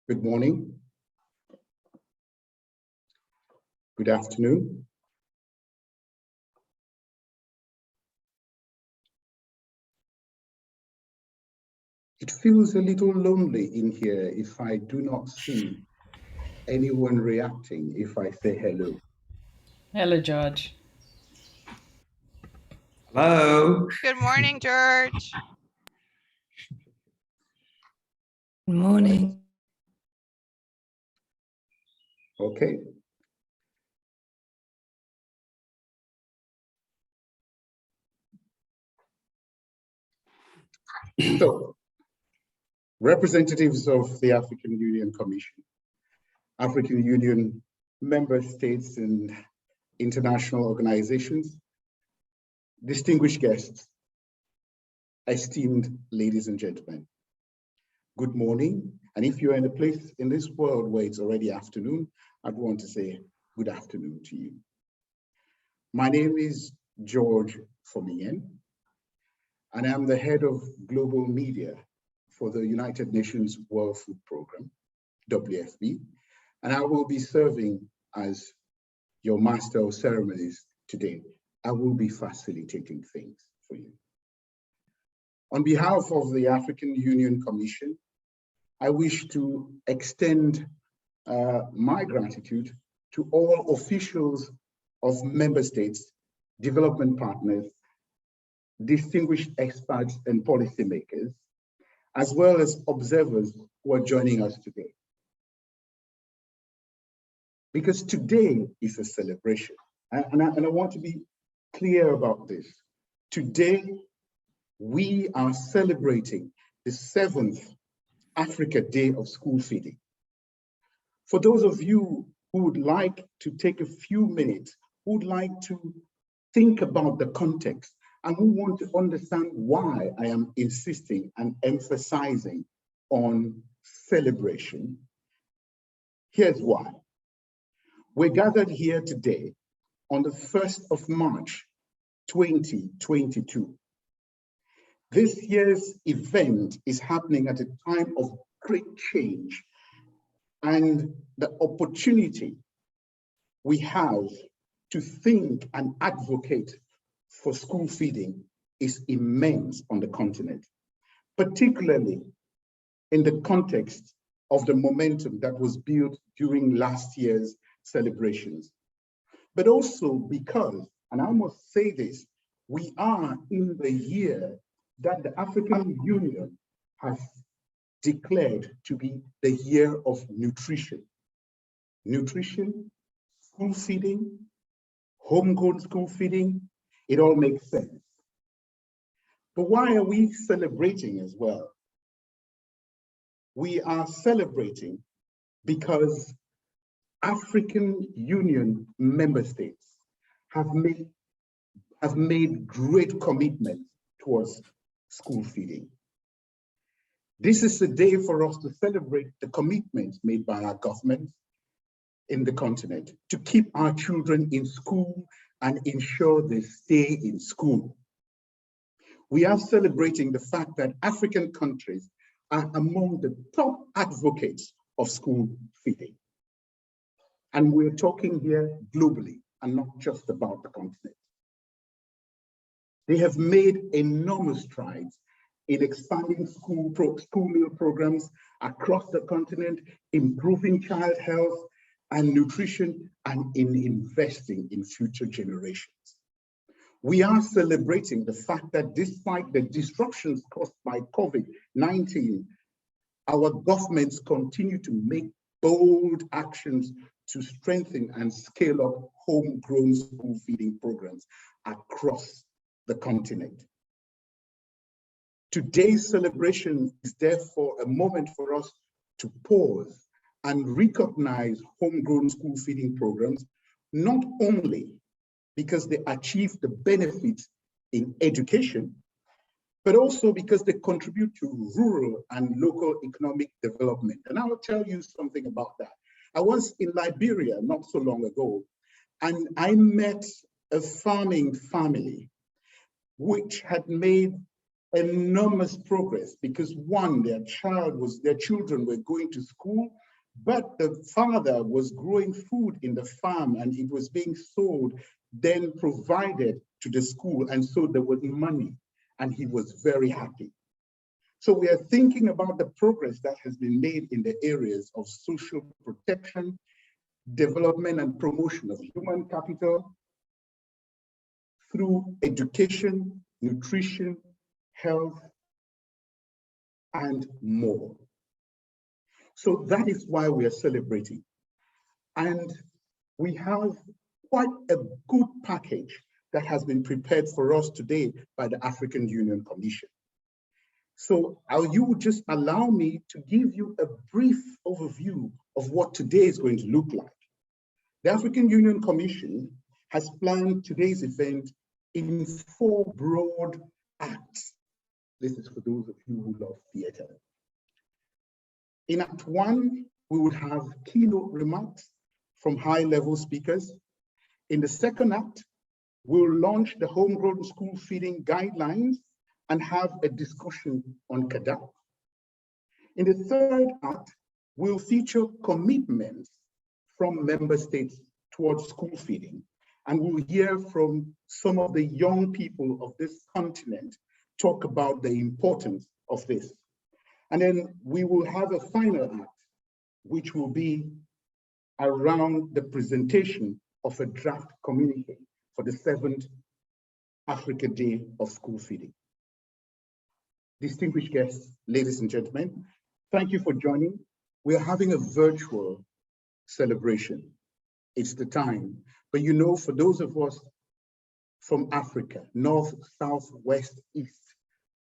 Good morning, good afternoon. It feels a little lonely in here if I do not see anyone reacting if I say hello. Hello, George. Hello. Good morning, George. Good morning. Okay. So, representatives of the African Union Commission, African Union member states and international organizations, distinguished guests, esteemed ladies and gentlemen, good morning. And if you're in a place in this world where it's already afternoon, I'd want to say good afternoon to you. My name is George Fomien, and I'm the head of global media for the United Nations World Food Programme, WFP, and I will be serving as your master of ceremonies today. I will be facilitating things for you. On behalf of the African Union Commission, I wish to extend my gratitude to all officials of member states, development partners, distinguished experts and policymakers, as well as observers who are joining us today. Because today is a celebration, and I want to be clear about this. Today, we are celebrating the 7th Africa Day of School Feeding. For those of you who would like to take a few minutes, who would like to think about the context, and who want to understand why I am insisting and emphasizing on celebration, here's why. We're gathered here today on the 1st of March, 2022. This year's event is happening at a time of great change, and the opportunity we have to think and advocate for school feeding is immense on the continent, particularly in the context of the momentum that was built during last year's celebrations. But also because, and I must say this, we are in the year that the African Union has declared to be the year of nutrition. Nutrition, school feeding, homegrown school feeding, it all makes sense. But why are we celebrating as well? We are celebrating because African Union member states have made great commitments towards school feeding. This is a day for us to celebrate the commitments made by our governments in the continent to keep our children in school and ensure they stay in school. We are celebrating the fact that African countries are among the top advocates of school feeding. And we're talking here globally and not just about the continent. They have made enormous strides in expanding school meal programs across the continent, improving child health and nutrition, and in investing in future generations. We are celebrating the fact that despite the disruptions caused by COVID-19, our governments continue to make bold actions to strengthen and scale up homegrown school feeding programs across the continent. Today's celebration is therefore a moment for us to pause and recognize homegrown school feeding programs, not only because they achieve the benefits in education, but also because they contribute to rural and local economic development. And I will tell you something about that. I was in Liberia not so long ago, and I met a farming family which had made enormous progress because one, their children were going to school, but the father was growing food in the farm and it was being sold, then provided to the school. And so there was money and he was very happy. So we are thinking about the progress that has been made in the areas of social protection, development and promotion of human capital through education, nutrition, health, and more. So that is why we are celebrating. And we have quite a good package that has been prepared for us today by the African Union Commission. So you would just allow me to give you a brief overview of what today is going to look like. The African Union Commission has planned today's event in 4 broad acts. This is for those of you who love theater. In Act 1, we would have keynote remarks from high-level speakers. In the second act, we'll launch the homegrown school feeding guidelines and have a discussion on CADA. In the third act, we'll feature commitments from member states towards school feeding. And we'll hear from some of the young people of this continent talk about the importance of this. And then we will have a final act, which will be around the presentation of a draft communique for the 7th Africa Day of School Feeding. Distinguished guests, ladies and gentlemen, thank you for joining. We are having a virtual celebration. It's the time. But you know, for those of us from Africa, north, south, west, east,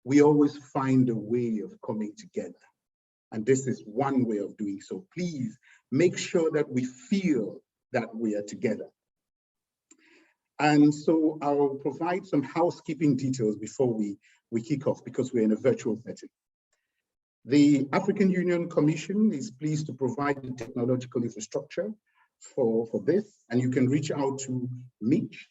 we always find a way of coming together. And this is one way of doing so. Please make sure that we feel that we are together. And so I'll provide some housekeeping details before we kick off because we're in a virtual setting. The African Union Commission is pleased to provide the technological infrastructure for this, and you can reach out to Mitch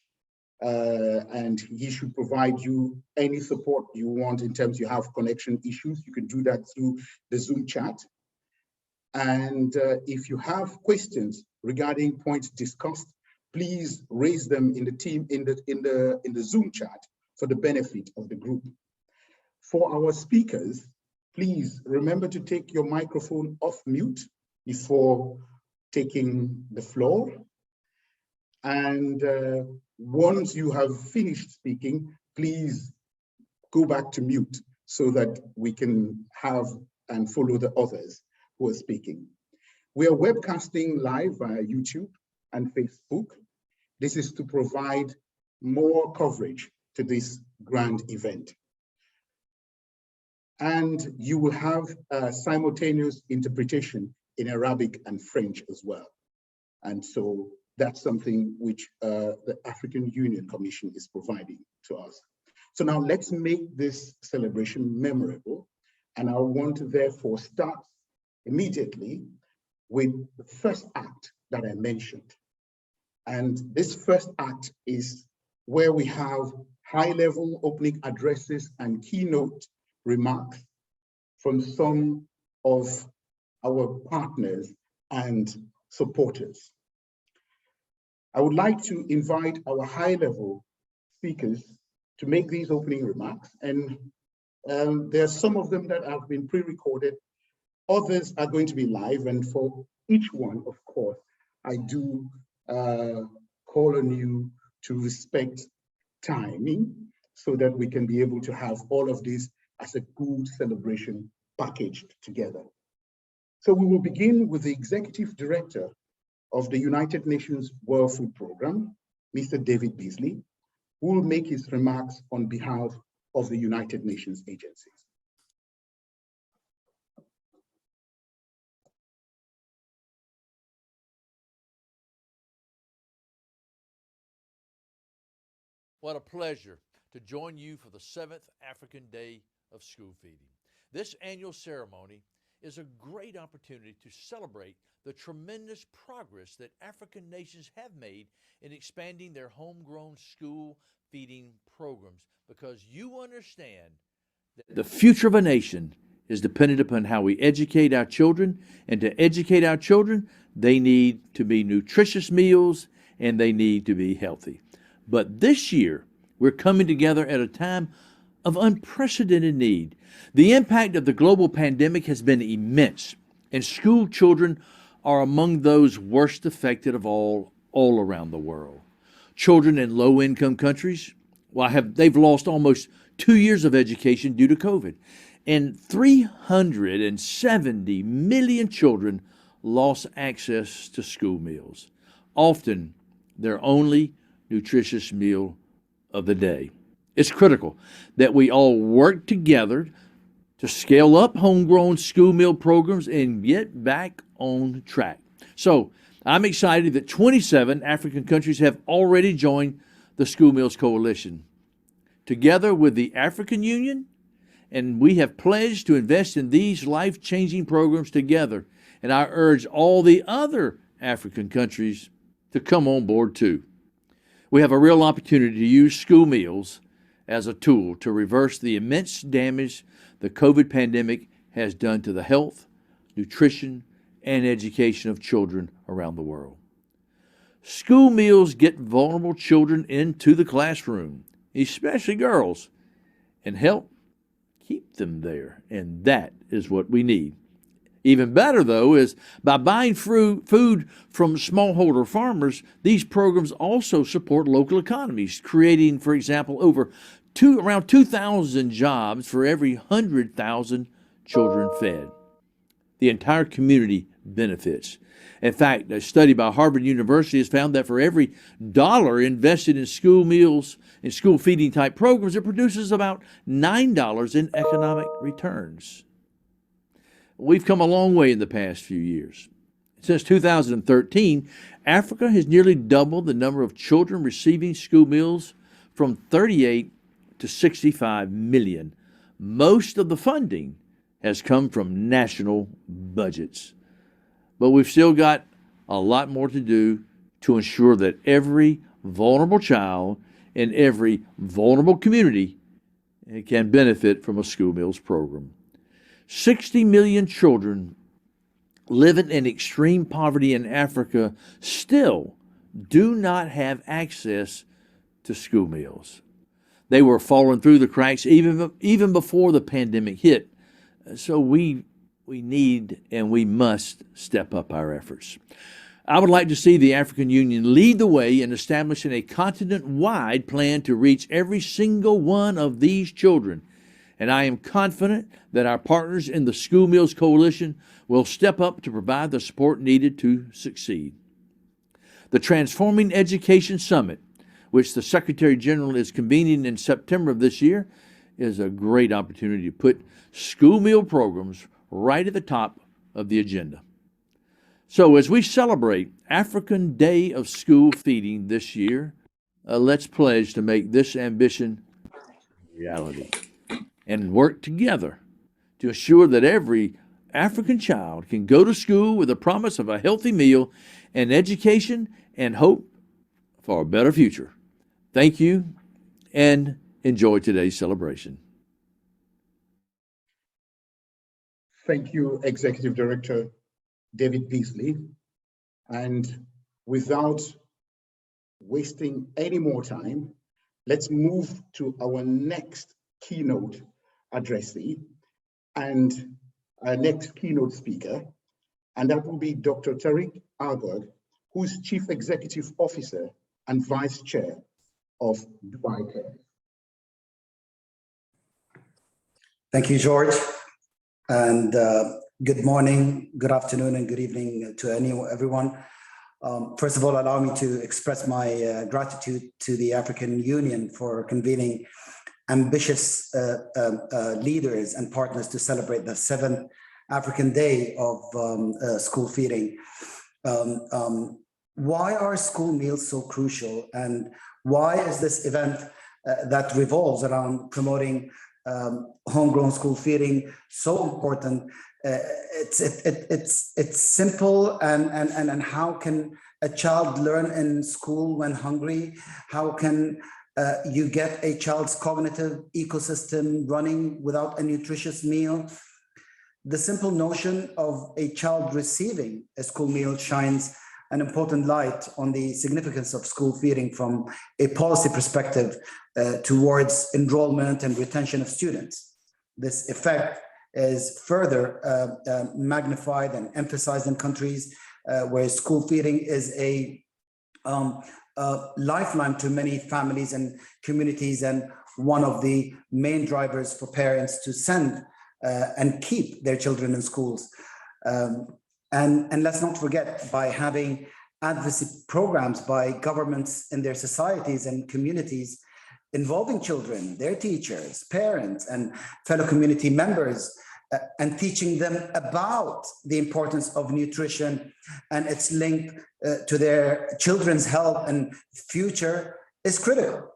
and he should provide you any support you want in terms you have connection issues. You can do that through the Zoom chat. And if you have questions regarding points discussed, please raise them in the team in the Zoom chat for the benefit of the group. For our speakers, please remember to take your microphone off mute before taking the floor. And once you have finished speaking, please go back to mute so that we can have and follow the others who are speaking. We are webcasting live via YouTube and Facebook. This is to provide more coverage to this grand event. And you will have simultaneous interpretation in Arabic and French as well. And so that's something which the African Union Commission is providing to us. So now let's make this celebration memorable. And I want to therefore start immediately with the first act that I mentioned. And this first act is where we have high-level opening addresses and keynote remarks from some of our partners and supporters. I would like to invite our high-level speakers to make these opening remarks. And there are some of them that have been pre-recorded. Others are going to be live. And for each one, of course, I do call on you to respect timing so that we can be able to have all of this as a good celebration packaged together. So we will begin with the Executive Director of the United Nations World Food Programme, Mr. David Beasley, who will make his remarks on behalf of the United Nations agencies. What a pleasure to join you for the 7th African Day of School Feeding. This annual ceremony is a great opportunity to celebrate the tremendous progress that African nations have made in expanding their homegrown school feeding programs, because you understand The future of a nation is dependent upon how we educate our children, and to educate our children, they need to be nutritious meals and they need to be healthy. But this year, we're coming together at a time of unprecedented need. The impact of the global pandemic has been immense, and school children are among those worst affected of all around the world. Children in low-income countries, they've lost almost 2 years of education due to COVID, and 370 million children lost access to school meals, often their only nutritious meal of the day. It's critical that we all work together to scale up homegrown school meal programs and get back on track. So I'm excited that 27 African countries have already joined the School Meals Coalition, together with the African Union, and we have pledged to invest in these life-changing programs together. And I urge all the other African countries to come on board too. We have a real opportunity to use school meals as a tool to reverse the immense damage the COVID pandemic has done to the health, nutrition, and education of children around the world. School meals get vulnerable children into the classroom, especially girls, and help keep them there, and that is what we need. Even better, though, is by buying food from smallholder farmers, these programs also support local economies, creating, for example, around 2,000 jobs for every 100,000 children fed. The entire community benefits. In fact, a study by Harvard University has found that for every dollar invested in school meals and school feeding type programs, it produces about $9 in economic returns. We've come a long way in the past few years. Since 2013, Africa has nearly doubled the number of children receiving school meals from 38 to 65 million. Most of the funding has come from national budgets. But we've still got a lot more to do to ensure that every vulnerable child in every vulnerable community can benefit from a school meals program. 60 million children living in extreme poverty in Africa still do not have access to school meals. They were falling through the cracks even before the pandemic hit. So we need and we must step up our efforts. I would like to see the African Union lead the way in establishing a continent-wide plan to reach every single one of these children. And I am confident that our partners in the School Meals Coalition will step up to provide the support needed to succeed. The Transforming Education Summit, which the Secretary General is convening in September of this year, is a great opportunity to put school meal programs right at the top of the agenda. So as we celebrate African Day of School Feeding this year, let's pledge to make this ambition a reality and work together to ensure that every African child can go to school with the promise of a healthy meal and education and hope for a better future. Thank you and enjoy today's celebration. Thank you, Executive Director David Beasley. And without wasting any more time, let's move to our next keynote addressee and our next keynote speaker, and that will be Dr. Tariq Agog, who's Chief Executive Officer and Vice Chair of Dubai Care. Thank you, George. And good morning, good afternoon, and good evening to everyone. First of all, allow me to express my gratitude to the African Union for convening ambitious leaders and partners to celebrate the 7th African Day of School Feeding. Why are school meals so crucial, and why is this event that revolves around promoting homegrown school feeding so important? It's simple, and how can a child learn in school when hungry? How can you get a child's cognitive ecosystem running without a nutritious meal. The simple notion of a child receiving a school meal shines an important light on the significance of school feeding from a policy perspective towards enrollment and retention of students. This effect is further magnified and emphasized in countries where school feeding is a lifeline to many families and communities, and one of the main drivers for parents to send and keep their children in schools. And let's not forget, by having advocacy programs by governments in their societies and communities involving children, their teachers, parents, and fellow community members, and teaching them about the importance of nutrition and its link to their children's health and future is critical.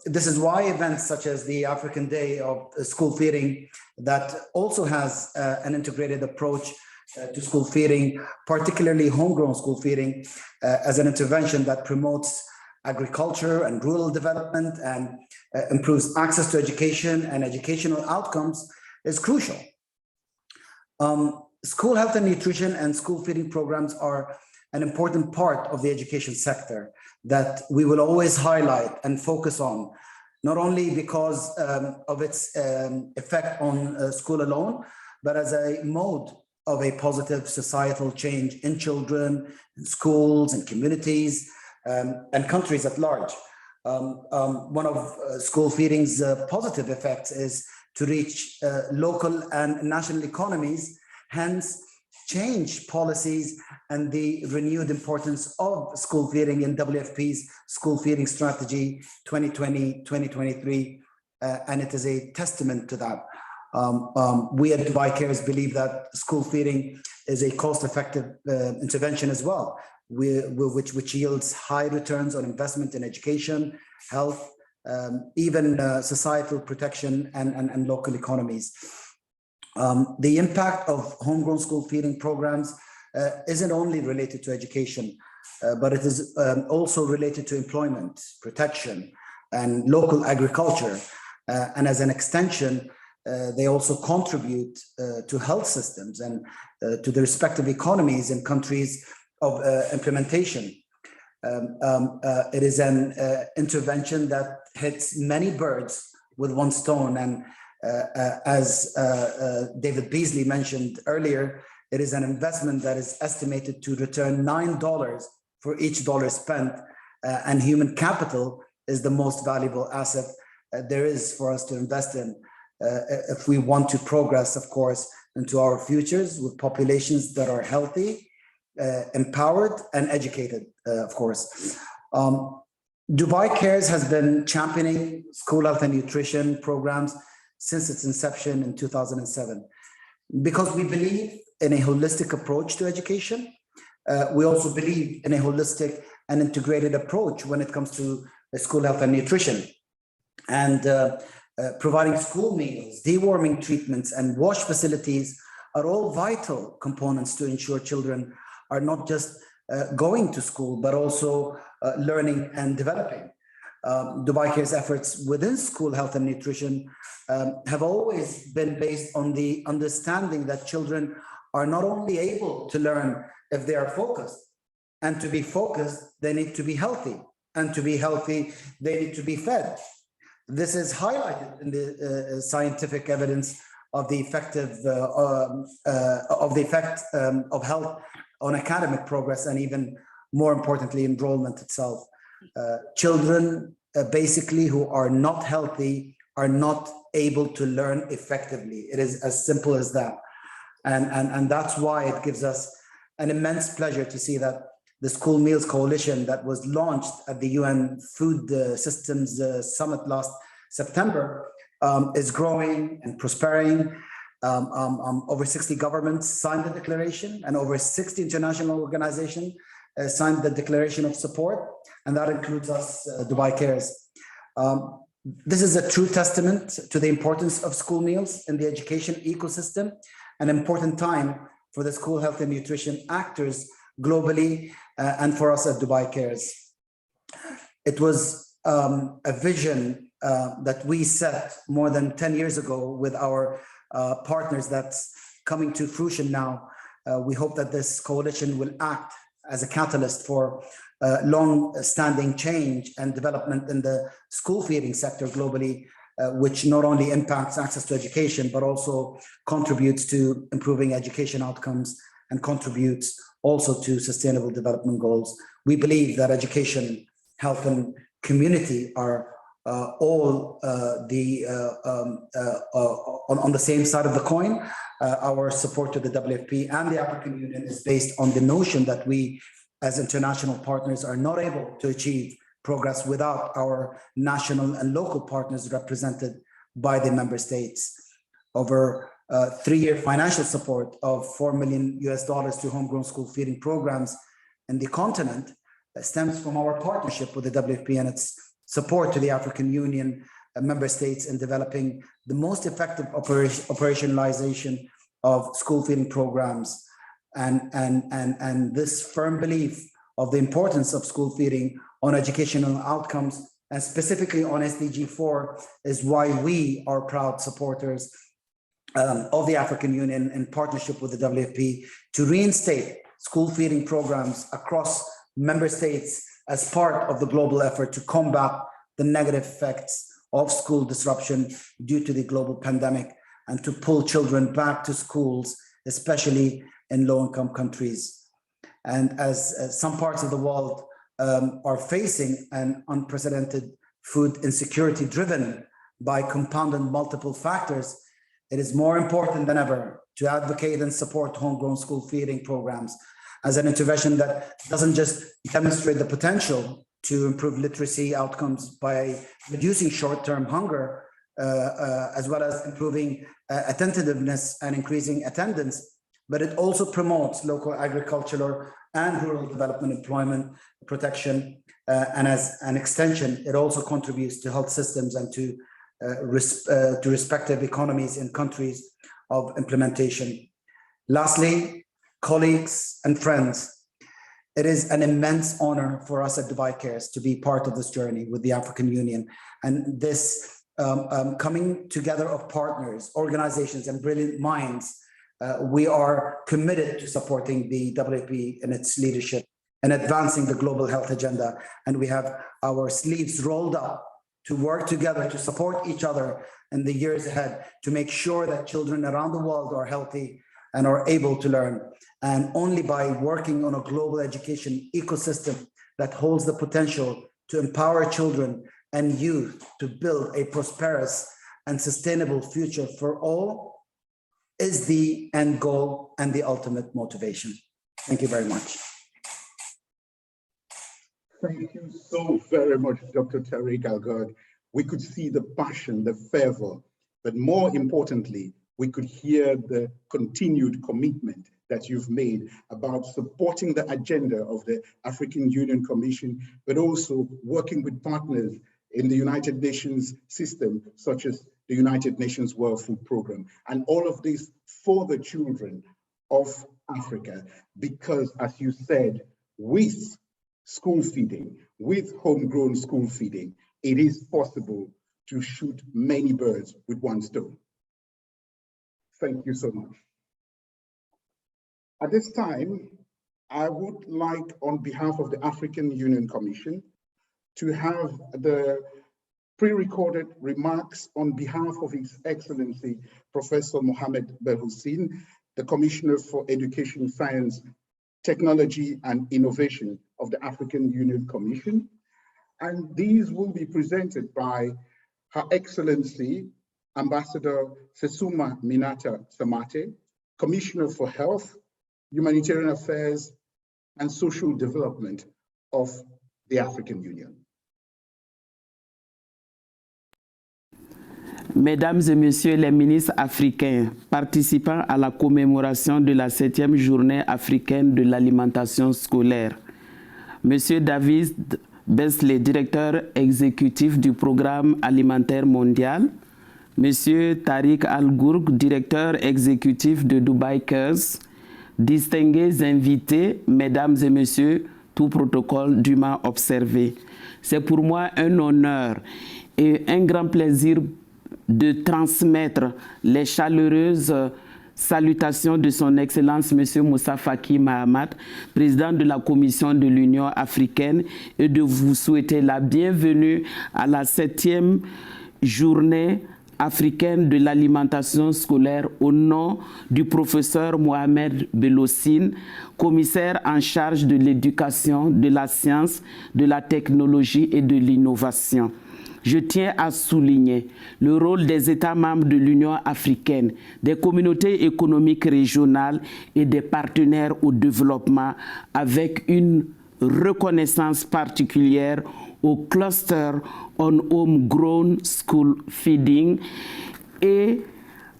This is why events such as the African Day of School Feeding, that also has an integrated approach to school feeding, particularly homegrown school feeding, as an intervention that promotes agriculture and rural development and improves access to education and educational outcomes, is crucial. School health and nutrition and school feeding programs are an important part of the education sector that we will always highlight and focus on, not only because of its effect on school alone, but as a mode of a positive societal change in children, in schools and communities, and countries at large. One of school feeding's positive effects is to reach local and national economies, hence change policies and the renewed importance of school feeding in WFP's school feeding strategy 2020-2023, and it is a testament to that. We at Dubai Cares believe that school feeding is a cost-effective intervention as well, which yields high returns on investment in education, health, even societal protection and local economies. The impact of homegrown school feeding programs isn't only related to education, but it is also related to employment, protection, and local agriculture. And as an extension, they also contribute to health systems and to the respective economies in countries of implementation. It is an intervention that hits many birds with one stone, and as David Beasley mentioned earlier, it is an investment that is estimated to return $9 for each dollar spent, and human capital is the most valuable asset there is for us to invest in if we want to progress, of course, into our futures with populations that are healthy, empowered, and educated, of course. Dubai Cares has been championing school health and nutrition programs since its inception in 2007, because we believe in a holistic approach to education. We also believe in a holistic and integrated approach when it comes to school health and nutrition. And providing school meals, deworming treatments, and wash facilities are all vital components to ensure children are not just going to school, but also learning and developing. Dubai Care's efforts within school health and nutrition have always been based on the understanding that children are not only able to learn if they are focused, and to be focused, they need to be healthy, and to be healthy, they need to be fed. This is highlighted in the scientific evidence of the effect of health on academic progress, and even more importantly, enrollment itself. Children basically who are not healthy are not able to learn effectively. It is as simple as that. And that's why it gives us an immense pleasure to see that the School Meals Coalition that was launched at the UN Food Systems Summit last September is growing and prospering. Over 60 governments signed the declaration, and over 60 international organizations signed the declaration of support, and that includes us, Dubai Cares. This is a true testament to the importance of school meals in the education ecosystem, an important time for the school health and nutrition actors globally, and for us at Dubai Cares. It was a vision that we set more than 10 years ago with our partners that's coming to fruition now. We hope that this coalition will act as a catalyst for long-standing change and development in the school feeding sector globally, which not only impacts access to education, but also contributes to improving education outcomes and contributes also to sustainable development goals. We believe that education, health, and community are all on the same side of the coin. Our support to the WFP and the African Union is based on the notion that we, as international partners, are not able to achieve progress without our national and local partners represented by the member states. Over 3-year financial support of $4 million to homegrown school feeding programs in the continent stems from our partnership with the WFP and its support to the African Union member states in developing the most effective operationalization of school feeding programs. And this firm belief of the importance of school feeding on educational outcomes, and specifically on SDG 4, is why we are proud supporters of the African Union in partnership with the WFP to reinstate school feeding programs across member states as part of the global effort to combat the negative effects of school disruption due to the global pandemic and to pull children back to schools, especially in low-income countries. And as some parts of the world are facing an unprecedented food insecurity driven by compounded multiple factors, it is more important than ever to advocate and support homegrown school feeding programs as an intervention that doesn't just demonstrate the potential to improve literacy outcomes by reducing short-term hunger, as well as improving attentiveness and increasing attendance, but it also promotes local agricultural and rural development employment protection. And as an extension, it also contributes to health systems and to respective economies in countries of implementation. Lastly, colleagues and friends, it is an immense honor for us at Dubai Cares to be part of this journey with the African Union. And this coming together of partners, organizations, and brilliant minds, we are committed to supporting the WFP in its leadership and advancing the global health agenda. And we have our sleeves rolled up to work together to support each other in the years ahead to make sure that children around the world are healthy and are able to learn. And only by working on a global education ecosystem that holds the potential to empower children and youth to build a prosperous and sustainable future for all is the end goal and the ultimate motivation. Thank you very much. Thank you so very much, Dr. Tariq Al-Gad. We could see the passion, the fervor, but more importantly, we could hear the continued commitment that you've made about supporting the agenda of the African Union Commission, but also working with partners in the United Nations system, such as the United Nations World Food Programme, and all of this for the children of Africa, because as you said, with school feeding, with homegrown school feeding, it is possible to shoot many birds with one stone. Thank you so much. At this time, I would like, on behalf of the African Union Commission, to have the pre-recorded remarks on behalf of His Excellency, Professor Mohamed Belhussein, the Commissioner for Education, Science, Technology and Innovation of the African Union Commission. And these will be presented by Her Excellency, Ambassador Sesuma Minata Samate, Commissioner for Health, Humanitarian Affairs and Social Development of the African Union. Mesdames et Messieurs les ministres africains participant à la commémoration de la 7e journée africaine de l'alimentation scolaire, Monsieur David Besley, directeur exécutif du Programme alimentaire mondial, Monsieur Tariq Al-Gourg, directeur exécutif de Dubai Cares, distingués invités, Mesdames et Messieurs, tout protocole dûment observé. C'est pour moi un honneur et un grand plaisir de transmettre les chaleureuses salutations de son Excellence M. Moussa Faki Mahamat, président de la Commission de l'Union africaine, et de vous souhaiter la bienvenue à la 7e journée africaine de l'alimentation scolaire au nom du professeur Mohamed Belossine, commissaire en charge de l'éducation, de la science, de la technologie et de l'innovation. Je tiens à souligner le rôle des États membres de l'Union africaine, des communautés économiques régionales et des partenaires au développement avec une reconnaissance particulière au cluster on homegrown school feeding et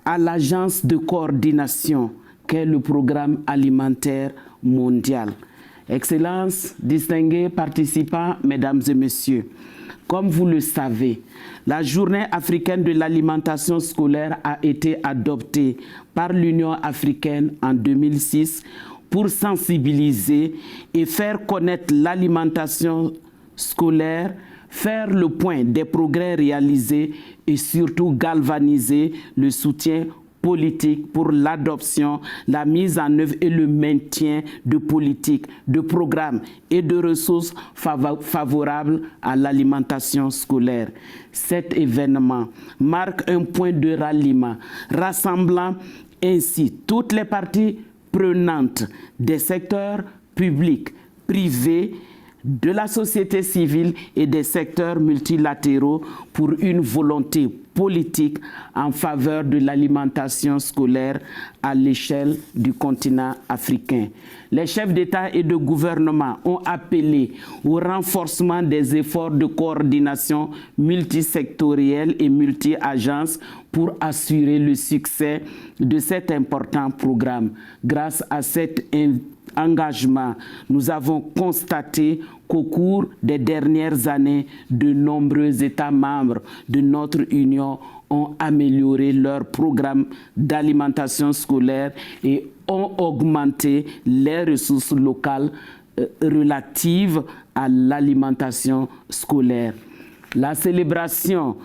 à l'agence de coordination qu'est le programme alimentaire mondial. Excellences, distingués participants, mesdames et messieurs, comme vous le savez, la Journée africaine de l'alimentation scolaire a été adoptée par l'Union africaine en 2006 pour sensibiliser et faire connaître l'alimentation scolaire, faire le point des progrès réalisés et surtout galvaniser le soutien politique pour l'adoption, la mise en œuvre et le maintien de politiques, de programmes et de ressources favorables à l'alimentation scolaire. Cet événement marque un point de ralliement, rassemblant ainsi toutes les parties prenantes des secteurs publics, privés, de la société civile et des secteurs multilatéraux pour une volonté politique en faveur de l'alimentation scolaire à l'échelle du continent africain. Les chefs d'État et de gouvernement ont appelé au renforcement des efforts de coordination multisectorielle et multi-agences pour assurer le succès de cet important programme. Grâce à cet engagement, nous avons constaté qu'au cours des dernières années, de nombreux États membres de notre Union ont amélioré leur programme d'alimentation scolaire et ont augmenté les ressources locales relatives à l'alimentation scolaire. La célébration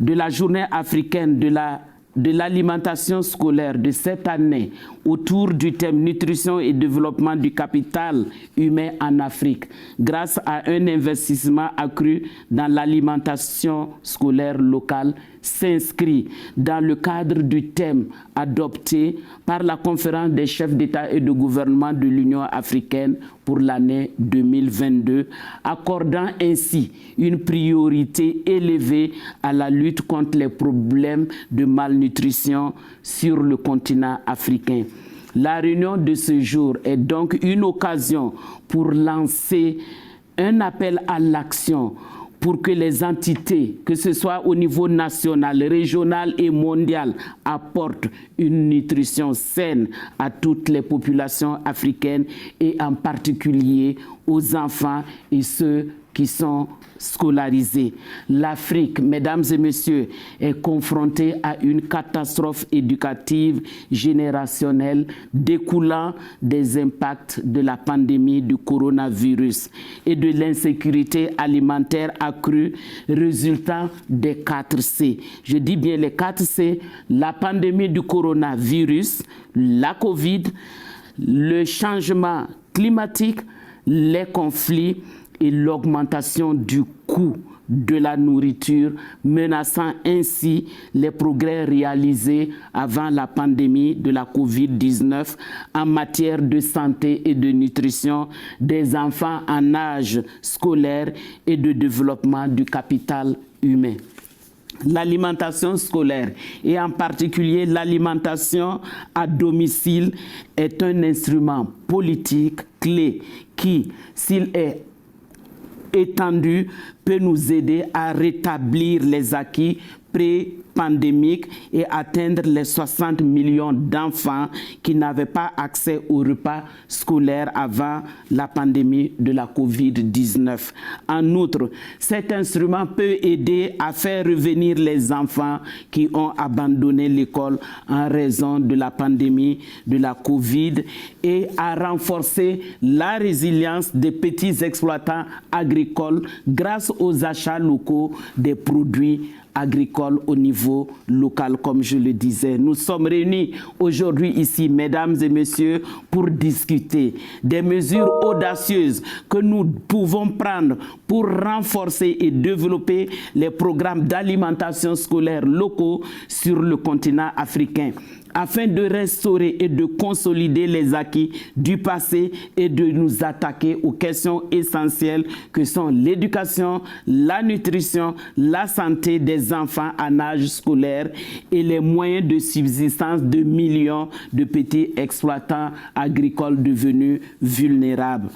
de la Journée africaine de l'alimentation scolaire de cette année autour du thème nutrition et développement du capital humain en Afrique, grâce à un investissement accru dans l'alimentation scolaire locale, s'inscrit dans le cadre du thème adopté par la conférence des chefs d'État et de gouvernement de l'Union africaine pour l'année 2022, accordant ainsi une priorité élevée à la lutte contre les problèmes de malnutrition sur le continent africain. La réunion de ce jour est donc une occasion pour lancer un appel à l'action pour que les entités, que ce soit au niveau national, régional et mondial, apportent une nutrition saine à toutes les populations africaines et en particulier aux enfants et ceux qui sont scolarisés. L'Afrique, mesdames et messieurs, est confrontée à une catastrophe éducative générationnelle découlant des impacts de la pandémie du coronavirus et de l'insécurité alimentaire accrue résultant des 4 C. Je dis bien les 4 C, la pandémie du coronavirus, la Covid, le changement climatique, les conflits et l'augmentation du coût de la nourriture, menaçant ainsi les progrès réalisés avant la pandémie de la COVID-19 en matière de santé et de nutrition des enfants en âge scolaire et de développement du capital humain. L'alimentation scolaire et en particulier l'alimentation à domicile est un instrument politique clé qui, s'il est étendu, peut nous aider à rétablir les acquis pandémique et atteindre les 60 millions d'enfants qui n'avaient pas accès au repas scolaire avant la pandémie de la COVID-19. En outre, cet instrument peut aider à faire revenir les enfants qui ont abandonné l'école en raison de la pandémie de la COVID et à renforcer la résilience des petits exploitants agricoles grâce aux achats locaux des produits agricoles au niveau local, comme je le disais. Nous sommes réunis aujourd'hui ici, mesdames et messieurs, pour discuter des mesures audacieuses que nous pouvons prendre pour renforcer et développer les programmes d'alimentation scolaire locaux sur le continent africain, afin de restaurer et de consolider les acquis du passé et de nous attaquer aux questions essentielles que sont l'éducation, la nutrition, la santé des enfants en âge scolaire et les moyens de subsistance de millions de petits exploitants agricoles devenus vulnérables.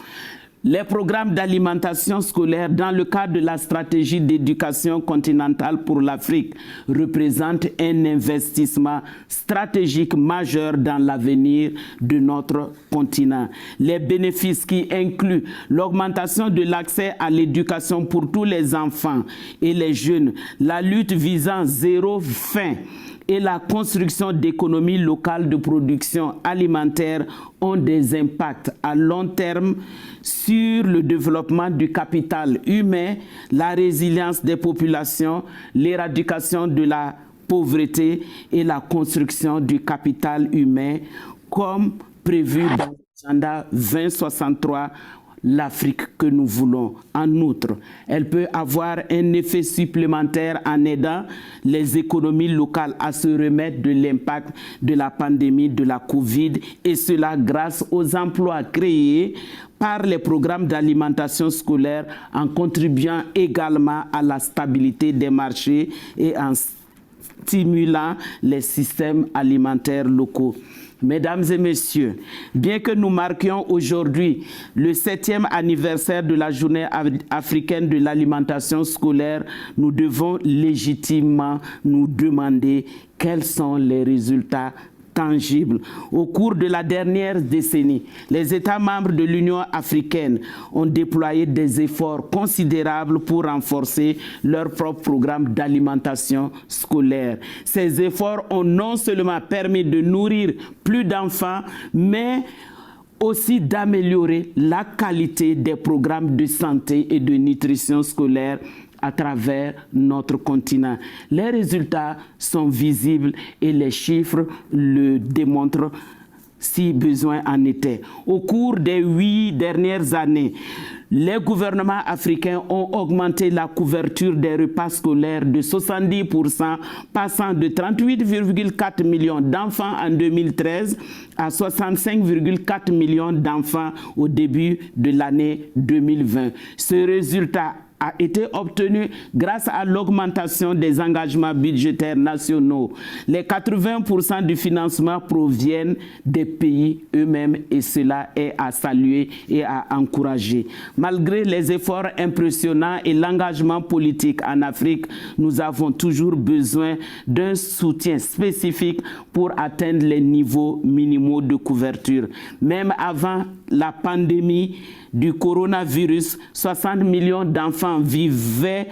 Les programmes d'alimentation scolaire dans le cadre de la stratégie d'éducation continentale pour l'Afrique représentent un investissement stratégique majeur dans l'avenir de notre continent. Les bénéfices qui incluent l'augmentation de l'accès à l'éducation pour tous les enfants et les jeunes, la lutte visant zéro faim et la construction d'économies locales de production alimentaire ont des impacts à long terme sur le développement du capital humain, la résilience des populations, l'éradication de la pauvreté et la construction du capital humain, comme prévu dans l'agenda 2063. L'Afrique que nous voulons. En outre, elle peut avoir un effet supplémentaire en aidant les économies locales à se remettre de l'impact de la pandémie de la COVID, et cela grâce aux emplois créés par les programmes d'alimentation scolaire, en contribuant également à la stabilité des marchés et en stimulant les systèmes alimentaires locaux. Mesdames et messieurs, bien que nous marquions aujourd'hui le 7e anniversaire de la Journée africaine de l'alimentation scolaire, nous devons légitimement nous demander quels sont les résultats tangibles. Au cours de la dernière décennie, les États membres de l'Union africaine ont déployé des efforts considérables pour renforcer leur propre programme d'alimentation scolaire. Ces efforts ont non seulement permis de nourrir plus d'enfants, mais aussi d'améliorer la qualité des programmes de santé et de nutrition scolaire à travers notre continent. Les résultats sont visibles et les chiffres le démontrent si besoin en était. Au cours des 8 dernières années, les gouvernements africains ont augmenté la couverture des repas scolaires de 70%, passant de 38,4 millions d'enfants en 2013 à 65,4 millions d'enfants au début de l'année 2020. Ce résultat a été obtenu grâce à l'augmentation des engagements budgétaires nationaux. Les 80% du financement proviennent des pays eux-mêmes et cela est à saluer et à encourager. Malgré les efforts impressionnants et l'engagement politique en Afrique, nous avons toujours besoin d'un soutien spécifique pour atteindre les niveaux minimaux de couverture. Même avant la pandémie du coronavirus, 60 millions d'enfants vivaient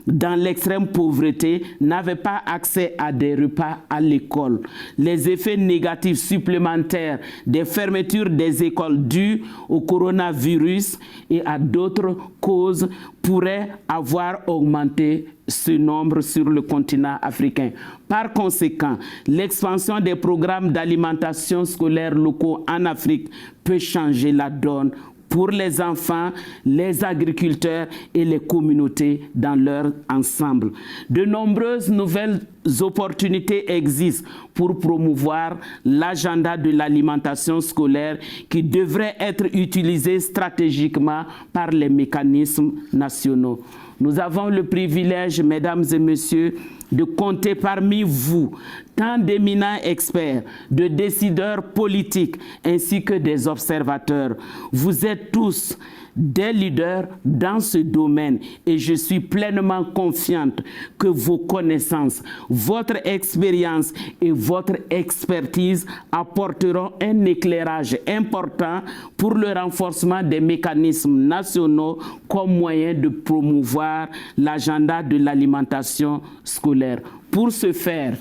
dans l'extrême pauvreté, n'avaient pas accès à des repas à l'école. Les effets négatifs supplémentaires des fermetures des écoles dues au coronavirus et à d'autres causes pourraient avoir augmenté ce nombre sur le continent africain. Par conséquent, l'expansion des programmes d'alimentation scolaire locaux en Afrique peut changer la donne pour les enfants, les agriculteurs et les communautés dans leur ensemble. De nombreuses nouvelles opportunités existent pour promouvoir l'agenda de l'alimentation scolaire qui devrait être utilisé stratégiquement par les mécanismes nationaux. Nous avons le privilège, mesdames et messieurs, de compter parmi vous tant d'éminents experts, de décideurs politiques ainsi que des observateurs. Vous êtes tous des leaders dans ce domaine et je suis pleinement confiante que vos connaissances, votre expérience et votre expertise apporteront un éclairage important pour le renforcement des mécanismes nationaux comme moyen de promouvoir l'agenda de l'alimentation scolaire. Pour ce faire,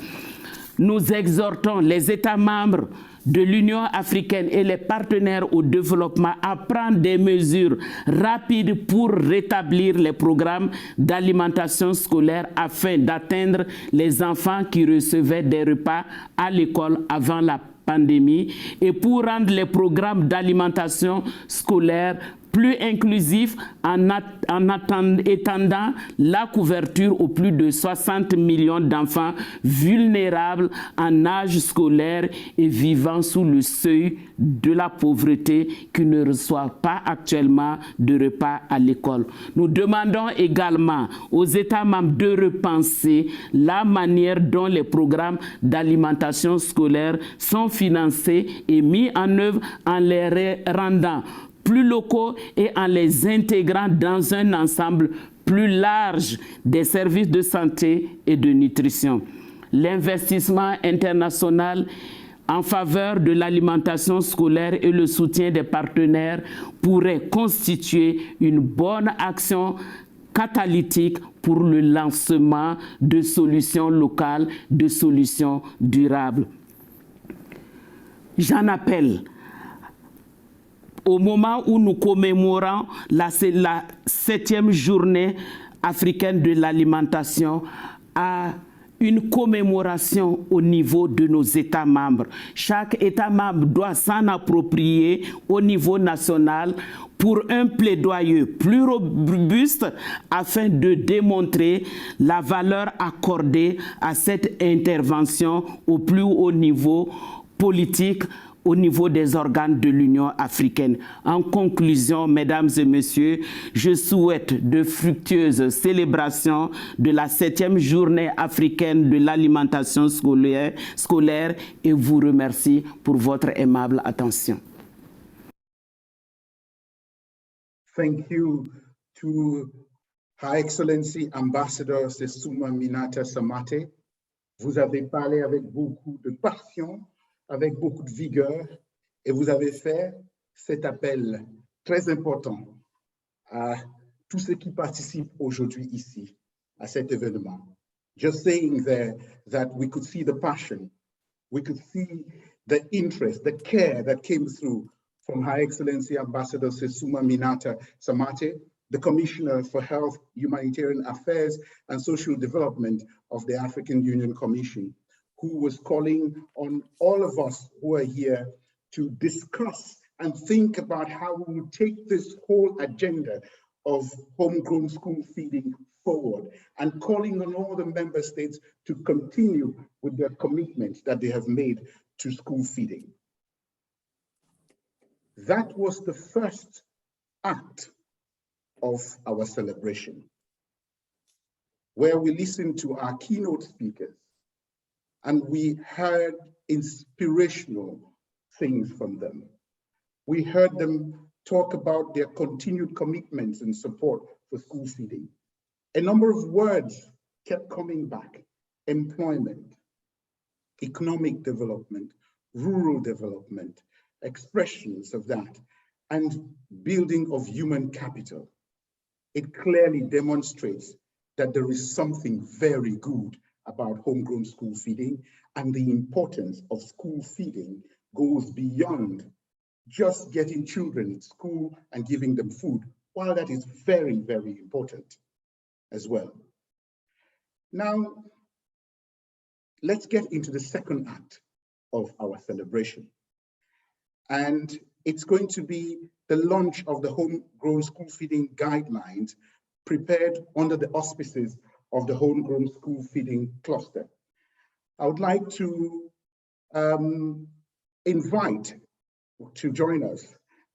nous exhortons les États membres de l'Union africaine et les partenaires au développement à prendre des mesures rapides pour rétablir les programmes d'alimentation scolaire afin d'atteindre les enfants qui recevaient des repas à l'école avant la pandémie et pour rendre les programmes d'alimentation scolaire plus inclusif en étendant la couverture aux plus de 60 millions d'enfants vulnérables en âge scolaire et vivant sous le seuil de la pauvreté qui ne reçoivent pas actuellement de repas à l'école. Nous demandons également aux États membres de repenser la manière dont les programmes d'alimentation scolaire sont financés et mis en œuvre en les rendant plus locaux et en les intégrant dans un ensemble plus large des services de santé et de nutrition. L'investissement international en faveur de l'alimentation scolaire et le soutien des partenaires pourraient constituer une bonne action catalytique pour le lancement de solutions locales, de solutions durables. J'en appelle au moment où nous commémorons la 7e journée africaine de l'alimentation à une commémoration au niveau de nos États membres. Chaque État membre doit s'en approprier au niveau national pour un plaidoyer plus robuste afin de démontrer la valeur accordée à cette intervention au plus haut niveau politique, au niveau des organes de l'Union africaine. En conclusion, mesdames et messieurs, je souhaite de fructueuses célébrations de la 7e journée africaine de l'alimentation scolaire et vous remercie pour votre aimable attention. Thank you to Her Excellency Ambassador Sesuma Minata Samate. Vous avez parlé avec beaucoup de passion, avec beaucoup de vigueur, et vous avez fait cet appel très important à tous ceux qui participent aujourd'hui ici à cet événement. Just saying there that we could see the passion, we could see the interest, the care that came through from Her Excellency Ambassador Sesuma Minata Samate, the Commissioner for Health, Humanitarian Affairs and Social Development of the African Union Commission, who was calling on all of us who are here to discuss and think about how we will take this whole agenda of homegrown school feeding forward, and calling on all the member states to continue with their commitments that they have made to school feeding. That was the first act of our celebration, where we listened to our keynote speakers and we heard inspirational things from them. We heard them talk about their continued commitments and support for school feeding. A number of words kept coming back: employment, economic development, rural development, expressions of that, and building of human capital. It clearly demonstrates that there is something very good about homegrown school feeding, and the importance of school feeding goes beyond just getting children in school and giving them food, while that is very, very important as well. Now, let's get into the second act of our celebration. And it's going to be the launch of the homegrown school feeding guidelines prepared under the auspices of the homegrown school feeding cluster. I would like to invite to join us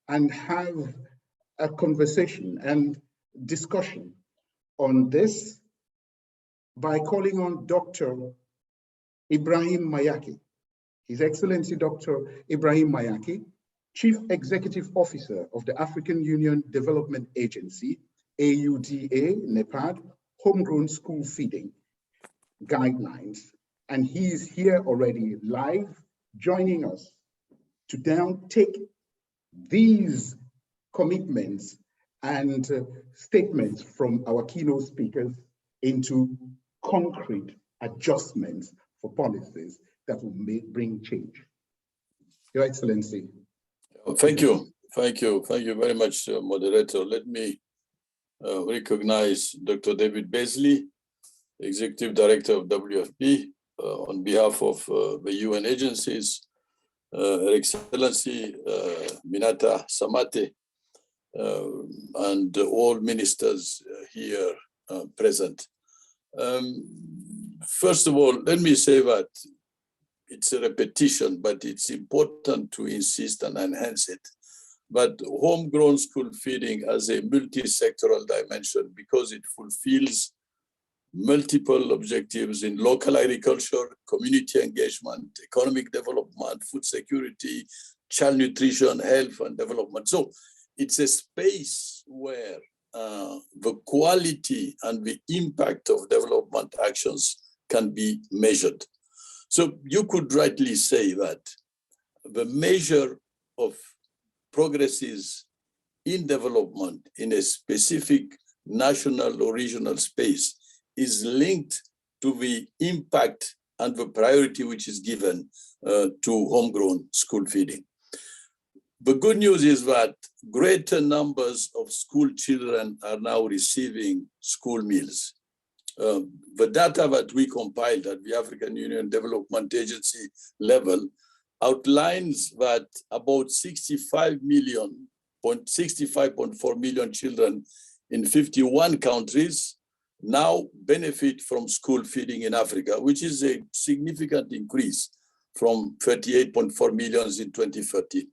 and have a conversation and discussion on this by calling on Dr. Ibrahim Mayaki, His Excellency Dr. Ibrahim Mayaki, Chief Executive Officer of the African Union Development Agency, AUDA, NEPAD, Homegrown School Feeding Guidelines. And he is here already live, joining us to now take these commitments and statements from our keynote speakers into concrete adjustments for policies that will bring change. Your Excellency. Thank you. Thank you. Thank you very much, moderator. Let me recognize Dr. David Beasley, Executive Director of WFP, on behalf of the UN agencies, Her Excellency Minata Samate, and all ministers here present. First of all, let me say that it's a repetition, but it's important to insist and enhance it. But homegrown school feeding has a multi-sectoral dimension because it fulfills multiple objectives in local agriculture, community engagement, economic development, food security, child nutrition, health and development. So it's a space where the quality and the impact of development actions can be measured. So you could rightly say that the measure of progresses in development in a specific national or regional space is linked to the impact and the priority which is given to homegrown school feeding. The good news is that greater numbers of school children are now receiving school meals. The data that we compiled at the African Union Development Agency level outlines that about 65.4 million children in 51 countries now benefit from school feeding in Africa, which is a significant increase from 38.4 million in 2013.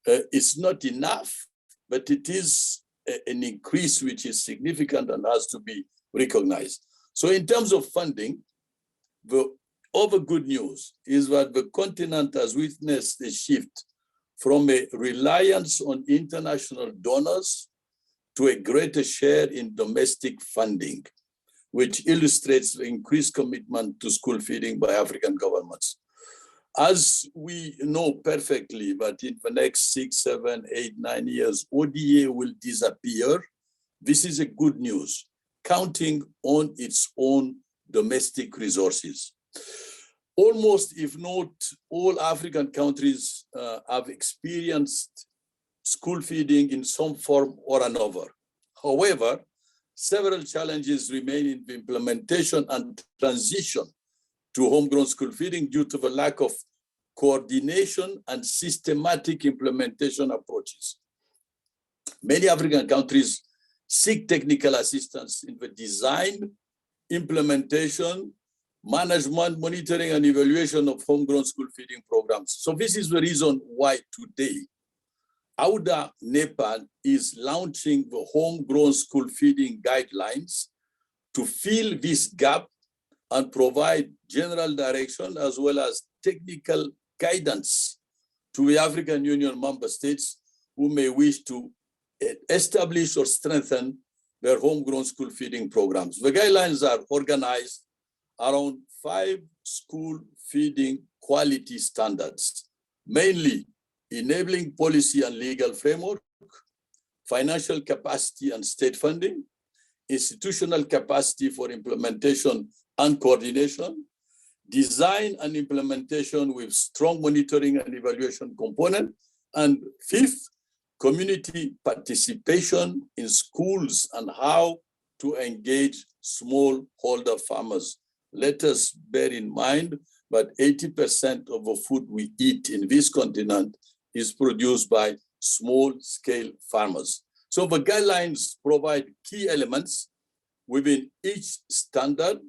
It's not enough, but it is an increase which is significant and has to be recognized. So in terms of funding, the other good news is that the continent has witnessed a shift from a reliance on international donors to a greater share in domestic funding, which illustrates the increased commitment to school feeding by African governments. As we know perfectly that in the next 6, 7, 8, 9 years, ODA will disappear, this is a good news, counting on its own domestic resources. Almost, if not all African countries have experienced school feeding in some form or another. However, several challenges remain in the implementation and transition to homegrown school feeding due to the lack of coordination and systematic implementation approaches. Many African countries seek technical assistance in the design, implementation, management, monitoring, and evaluation of homegrown school feeding programs. So this is the reason why today, AUDA NEPAD is launching the homegrown school feeding guidelines to fill this gap and provide general direction as well as technical guidance to the African Union member states who may wish to establish or strengthen their homegrown school feeding programs. The guidelines are organized around 5 school feeding quality standards, mainly enabling policy and legal framework, financial capacity and state funding, institutional capacity for implementation and coordination, design and implementation with strong monitoring and evaluation component, and 5th, community participation in schools and how to engage smallholder farmers. Let us bear in mind that 80% of the food we eat in this continent is produced by small-scale farmers. So the guidelines provide key elements within each standard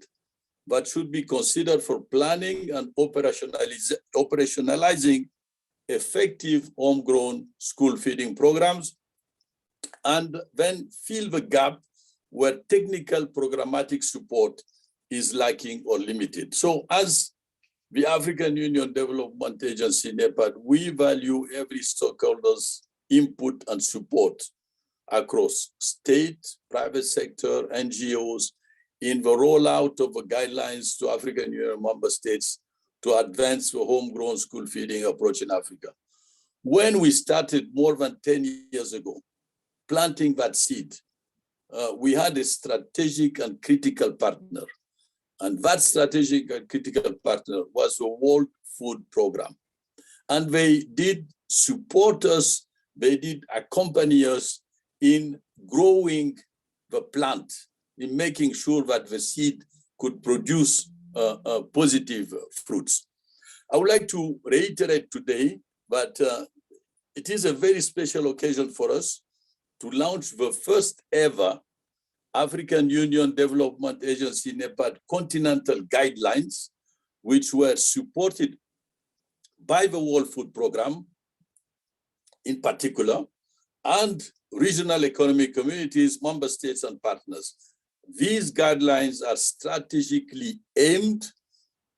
that should be considered for planning and operationalizing effective homegrown school feeding programs, and then fill the gap where technical programmatic support is lacking or limited. So as the African Union Development Agency, NEPAD, we value every stakeholder's input and support across state, private sector, NGOs, in the rollout of the guidelines to African Union member states to advance the homegrown school feeding approach in Africa. When we started more than 10 years ago, planting that seed, we had a strategic and critical partner. And that strategic and critical partner was the World Food Program. And they did support us, they did accompany us in growing the plant, in making sure that the seed could produce positive fruits. I would like to reiterate today that it is a very special occasion for us to launch the first ever African Union Development Agency, NEPAD, continental guidelines, which were supported by the World Food Program in particular, and regional economic communities, member states, and partners. These guidelines are strategically aimed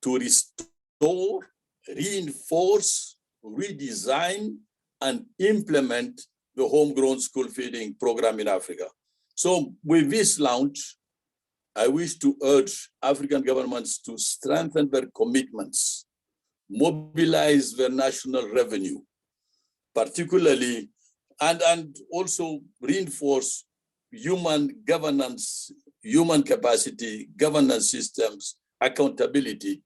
to restore, reinforce, redesign, and implement the homegrown school feeding program in Africa. So with this launch, I wish to urge African governments to strengthen their commitments, mobilize their national revenue, particularly, and also reinforce human governance, human capacity, governance systems, accountability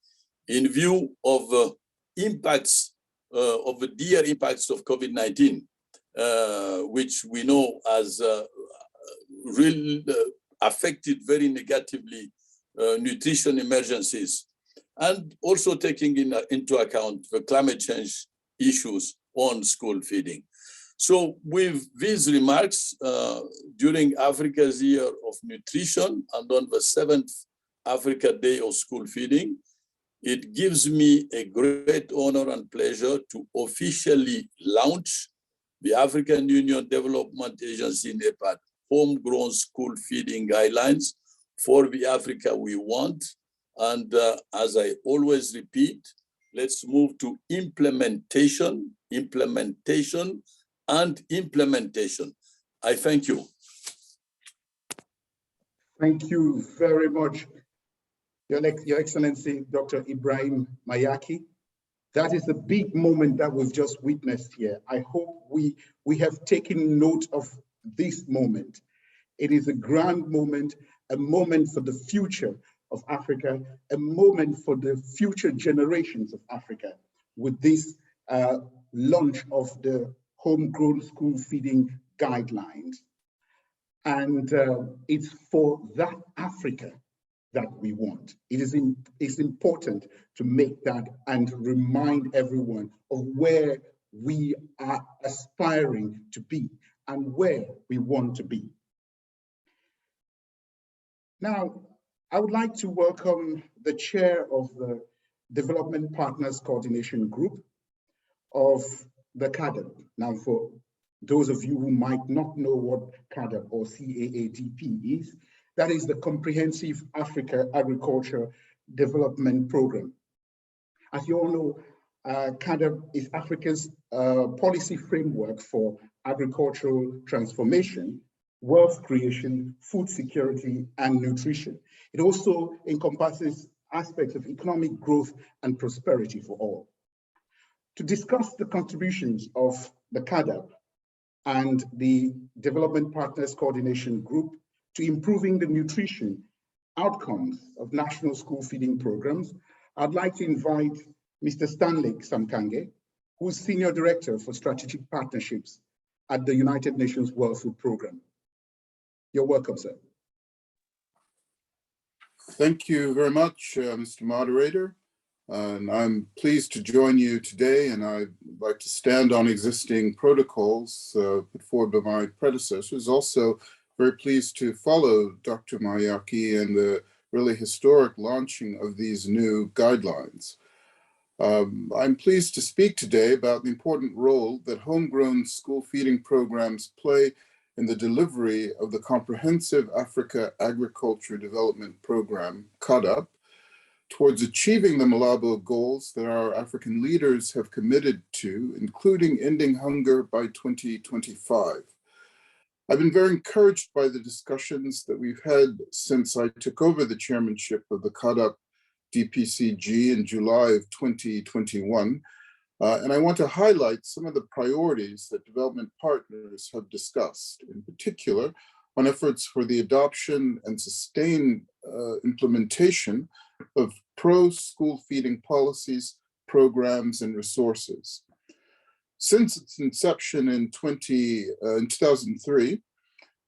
in view of the impacts of the dire impacts of COVID-19, which we know has really affected very negatively nutrition emergencies, and also taking into account the climate change issues on school feeding. So with these remarks, during Africa's Year of Nutrition and on the 7th Africa Day of School Feeding, it gives me a great honor and pleasure to officially launch the African Union Development Agency, NEPAD, homegrown school feeding guidelines for the Africa we want. And as I always repeat, let's move to implementation, implementation, and implementation. I thank you. Thank you very much, Your Excellency, Dr. Ibrahim Mayaki. That is a big moment that we've just witnessed here. I hope we have taken note of this moment. It is a grand moment, a moment for the future of Africa, a moment for the future generations of Africa with this launch of the homegrown school feeding guidelines. And it's for that Africa that we want. It's important to make that and remind everyone of where we are aspiring to be and where we want to be. Now, I would like to welcome the chair of the Development Partners Coordination Group of the CAADP. Now, for those of you who might not know what CAADP or CAADP is, that is the Comprehensive Africa Agriculture Development Program. As you all know, CAADP is Africa's policy framework for agricultural transformation, wealth creation, food security, and nutrition. It also encompasses aspects of economic growth and prosperity for all. To discuss the contributions of the CAADP and the Development Partners Coordination Group to improving the nutrition outcomes of national school feeding programs, I'd like to invite Mr. Stanley Samkange, who is Senior Director for Strategic Partnerships at the United Nations World Food Program. You're welcome, sir. Thank you very much, Mr. Moderator. And I'm pleased to join you today, and I'd like to stand on existing protocols put forward by my predecessors. Also, very pleased to follow Dr. Mayaki and the really historic launching of these new guidelines. I'm pleased to speak today about the important role that homegrown school feeding programs play in the delivery of the Comprehensive Africa Agriculture Development Program, CAADP, towards achieving the Malabo goals that our African leaders have committed to, including ending hunger by 2025. I've been very encouraged by the discussions that we've had since I took over the chairmanship of the CAADP DPCG in July of 2021. And I want to highlight some of the priorities that development partners have discussed, in particular on efforts for the adoption and sustained implementation of pro-school feeding policies, programs, and resources. Since its inception in 2003,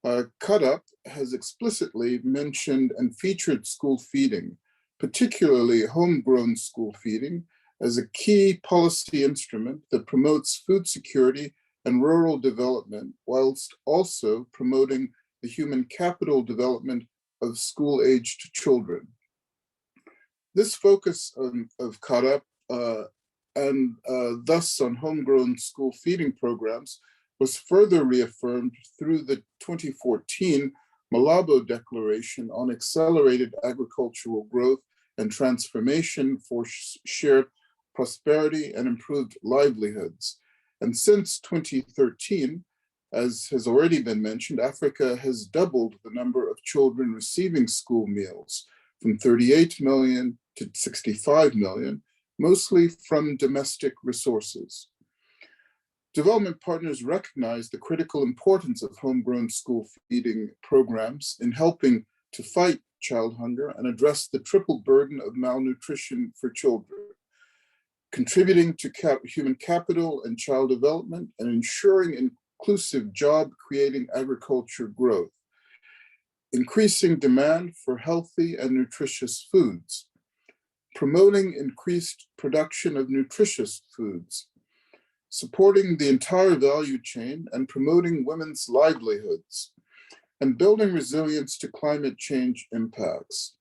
CAADP has explicitly mentioned and featured school feeding, particularly homegrown school feeding, as a key policy instrument that promotes food security and rural development, whilst also promoting the human capital development of school-aged children. This focus of CAADP and thus on homegrown school feeding programs was further reaffirmed through the 2014 Malabo Declaration on Accelerated Agricultural Growth and Transformation for Shared Prosperity and Improved Livelihoods. And since 2013, as has already been mentioned, Africa has doubled the number of children receiving school meals from 38 million to 65 million, mostly from domestic resources. Development partners recognize the critical importance of homegrown school feeding programs in helping to fight child hunger and address the triple burden of malnutrition for children, contributing to human capital and child development, and ensuring inclusive job-creating agriculture growth, increasing demand for healthy and nutritious foods, promoting increased production of nutritious foods, supporting the entire value chain and promoting women's livelihoods, and building resilience to climate change impacts.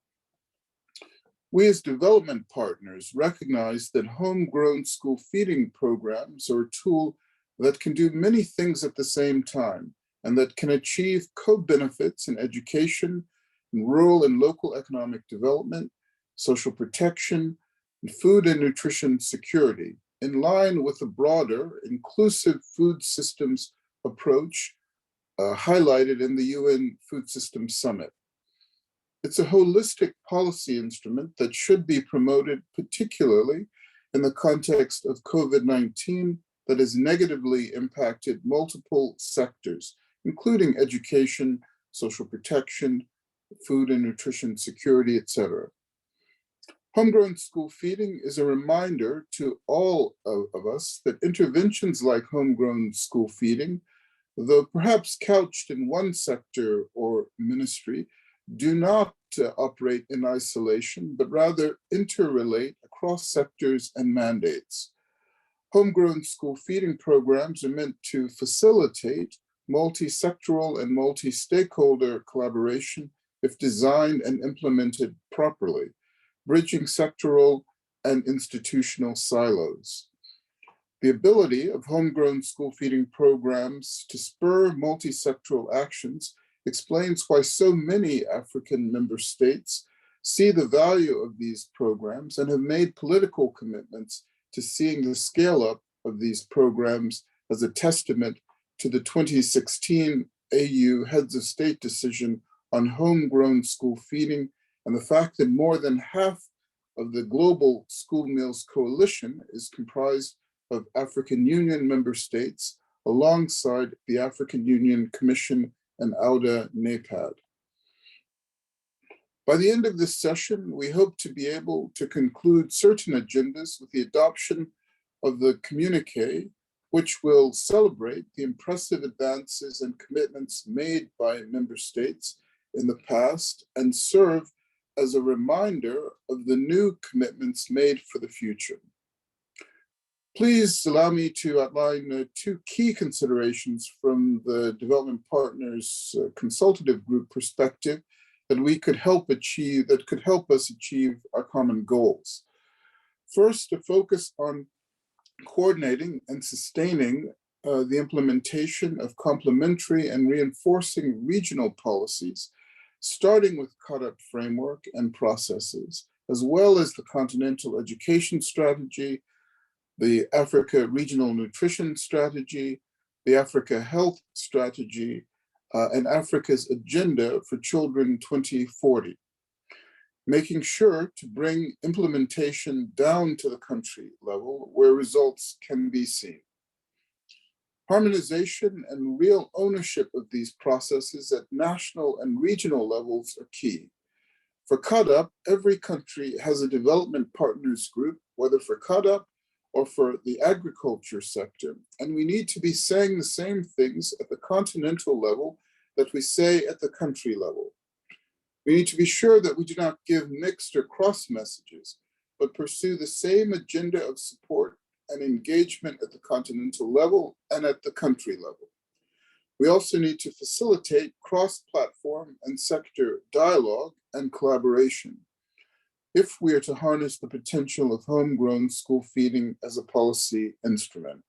We as development partners recognize that homegrown school feeding programs are a tool that can do many things at the same time and that can achieve co-benefits in education, in rural and local economic development, social protection, and food and nutrition security, in line with a broader inclusive food systems approach highlighted in the UN Food Systems Summit. It's a holistic policy instrument that should be promoted, particularly in the context of COVID-19 that has negatively impacted multiple sectors, including education, social protection, food and nutrition security, etc. Homegrown school feeding is a reminder to all of us that interventions like homegrown school feeding, though perhaps couched in one sector or ministry, do not operate in isolation, but rather interrelate across sectors and mandates. Homegrown school feeding programs are meant to facilitate multi-sectoral and multi-stakeholder collaboration if designed and implemented properly, bridging sectoral and institutional silos. The ability of homegrown school feeding programs to spur multi-sectoral actions explains why so many African member states see the value of these programs and have made political commitments to seeing the scale up of these programs as a testament to the 2016 AU Heads of State decision on homegrown school feeding and the fact that more than half of the Global School Meals Coalition is comprised of African Union member states alongside the African Union Commission and AUDA NAPAD. By the end of this session, we hope to be able to conclude certain agendas with the adoption of the communique, which will celebrate the impressive advances and commitments made by member states in the past and serve as a reminder of the new commitments made for the future. Please allow me to outline two key considerations from the development partners consultative group perspective that could help us achieve our common goals. First, to focus on coordinating and sustaining the implementation of complementary and reinforcing regional policies, starting with CAADP framework and processes, as well as the Continental Education Strategy, the Africa Regional Nutrition Strategy, the Africa Health Strategy, and Africa's Agenda for Children 2040, making sure to bring implementation down to the country level where results can be seen. Harmonization and real ownership of these processes at national and regional levels are key. For CAADP, every country has a development partners group, whether for CAADP or for the agriculture sector. And we need to be saying the same things at the continental level that we say at the country level. We need to be sure that we do not give mixed or cross messages, but pursue the same agenda of support and engagement at the continental level and at the country level. We also need to facilitate cross-platform and sector dialogue and collaboration if we are to harness the potential of homegrown school feeding as a policy instrument.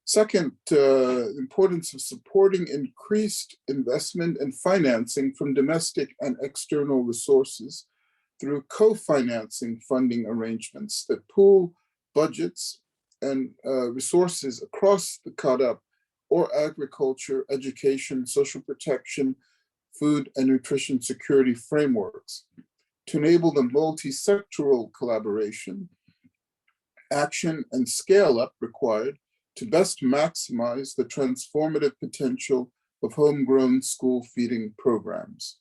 Second, importance of supporting increased investment and financing from domestic and external resources through co-financing funding arrangements that pool budgets and resources across the CAADP or agriculture, education, social protection, food and nutrition security frameworks to enable the multi-sectoral collaboration, action, and scale-up required to best maximize the transformative potential of homegrown school feeding programs.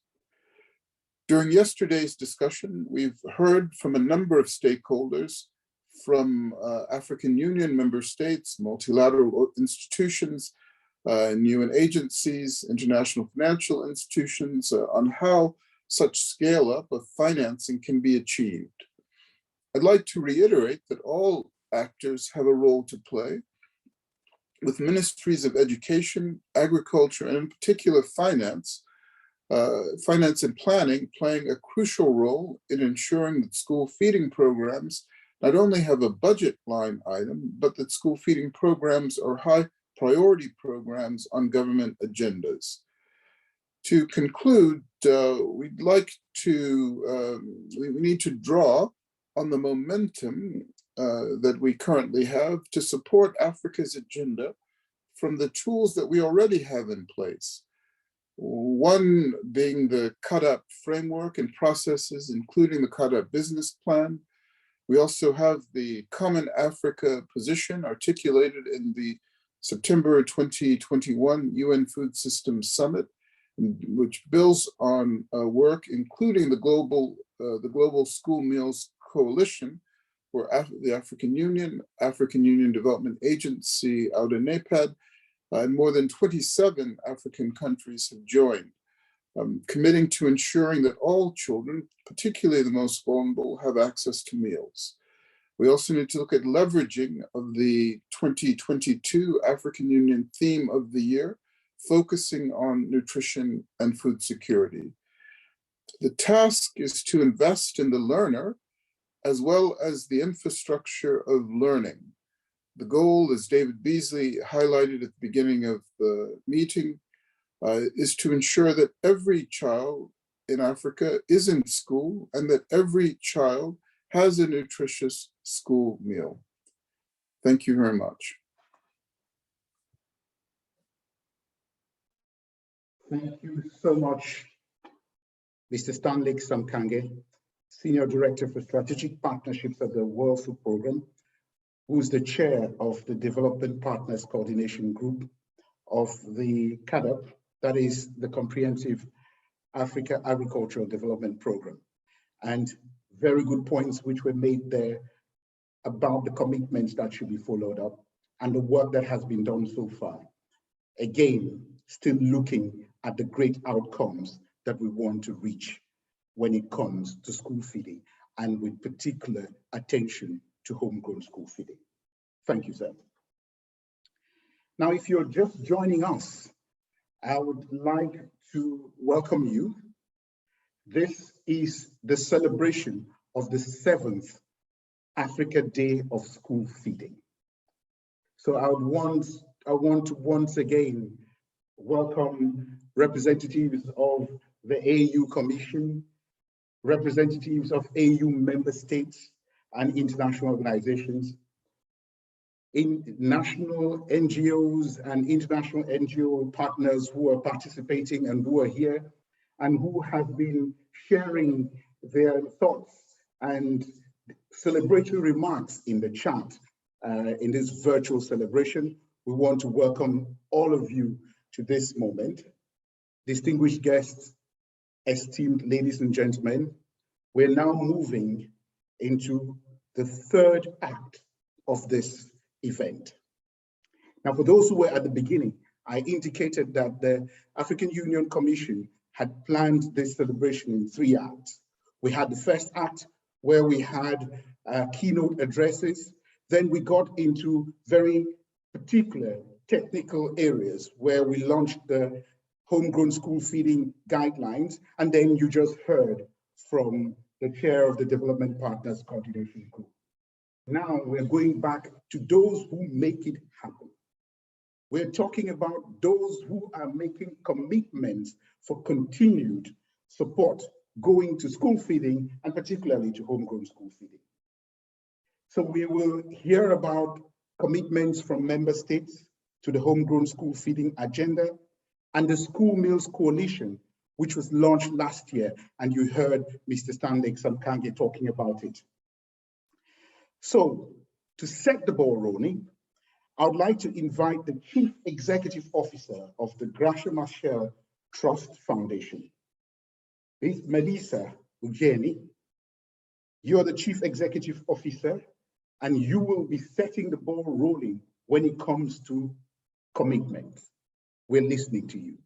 During yesterday's discussion, we've heard from a number of stakeholders from African Union member states, multilateral institutions, UN agencies, international financial institutions on how such scale-up of financing can be achieved. I'd like to reiterate that all actors have a role to play, with ministries of education, agriculture, and in particular finance and planning playing a crucial role in ensuring that school feeding programs not only have a budget line item, but that school feeding programs are high priority programs on government agendas. To conclude, we need to draw on the momentum that we currently have to support Africa's agenda from the tools that we already have in place. One being the CAADP framework and processes, including the CAADP business plan. We also have the Common Africa position articulated in the September 2021 UN Food Systems Summit, which builds on work including the Global School Meals Coalition, where the African Union Development Agency out in NAPAD, and more than 27 African countries have joined, committing to ensuring that all children, particularly the most vulnerable, have access to meals. We also need to look at leveraging of the 2022 African Union theme of the year, focusing on nutrition and food security. The task is to invest in the learner as well as the infrastructure of learning. The goal, as David Beasley highlighted at the beginning of the meeting, is to ensure that every child in Africa is in school and that every child has a nutritious school meal. Thank you very much. Thank you so much, Mr. Stanley Samkange, Senior Director for Strategic Partnerships at the World Food Programme, who's the chair of the Development Partners Coordination Group of the CAADP, that is the Comprehensive Africa Agricultural Development Programme. And very good points which were made there about the commitments that should be followed up and the work that has been done so far. Again, still looking at the great outcomes that we want to reach when it comes to school feeding, and with particular attention to homegrown school feeding. Thank you, sir. Now, if you're just joining us, I would like to welcome you. This is the celebration of the 7th Africa Day of School Feeding. So I want to once again welcome representatives of the AU Commission, representatives of AU member states and international organizations, in national NGOs and international NGO partners who are participating and who are here and who have been sharing their thoughts and celebratory remarks in the chat in this virtual celebration. We want to welcome all of you to this moment. Distinguished guests, esteemed ladies and gentlemen, we're now moving into the third act of this event. Now, for those who were at the beginning, I indicated that the African Union Commission had planned this celebration in 3 acts. We had the first act where we had keynote addresses. Then we got into very particular technical areas where we launched the homegrown school feeding guidelines. And then you just heard from the chair of the Development Partners Coordination Group. Now we're going back to those who make it happen. We're talking about those who are making commitments for continued support going to school feeding and particularly to homegrown school feeding. So we will hear about commitments from member states to the homegrown school feeding agenda and the School Meals Coalition, which was launched last year, and you heard Mr. Stanley Samkange talking about it. So to set the ball rolling, I would like to invite the Chief Executive Officer of the Gracia Machel Trust Foundation, Ms. Melissa Ujeni. You're the Chief Executive Officer, and you will be setting the ball rolling when it comes to commitments. We're listening to you.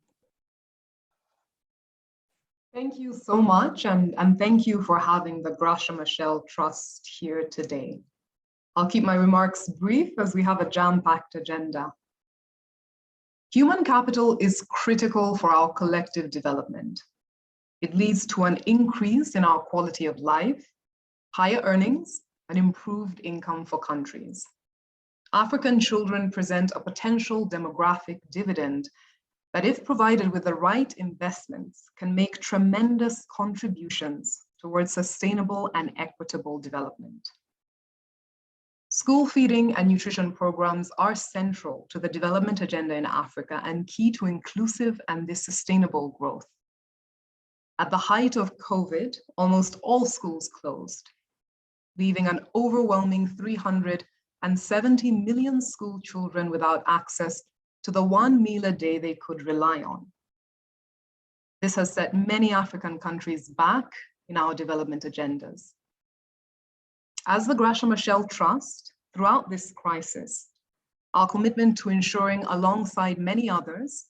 Thank you so much, and thank you for having the Gracia Machel Trust here today. I'll keep my remarks brief as we have a jam-packed agenda. Human capital is critical for our collective development. It leads to an increase in our quality of life, higher earnings, and improved income for countries. African children present a potential demographic dividend that, if provided with the right investments, can make tremendous contributions towards sustainable and equitable development. School feeding and nutrition programs are central to the development agenda in Africa and key to inclusive and sustainable growth. At the height of COVID, almost all schools closed, leaving an overwhelming 370 million school children without access to the one meal a day they could rely on. This has set many African countries back in our development agendas. As the Gracia Machel Trust, throughout this crisis, our commitment to ensuring, alongside many others,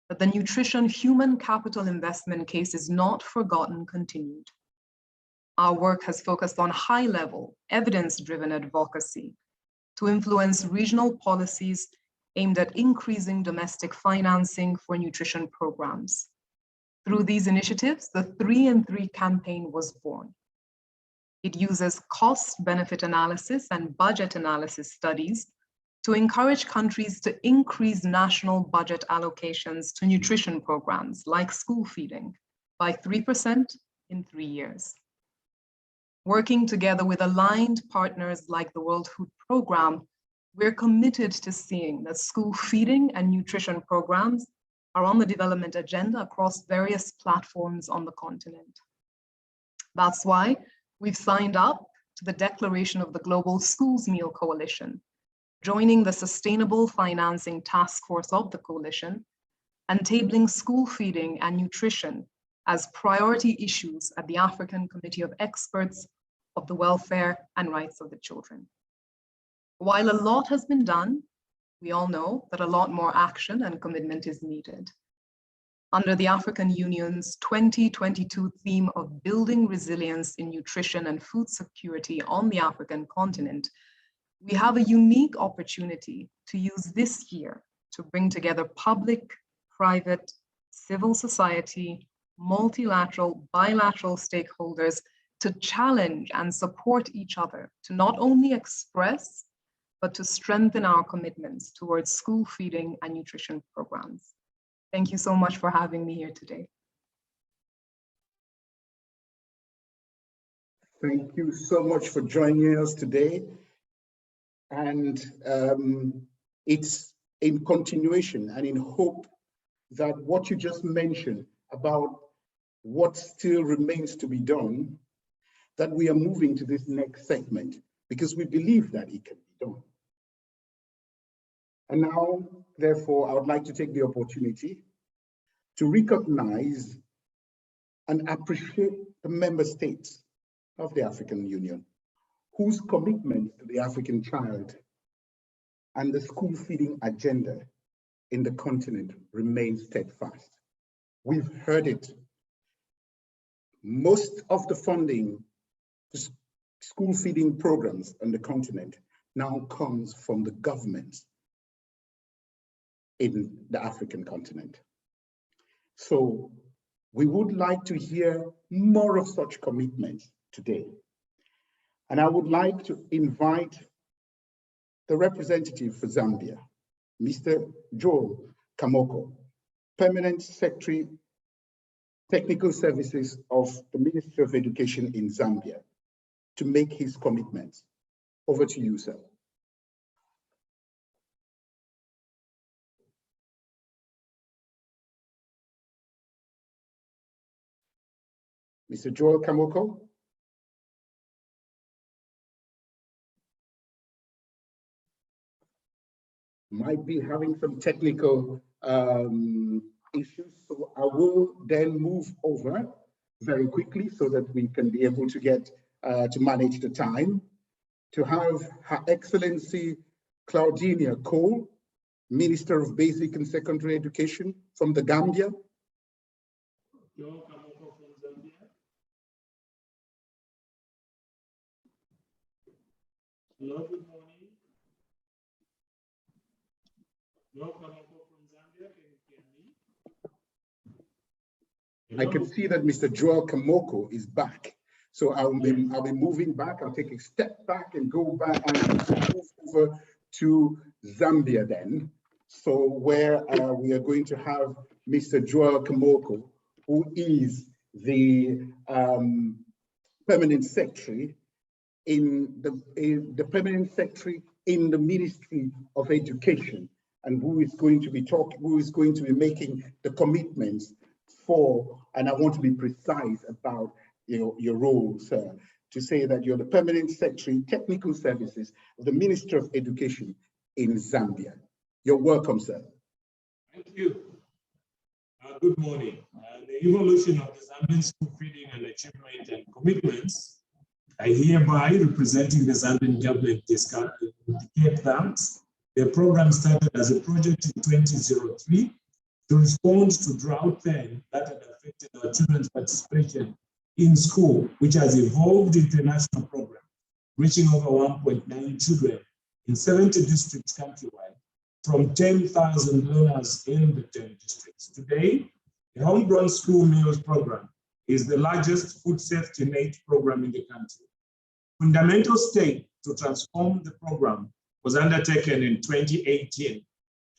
that the nutrition human capital investment case is not forgotten continued. Our work has focused on high-level, evidence-driven advocacy to influence regional policies aimed at increasing domestic financing for nutrition programs. Through these initiatives, the 3 in 3 campaign was born. It uses cost-benefit analysis and budget analysis studies to encourage countries to increase national budget allocations to nutrition programs like school feeding by 3% in 3 years. Working together with aligned partners like the World Food Programme, we're committed to seeing that school feeding and nutrition programs are on the development agenda across various platforms on the continent. That's why we've signed up to the declaration of the Global Schools Meal Coalition, joining the Sustainable Financing Task Force of the coalition, and tabling school feeding and nutrition as priority issues at the African Committee of Experts of the Welfare and Rights of the Children. While a lot has been done, we all know that a lot more action and commitment is needed. Under the African Union's 2022 theme of building resilience in nutrition and food security on the African continent, we have a unique opportunity to use this year to bring together public, private, civil society, multilateral, bilateral stakeholders to challenge and support each other to not only express, but to strengthen our commitments towards school feeding and nutrition programs. Thank you so much for having me here today. Thank you so much for joining us today. And it's in continuation and in hope that what you just mentioned about what still remains to be done, that we are moving to this next segment because we believe that it can be done. And now, therefore, I would like to take the opportunity to recognize and appreciate the member states of the African Union, whose commitment to the African child and the school feeding agenda in the continent remains steadfast. We've heard it. Most of the funding to school feeding programs on the continent now comes from the governments in the African continent. So we would like to hear more of such commitments today. And I would like to invite the representative for Zambia, Mr. Joel Kamoko, Permanent Secretary, Technical Services of the Ministry of Education in Zambia, to make his commitments. Over to you, sir. Mr. Joel Kamoko. Might be having some technical issues, so I will then move over very quickly so that we can be able to get to manage the time, to have Her Excellency Claudinia Cole, Minister of Basic and Secondary Education from the Gambia. Hello, good morning. Hello, Kamoko from Zambia, can you hear me? I can see that Mr. Joel Kamoko is back. So I'll be moving back. I'll take a step back and go back and move over to Zambia then. So where we are going to have Mr. Joel Kamoko, who is the permanent secretary in the permanent secretary in the Ministry of Education, and who is going to be making the commitments for, and I want to be precise about your role, sir, to say that you're the permanent secretary, technical services of the Ministry of Education in Zambia. You're welcome, sir. Thank you. Good morning. The evolution of the Zambian school feeding and achievement and commitments, I hereby, representing the Zambian government, indicate that the program started as a project in 2003 to respond to drought then that had affected our children's participation in school, which has evolved into a national program, reaching over 1.9 children in 70 districts countrywide, from 10,000 learners in the 10 districts. Today, the Homegrown School Meals Program is the largest food safety net program in the country. Fundamental step to transform the program was undertaken in 2018.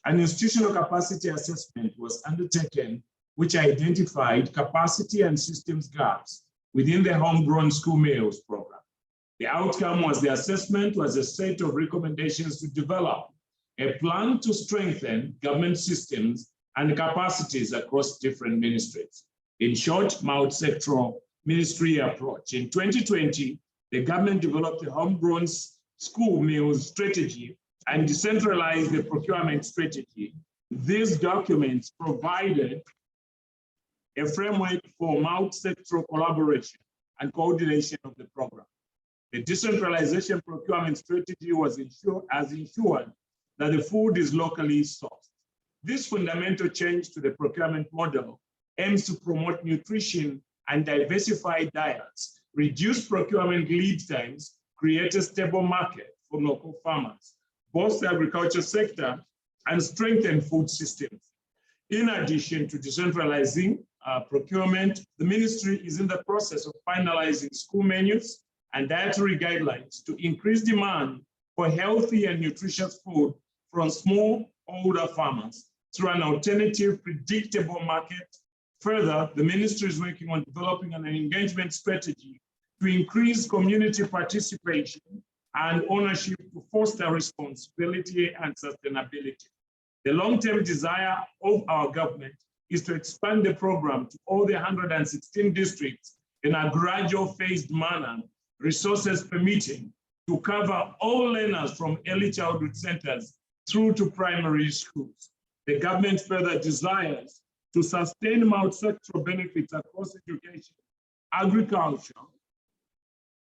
An institutional capacity assessment was undertaken, which identified capacity and systems gaps within the Homegrown School Meals Program. The outcome was the assessment was a set of recommendations to develop a plan to strengthen government systems and capacities across different ministries. In short, multi-sectoral ministry approach. In 2020, the government developed a homegrown school meals strategy and decentralized the procurement strategy. These documents provided a framework for multi-sectoral collaboration and coordination of the program. The decentralization procurement strategy was ensured that the food is locally sourced. This fundamental change to the procurement model aims to promote nutrition and diversified diets, reduce procurement lead times, create a stable market for local farmers, boost the agriculture sector, and strengthen food systems. In addition to decentralizing procurement, the ministry is in the process of finalizing school menus and dietary guidelines to increase demand for healthy and nutritious food from smallholder farmers through an alternative, predictable market. Further, the ministry is working on developing an engagement strategy to increase community participation and ownership to foster responsibility and sustainability. The long-term desire of our government is to expand the program to all the 116 districts in a gradual phased manner, resources permitting, to cover all learners from early childhood centers through to primary schools. The government further desires to sustain multi-sectoral benefits across education, agriculture,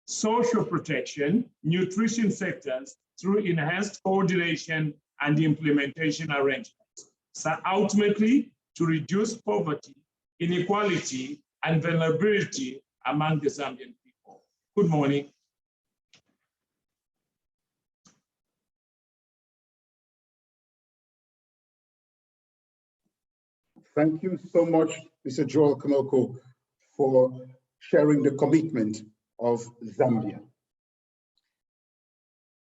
social protection, nutrition sectors through enhanced coordination and implementation arrangements. So ultimately, to reduce poverty, inequality, and vulnerability among the Zambian people. Good morning. Thank you so much, Mr. Joel Kamoko, for sharing the commitment of Zambia.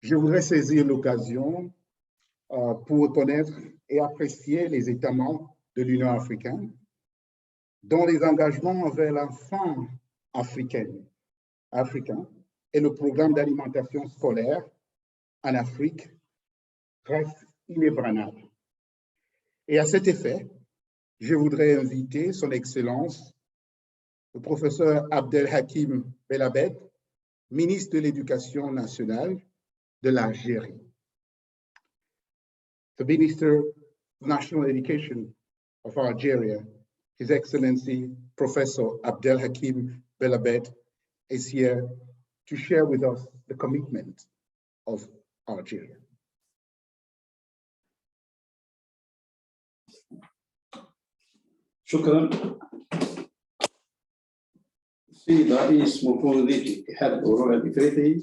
Je voudrais saisir l'occasion pour reconnaître et apprécier les États membres de l'Union africaine, dont les engagements envers l'enfant africain et le programme d'alimentation scolaire en Afrique restent inébranlables. Et à cet effet, je voudrais inviter son Excellence, le professeur Abdelhakim Belabed, ministre de l'Éducation nationale de l'Algérie. The Minister of National Education of Algeria, His Excellency Professor Abdelhakim Belabed, is here to share with us the commitment of Algeria. شكرا. السيد رئيس مفوضية الاتحاد الأوروبي الإفريقي،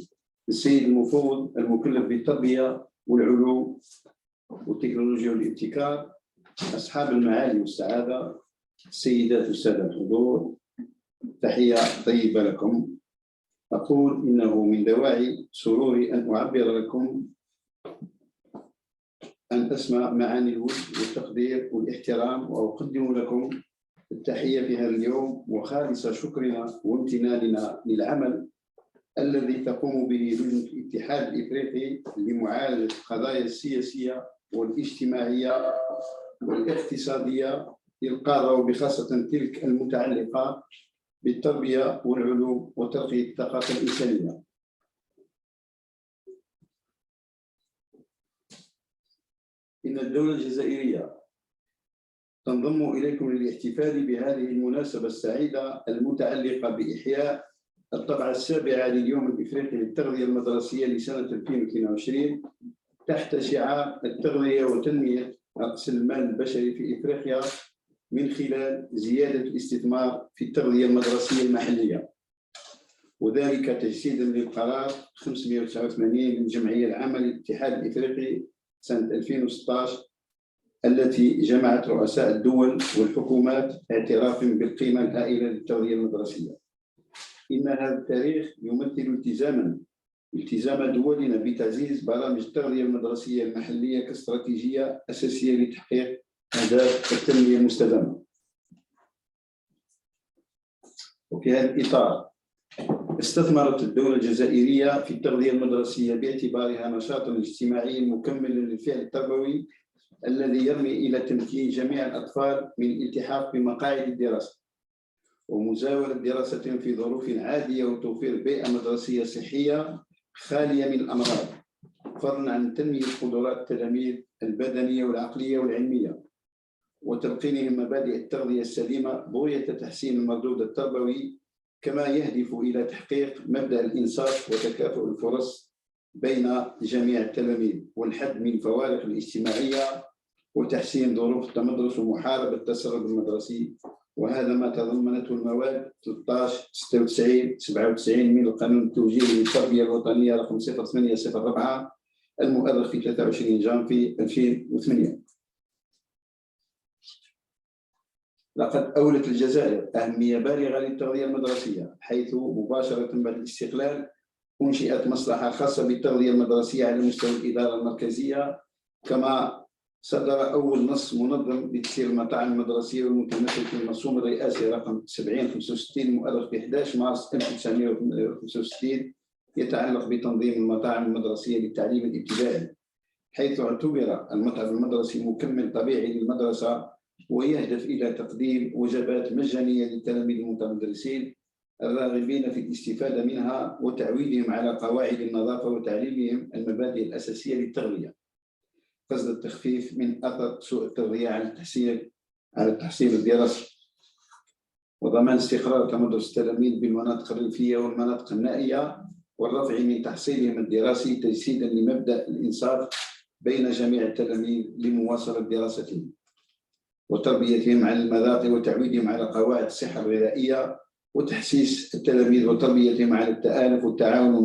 السيد المفوض المكلف بالتربية والعلوم والتكنولوجيا والابتكار، أصحاب المعالي والسعادة، السيدات والسادة الحضور، تحية طيبة لكم. أقول إنه من دواعي سروري أن أعبر لكم أن أسمع معاني الود والتقدير والاحترام، وأقدم لكم التحية في هذا اليوم وخالص شكرنا وامتناننا للعمل الذي تقوم به لجنة الاتحاد الإفريقي لمعالجة القضايا السياسية والاجتماعية والاقتصادية للقارة، وبخاصة تلك المتعلقة بالتربية والعلوم وترقية الثقافة الإنسانية. إن الدولة الجزائرية تنضم إليكم للاحتفال بهذه المناسبة السعيدة المتعلقة بإحياء الطبعة السابعة لليوم الإفريقي للتغذية المدرسية لسنة 2022 تحت شعار التغذية وتنمية رأس المال البشري في إفريقيا من خلال زيادة الاستثمار في التغذية المدرسية المحلية، وذلك تجسيدا للقرار 589 من الجمعية العامة للاتحاد الإفريقي سنة 2016 التي جمعت رؤساء الدول والحكومات اعترافا بالقيمة الهائلة للتغذية المدرسية. إن هذا التاريخ يمثل التزام دولنا بتعزيز برامج التغذية المدرسية المحلية كاستراتيجية أساسية لتحقيق أهداف التنمية المستدامة. وفي هذا الإطار استثمرت الدولة الجزائرية في التغذية المدرسية باعتبارها نشاطا اجتماعيا مكملا للفعل التربوي الذي يرمي إلى تمكين جميع الأطفال من الالتحاق بمقاعد الدراسة ومزاولة دراستهم في ظروف عادية وتوفير بيئة مدرسية صحية خالية من الأمراض، فضلا عن تنمية قدرات التلاميذ البدنية والعقلية والعلمية وتلقينهم مبادئ التغذية السليمة بغية تحسين المردود التربوي، كما يهدف إلى تحقيق مبدأ الإنصاف وتكافؤ الفرص بين جميع التلاميذ والحد من الفوارق الاجتماعية وتحسين ظروف التمدرس ومحاربة التسرب المدرسي. وهذا ما تضمنته المواد 13 96 97 من القانون التوجيهي للتربية الوطنية رقم 0804 المؤرخ في 23 جانفي 2008. لقد أولت الجزائر أهمية بالغة للتغذية المدرسية، حيث مباشرة بعد الاستقلال أنشئت مصلحة خاصة بالتغذية المدرسية على مستوى الإدارة المركزية، كما صدر أول نص منظم لتسيير المطاعم المدرسية والمتمثل في المرسوم الرئاسي رقم 7065 مؤرخ في 11 مارس 1965 يتعلق بتنظيم المطاعم المدرسية للتعليم الابتدائي، حيث اعتبر المطعم المدرسي مكمل طبيعي للمدرسة ويهدف إلى تقديم وجبات مجانية للتلاميذ المتمدرسين الراغبين في الاستفادة منها وتعويدهم على قواعد النظافة وتعليمهم المبادئ الأساسية للتغذية، قصد التخفيف من أثر سوء التغذية على التحصيل الدراسي، وضمان استقرار تمدرس التلاميذ بالمناطق الريفية والمناطق النائية، والرفع من تحصيلهم الدراسي تجسيدا لمبدأ الإنصاف بين جميع التلاميذ لمواصلة دراستهم، وتربيتهم على المذاق وتعويدهم على قواعد الصحة الغذائية، وتحسيس التلاميذ وتربيتهم على التآلف والتعاون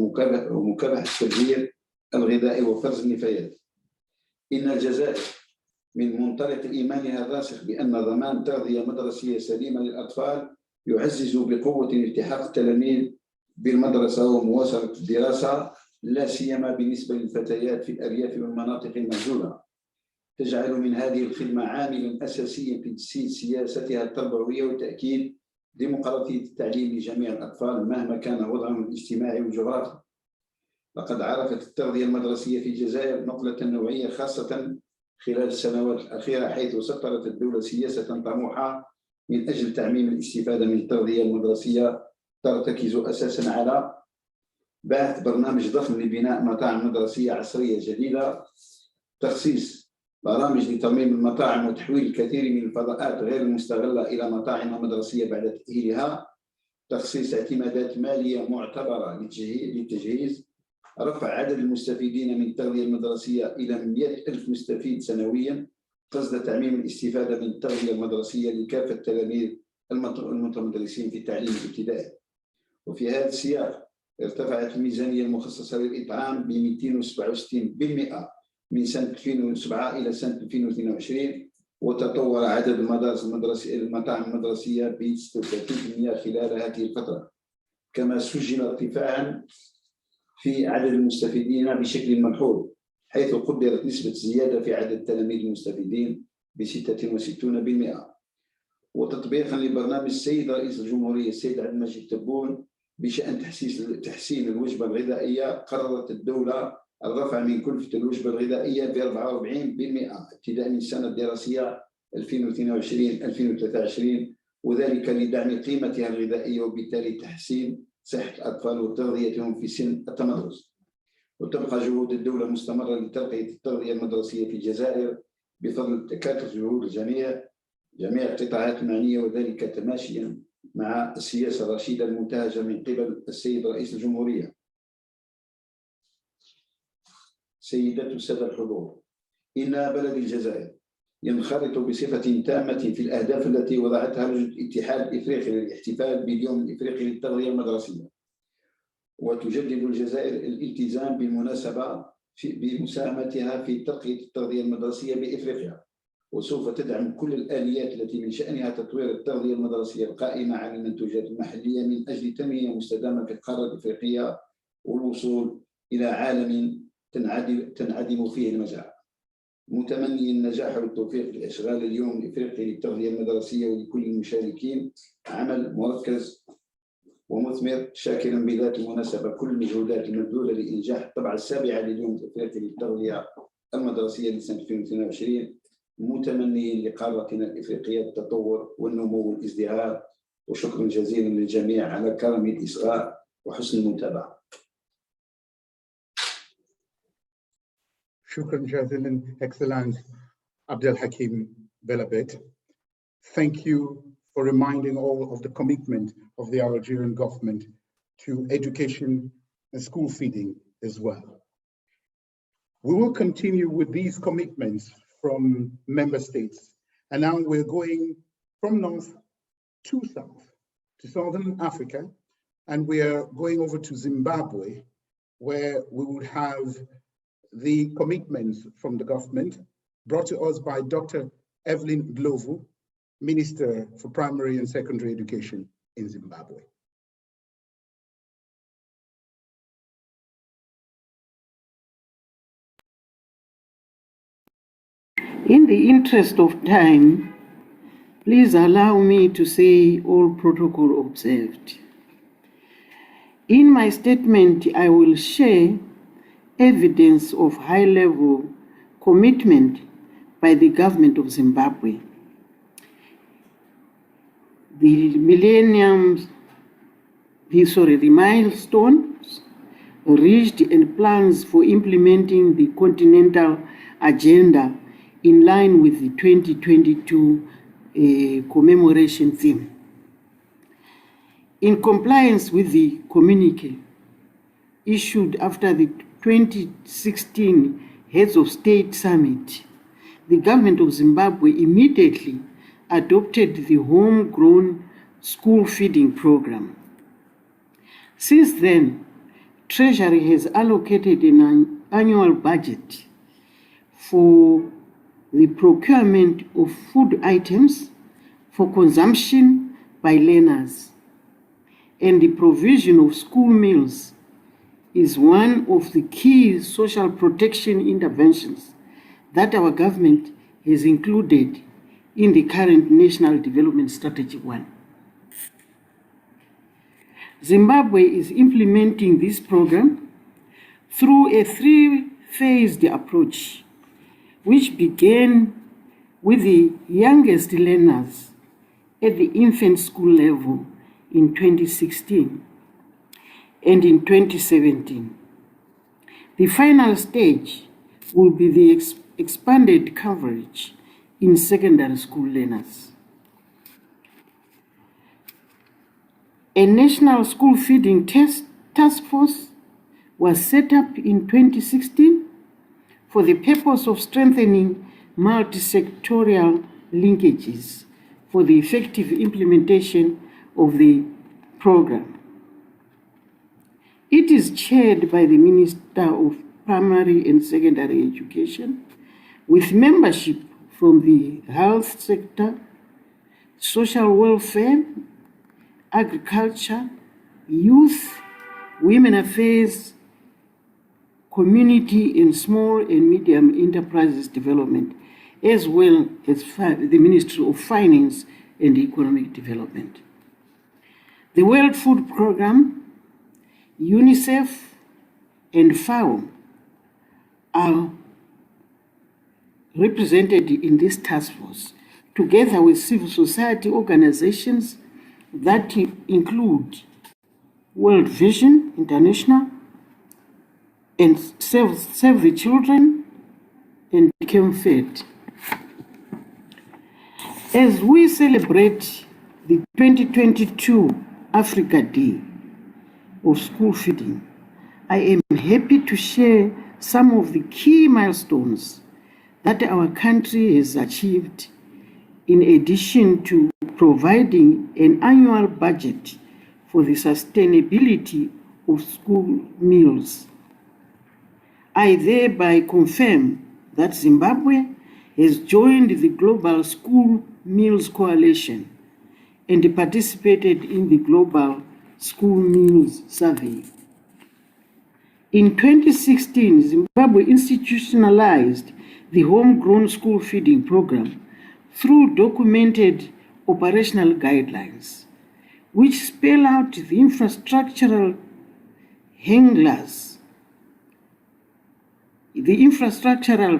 ومكافحة التبذير الغذائي وفرز النفايات. إن الجزائر من منطلق إيمانها الراسخ بأن ضمان تغذية مدرسية سليمة للأطفال يعزز بقوة التحاق التلاميذ بالمدرسة ومواصلة الدراسة، لا سيما بالنسبة للفتيات في الأرياف والمناطق المعزولة، تجعل من هذه الخدمة عاملا أساسيا في تجسيد سياستها التربوية وتأكيد ديمقراطية التعليم لجميع الأطفال مهما كان وضعهم الاجتماعي والجغرافي. لقد عرفت التغذية المدرسية في الجزائر نقلة نوعية خاصة خلال السنوات الأخيرة، حيث سطرت الدولة سياسة طموحة من أجل تعميم الاستفادة من التغذية المدرسية ترتكز أساسا على بعث برنامج ضخم لبناء مطاعم مدرسية عصرية جديدة، تخصيص برامج لترميم المطاعم وتحويل الكثير من الفضاءات غير المستغلة إلى مطاعم مدرسية بعد تأهيلها، تخصيص اعتمادات مالية معتبرة للتجهيز، رفع عدد المستفيدين من التغذية المدرسية إلى 100,000 مستفيد سنويا، قصد تعميم الاستفادة من التغذية المدرسية لكافة التلاميذ المتمدرسين في التعليم الابتدائي. وفي هذا السياق ارتفعت الميزانية المخصصة للإطعام ب 267% من سنة 2007 إلى سنة 2022، وتطور عدد المطاعم المدرسية ب 36% خلال هذه الفترة، كما سجل ارتفاعا في عدد المستفيدين بشكل ملحوظ، حيث قدرت نسبة الزيادة في عدد التلاميذ المستفيدين ب 66%. وتطبيقا لبرنامج السيد رئيس الجمهورية السيد عبد المجيد تبون بشأن تحسين الوجبة الغذائية، قررت الدولة الرفع من كلفة الوجبة الغذائية ب 44% ابتداء من السنة الدراسية 2022-2023، وذلك لدعم قيمتها الغذائية وبالتالي تحسين صحة الأطفال وتغذيتهم في سن التمدرس. وتبقى جهود الدولة مستمرة لترقية التغذية المدرسية في الجزائر بفضل تكاتف جهود جميع القطاعات المعنية، وذلك تماشيا مع السياسة الرشيدة المنتهجة من قبل السيد رئيس الجمهورية. سيدات السادة الحضور، إن بلد الجزائر ينخرط بصفة تامة في الأهداف التي وضعتها لجنة الاتحاد الإفريقي للاحتفال باليوم الإفريقي للتغذية المدرسية، وتجدد الجزائر الالتزام بالمناسبة بمساهمتها في ترقية التغذية المدرسية بإفريقيا، وسوف تدعم كل الآليات التي من شأنها تطوير التغذية المدرسية القائمة على المنتوجات المحلية من أجل تنمية مستدامة في القارة الإفريقية والوصول إلى عالم تنعدم فيه المجاعة. متمني النجاح والتوفيق لإشغال اليوم الإفريقي للتغذية المدرسية ولكل المشاركين عمل مركز ومثمر، شاكرا بذات المناسبة كل المجهودات المبذولة لإنجاح الطبعة السابعة لليوم الإفريقي للتغذية المدرسية لسنة 2022، متمني لقارتنا الإفريقية التطور والنمو والازدهار. وشكرا جزيلا للجميع على كرم الإصغاء وحسن المتابعة. Shukran Jazilan, Excellence Abdel Hakim Belabet. Thank you for reminding all of the commitment of the Algerian government to education and school feeding as well. We will continue with these commitments from member states. And now we're going from north to south, to Southern Africa, and we are going over to Zimbabwe, where we would have the commitments from the government brought to us by Dr. Evelyn Glovu, Minister for Primary and Secondary Education in Zimbabwe. In the interest of time, please allow me to say all protocol observed. In my statement, I will share evidence of high-level commitment by the government of Zimbabwe. The milestones reached and plans for implementing the continental agenda in line with the 2022 commemoration theme. In compliance with the communique issued after the 2016 Heads of State Summit, the government of Zimbabwe immediately adopted the homegrown school feeding program. Since then, Treasury has allocated an annual budget for the procurement of food items for consumption by learners, and the provision of school meals is one of the key social protection interventions that our government has included in the current National Development Strategy 1. Zimbabwe is implementing this program through a three-phased approach, which began with the youngest learners at the infant school level in 2016 and in 2017. The final stage will be the expanded coverage in secondary school learners. A national school feeding task force was set up in 2016 for the purpose of strengthening multi-sectorial linkages for the effective implementation of the program. It is chaired by the Minister of Primary and Secondary Education, with membership from the health sector, social welfare, agriculture, youth, women affairs, community and small and medium enterprises development, as well as the Ministry of Finance and Economic Development. The World Food Programme, UNICEF, and FAO are represented in this task force, together with civil society organizations that include World Vision International and Save the Children and CAMFED. As we celebrate the 2022 Africa Day of School Feeding, I am happy to share some of the key milestones that our country has achieved, in addition to providing an annual budget for the sustainability of school meals. I thereby confirm that Zimbabwe has joined the Global School Meals Coalition and participated in the Global School Meals Survey. In 2016, Zimbabwe institutionalized the homegrown school feeding program through documented operational guidelines, which spell out the infrastructural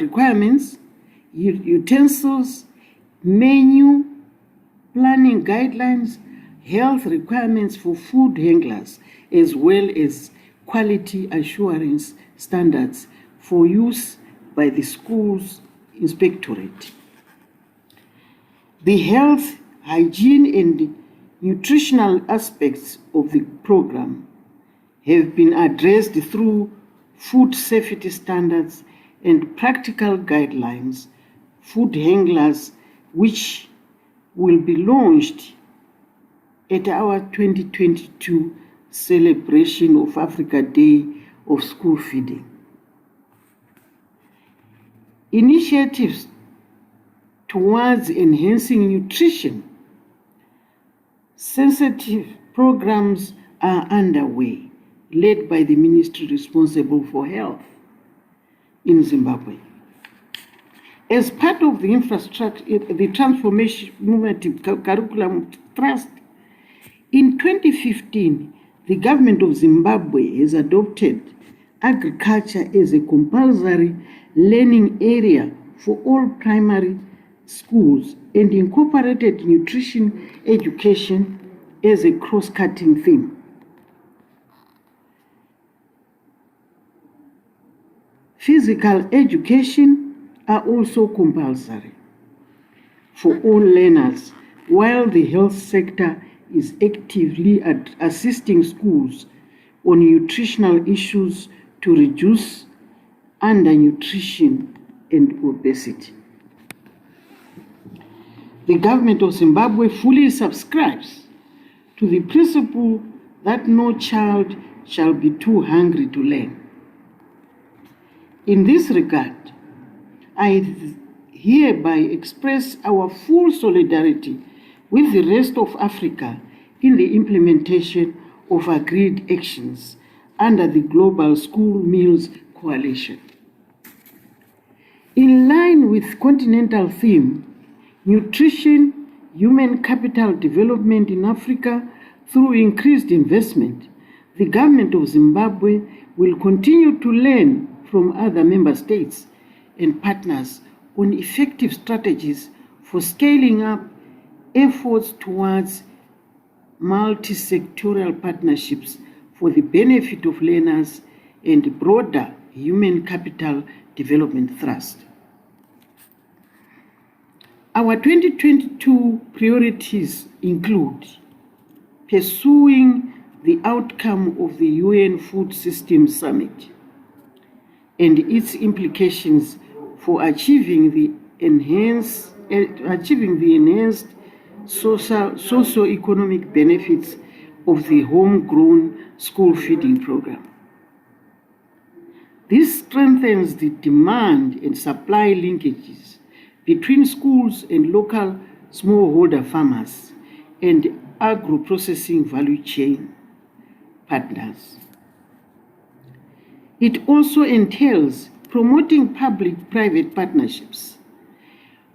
requirements, utensils, menu, planning guidelines, health requirements for food handlers, as well as quality assurance standards for use by the school's inspectorate. The health, hygiene, and nutritional aspects of the program have been addressed through food safety standards and practical guidelines, food handlers, which will be launched at our 2022 celebration of Africa Day of School Feeding. Initiatives towards enhancing nutrition sensitive programs are underway, led by the ministry responsible for health in Zimbabwe. As part of the infrastructure, the transformative curriculum trust, in 2015, the government of Zimbabwe has adopted agriculture as a compulsory learning area for all primary schools and incorporated nutrition education as a cross-cutting theme. Physical education are also compulsory for all learners, while the health sector is actively assisting schools on nutritional issues to reduce undernutrition and obesity. The government of Zimbabwe fully subscribes to the principle that no child shall be too hungry to learn. In this regard, I hereby express our full solidarity with the rest of Africa in the implementation of agreed actions under the Global School Meals Coalition. In line with continental theme, nutrition, human capital development in Africa through increased investment, the government of Zimbabwe will continue to learn from other member states and partners on effective strategies for scaling up efforts towards multi-sectoral partnerships for the benefit of learners and broader human capital development thrust. Our 2022 priorities include pursuing the outcome of the UN Food Systems Summit and its implications for achieving the enhanced socio-economic benefits of the homegrown school feeding program. This strengthens the demand and supply linkages between schools and local smallholder farmers and agro-processing value chain partners. It also entails promoting public-private partnerships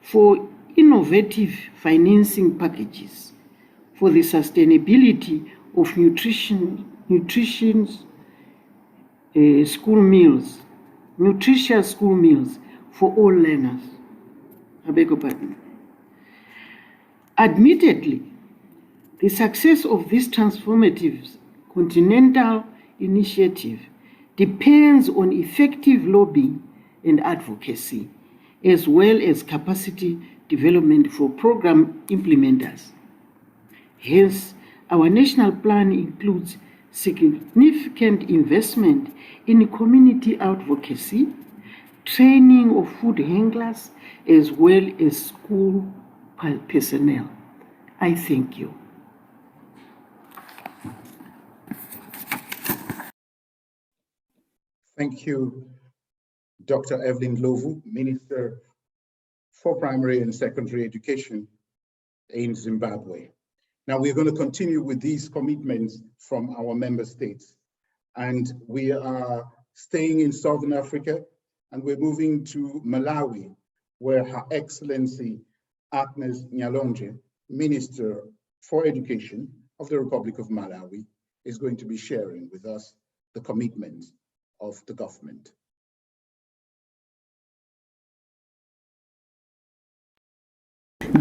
for innovative financing packages for the sustainability of nutritious school meals for all learners. I beg your pardon. Admittedly, the success of this transformative continental initiative depends on effective lobbying and advocacy, as well as capacity development for program implementers. Hence, our national plan includes significant investment in community advocacy, training of food handlers, as well as school personnel. I thank you. Thank you, Dr. Evelyn Lovu, Minister for Primary and Secondary Education in Zimbabwe. Now we're going to continue with these commitments from our member states. And we are staying in Southern Africa and we're moving to Malawi, where Her Excellency Agnes Nyalonje, Minister for Education of the Republic of Malawi, is going to be sharing with us the commitments of the government.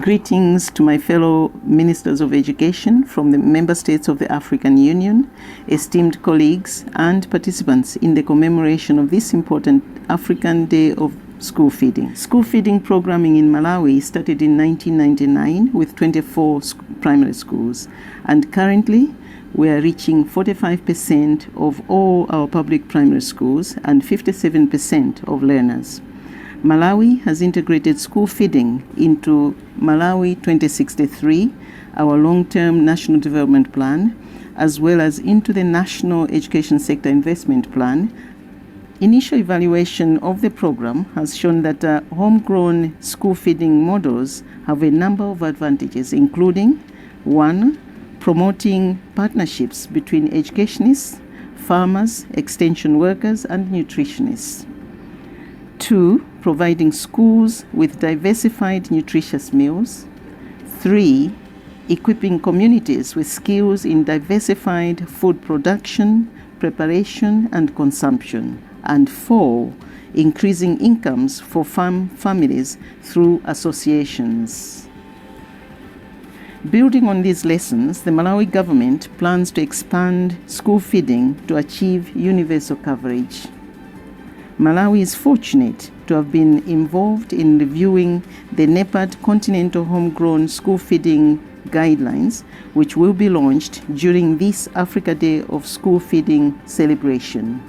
Greetings to my fellow ministers of education from the member states of the African Union, esteemed colleagues and participants in the commemoration of this important African Day of School Feeding. School feeding programming in Malawi started in 1999 with 24 primary schools, and currently we are reaching 45% of all our public primary schools and 57% of learners. Malawi has integrated school feeding into Malawi 2063, our long-term national development plan, as well as into the National Education Sector Investment Plan. Initial evaluation of the program has shown that homegrown school feeding models have a number of advantages, including 1, promoting partnerships between educationists, farmers, extension workers, and nutritionists. 2, providing schools with diversified nutritious meals. 3, equipping communities with skills in diversified food production, preparation, and consumption. And 4, increasing incomes for farm families through associations. Building on these lessons, the Malawi government plans to expand school feeding to achieve universal coverage. Malawi is fortunate to have been involved in reviewing the NEPAD Continental Homegrown School Feeding Guidelines, which will be launched during this Africa Day of School Feeding celebration.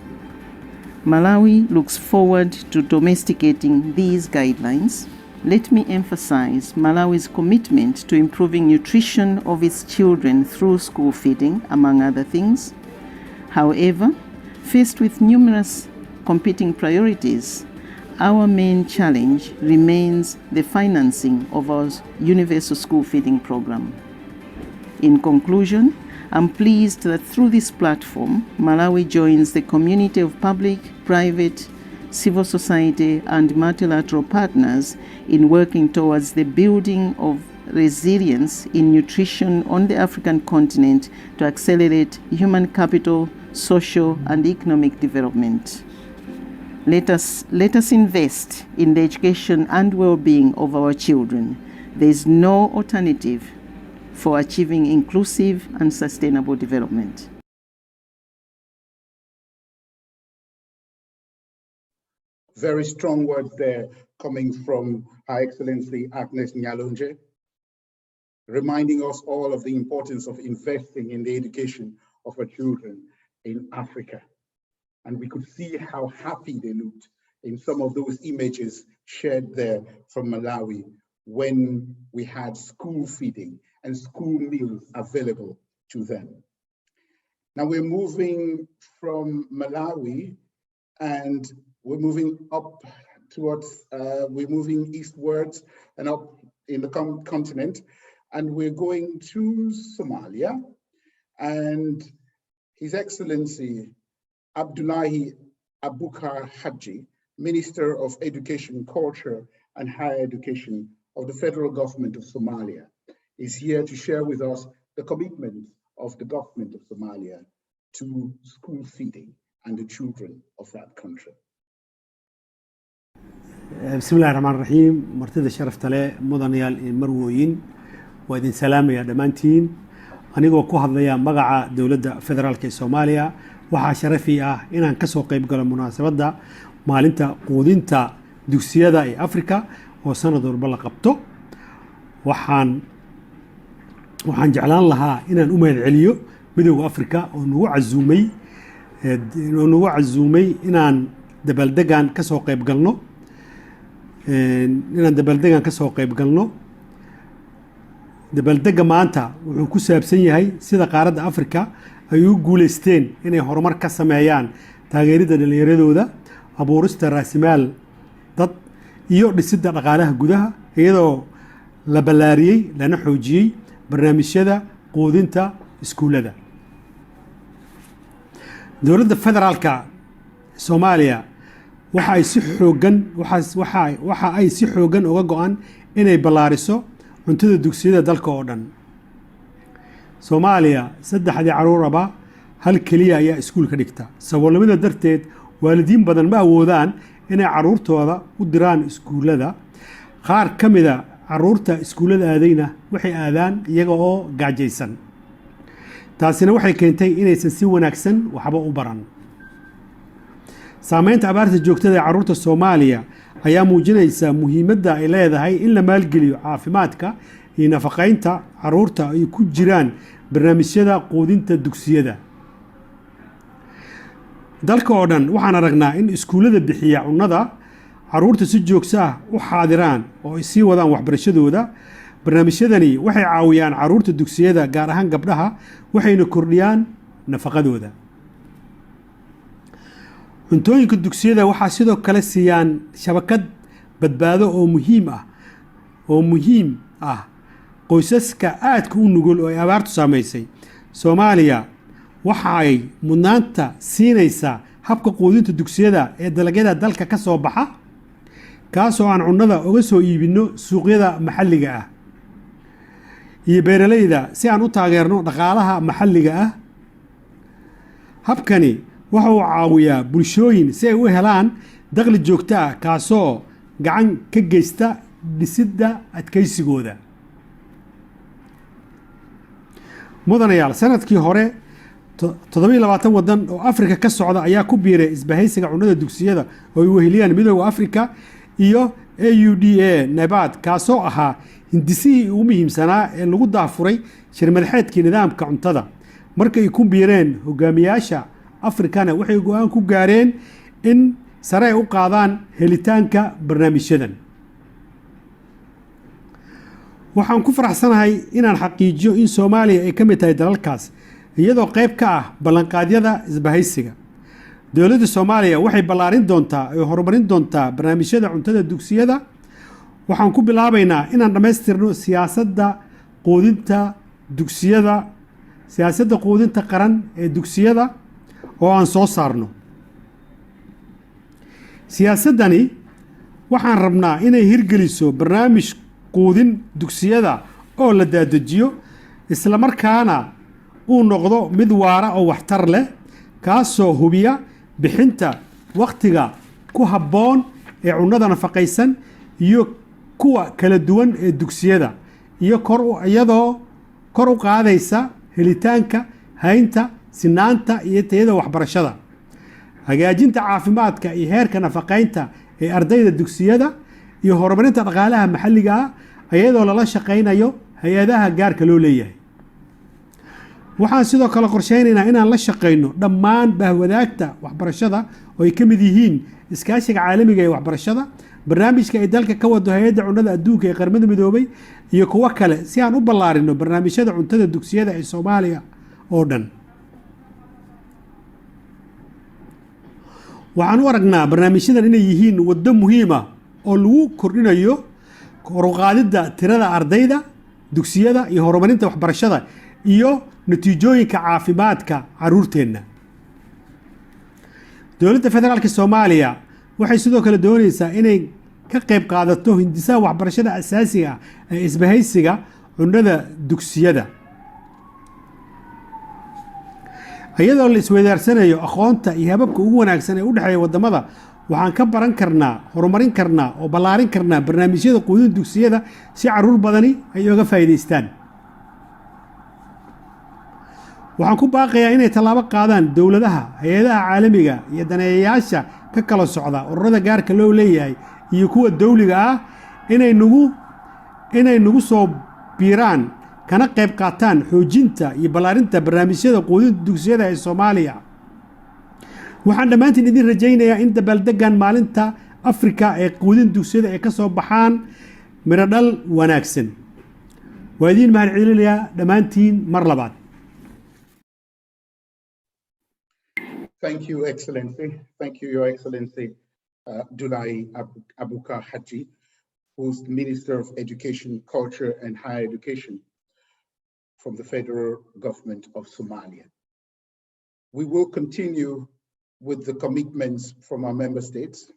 Malawi looks forward to domesticating these guidelines. Let me emphasize Malawi's commitment to improving nutrition of its children through school feeding, among other things. However, faced with numerous competing priorities, our main challenge remains the financing of our universal school feeding program. In conclusion, I'm pleased that through this platform, Malawi joins the community of public, private, civil society, and multilateral partners in working towards the building of resilience in nutrition on the African continent to accelerate human capital, social, and economic development. Let us invest in the education and well-being of our children. There is no alternative for achieving inclusive and sustainable development. Very strong words there coming from Her Excellency Agnes Nyalonje, reminding us all of the importance of investing in the education of our children in Africa. And we could see how happy they looked in some of those images shared there from Malawi when we had school feeding and school meals available to them. Now we're moving from Malawi and we're moving up towards, we're moving eastwards and up in the continent, and we're going to Somalia. And His Excellency Abdullahi Abubakar Haji, Minister of Education, Culture and Higher Education of the Federal Government of Somalia, is here to share with us the commitment of the government of Somalia to school feeding and the children of that country. بسم الله الرحمن الرحيم مرتدى شرفت له مدنيال المرويين وإذن سلام يا دمانتين أنا وكو هذا مقع دولة فدرالك الصوماليا waxaa sharafi ah inaan ka soo qayb galo munaasabadda maalinta quudinta dugsiyada ee Afrika oo sanad walba la qabto waxaan jeclaan lahaa inaan u mahad celiyo midowga Afrika oo nagu casuumay inaan dabaldegan ka soo qayb galno dabaldega maanta wuxuu ku saabsan yahay sida qaaradda Afrika ay u guuleysteen inay horumar ka sameeyaan taageerida dhalinyaradooda abuurista raasimaal dad iyo dhisidda dhaqaalaha gudaha iyadoo la balaariyay lana xoojiyay barnaamijyada quudinta iskuulada dowladda federaalka Soomaaliya waxa ay si xoogan uga go'an inay balaariso cuntada dugsiyada dalka oo dhan Soomaaliya saddexdii caruuraba hal kaliya ayaa iskuulka dhigta saboolnimada darteed waalidiin badan ma awoodaan inay caruurtooda u diraan iskuulada qaar kamida caruurta iskuulada aadayna waxay aadaan iyaga oo gaajaysan taasina waxay keentay inaysan si wanaagsan waxba u baran saameynta abaarta joogtada ee caruurta Soomaaliya ayaa muujinaysa muhiimadda ay leedahay in la maalgeliyo caafimaadka iyo nafaqeynta caruurta ay ku jiraan barnaamijyada quudinta dugsiyada dalka oo dhan waxaan aragnaa in iskuulada bixiya cunnada caruurta si joogto ah u xaadiraan oo ay sii wadaan waxbarashadooda barnaamijyadani waxay caawiyaan caruurta dugsiyada gaar ahaan gabdhaha waxayna kordhiyaan nafaqadooda cuntooyinka dugsiyada waxaa sidoo kale siiyaan shabakad badbaado oo muhiim ah qoysaska aadka u nugul oo ay abaartu saameysay Soomaaliya waxa ay mudnaanta siinaysaa habka quudinta dugsiyada ee dalagyada dalka ka soo baxa kaasoo aan cunnada uga soo iibinno suuqyada maxalliga ah iyo beeralayda si aan u taageerno dhaqaalaha maxalliga ah. habkani waxa uu caawiyaa bulshooyin si ay u helaan dakhli joogto ah kaasoo gacan ka geysta dhisidda adkaysigooda. mudanayaal, sanadkii hore 27 waddan oo Afrika ka socda ayaa ku biiray isbahaysiga cunnada dugsiyada oo ay weheliyaan Midowga Afrika iyo AUDA NEBAD, kaasoo ahaa hindisihii ugu muhiimsanaa ee lagu daafuray shirmadaxeedkii nidaamka cuntada. markay ku biireen hogaamiyaasha Afrikana waxay go'aan ku gaareen in sare u qaadaan helitaanka barnaamijyadan. waxaan ku faraxsanahay inaan xaqiijiyo in Soomaaliya ay ka mid tahay dalalkaas iyadoo qayb ka ah ballanqaadyada isbahaysiga. dowladda Soomaaliya waxay ballaarin doontaa oo horumarin doontaa barnaamijyada cuntada dugsiyada. waxaan ku bilaabaynaa inaan dhammaystirno siyaasadda quudinta qaran ee dugsiyada oo aan soo saarno. siyaasaddani waxaan rabnaa inay hirgeliso barnaamij quudin dugsiyada oo la daadajiyo isla markaana uu noqdo mid waara oo waxtar leh, kaasoo hubiya bixinta waqtiga ku habboon ee cunnada nafaqaysan iyo kuwa kala duwan ee dugsiyada iyo iyadoo kor u qaadaysa helitaanka, haynta, sinaanta iyo tayada waxbarashada, hagaajinta caafimaadka iyo heerka nafaqaynta ee ardayda dugsiyada, iyo horumarinta dhaqaalaha maxalliga ah iyadoo lala shaqaynayo hay-adaha gaarka loo leeyahay. waxaan sidoo kale qorsheynaynaa inaan la shaqayno dhammaan bahwadaagta waxbarashada oo ay ka mid yihiin iskaashiga caalamiga ee waxbarashada, barnaamijka ay dalka ka wado hay-adda cunnada adduunka ee qaramada midoobay iyo kuwo kale si aan u ballaarino barnaamijyada cuntada dugsiyada ee Soomaaliya oo dhan. waxaan u aragnaa barnaamijyadan inay yihiin waddo muhiim ah oo lagu kordhinayo kor u qaadidda tirada ardayda dugsiyada iyo horumarinta waxbarashada iyo natiijooyinka caafimaadka caruurteenna. dowladda federaalka Soomaaliya waxay sidoo kale doonaysaa inay ka qayb qaadato hindisaha waxbarashada asaasiga ah ee isbahaysiga cunnada dugsiyada, iyadoo la isweydaarsanayo aqoonta iyo hababka ugu wanaagsan ee u dhexeeya wadamada. waxaan ka baran karnaa, horumarin karnaa oo ballaarin karnaa barnaamijyada quudin dugsiyada si caruur badani ay uga faa'iidaystaan. waxaan ku baaqayaa inay tallaabo qaadaan dowladaha, hay-adaha caalamiga iyo daneeyayaasha ka kala socda ururada gaarka loo leeyahay iyo kuwa dawliga ah inay nagu soo biiraan kana qayb qaataan xoojinta iyo ballaarinta barnaamijyada quudinta dugsiyada ee Soomaaliya. waxaan dhammaantiin idin rajaynayaa in dabaaldegan maalinta Afrika ee quudin dugsiyada ay ka soo baxaan miro dhal wanaagsan. waa idin mahadcelinayaa dhammaantiin mar labaad. Thank you, Excellency. Thank you, Your Excellency, Dulai Abukar Haji, who's the Minister of Education, Culture and Higher Education from the federal government of Somalia. We will continue with the commitments from our member states.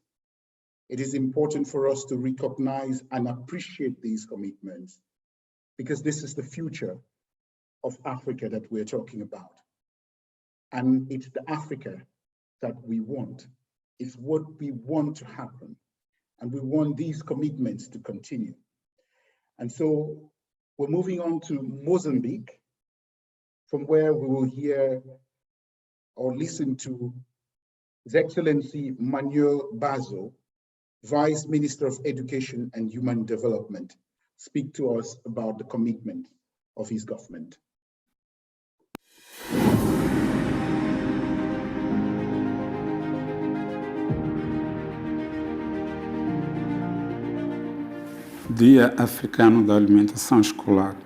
It is important for us to recognize and appreciate these commitments because this is the future of Africa that we're talking about. And it's the Africa that we want. It's what we want to happen. And we want these commitments to continue. And so we're moving on to Mozambique, from where we will hear or listen to His Excellency Manuel Bazo, Vice Minister of Education and Human Development, speak to us about the commitment of his government. Dia Africano da Alimentação Escolar.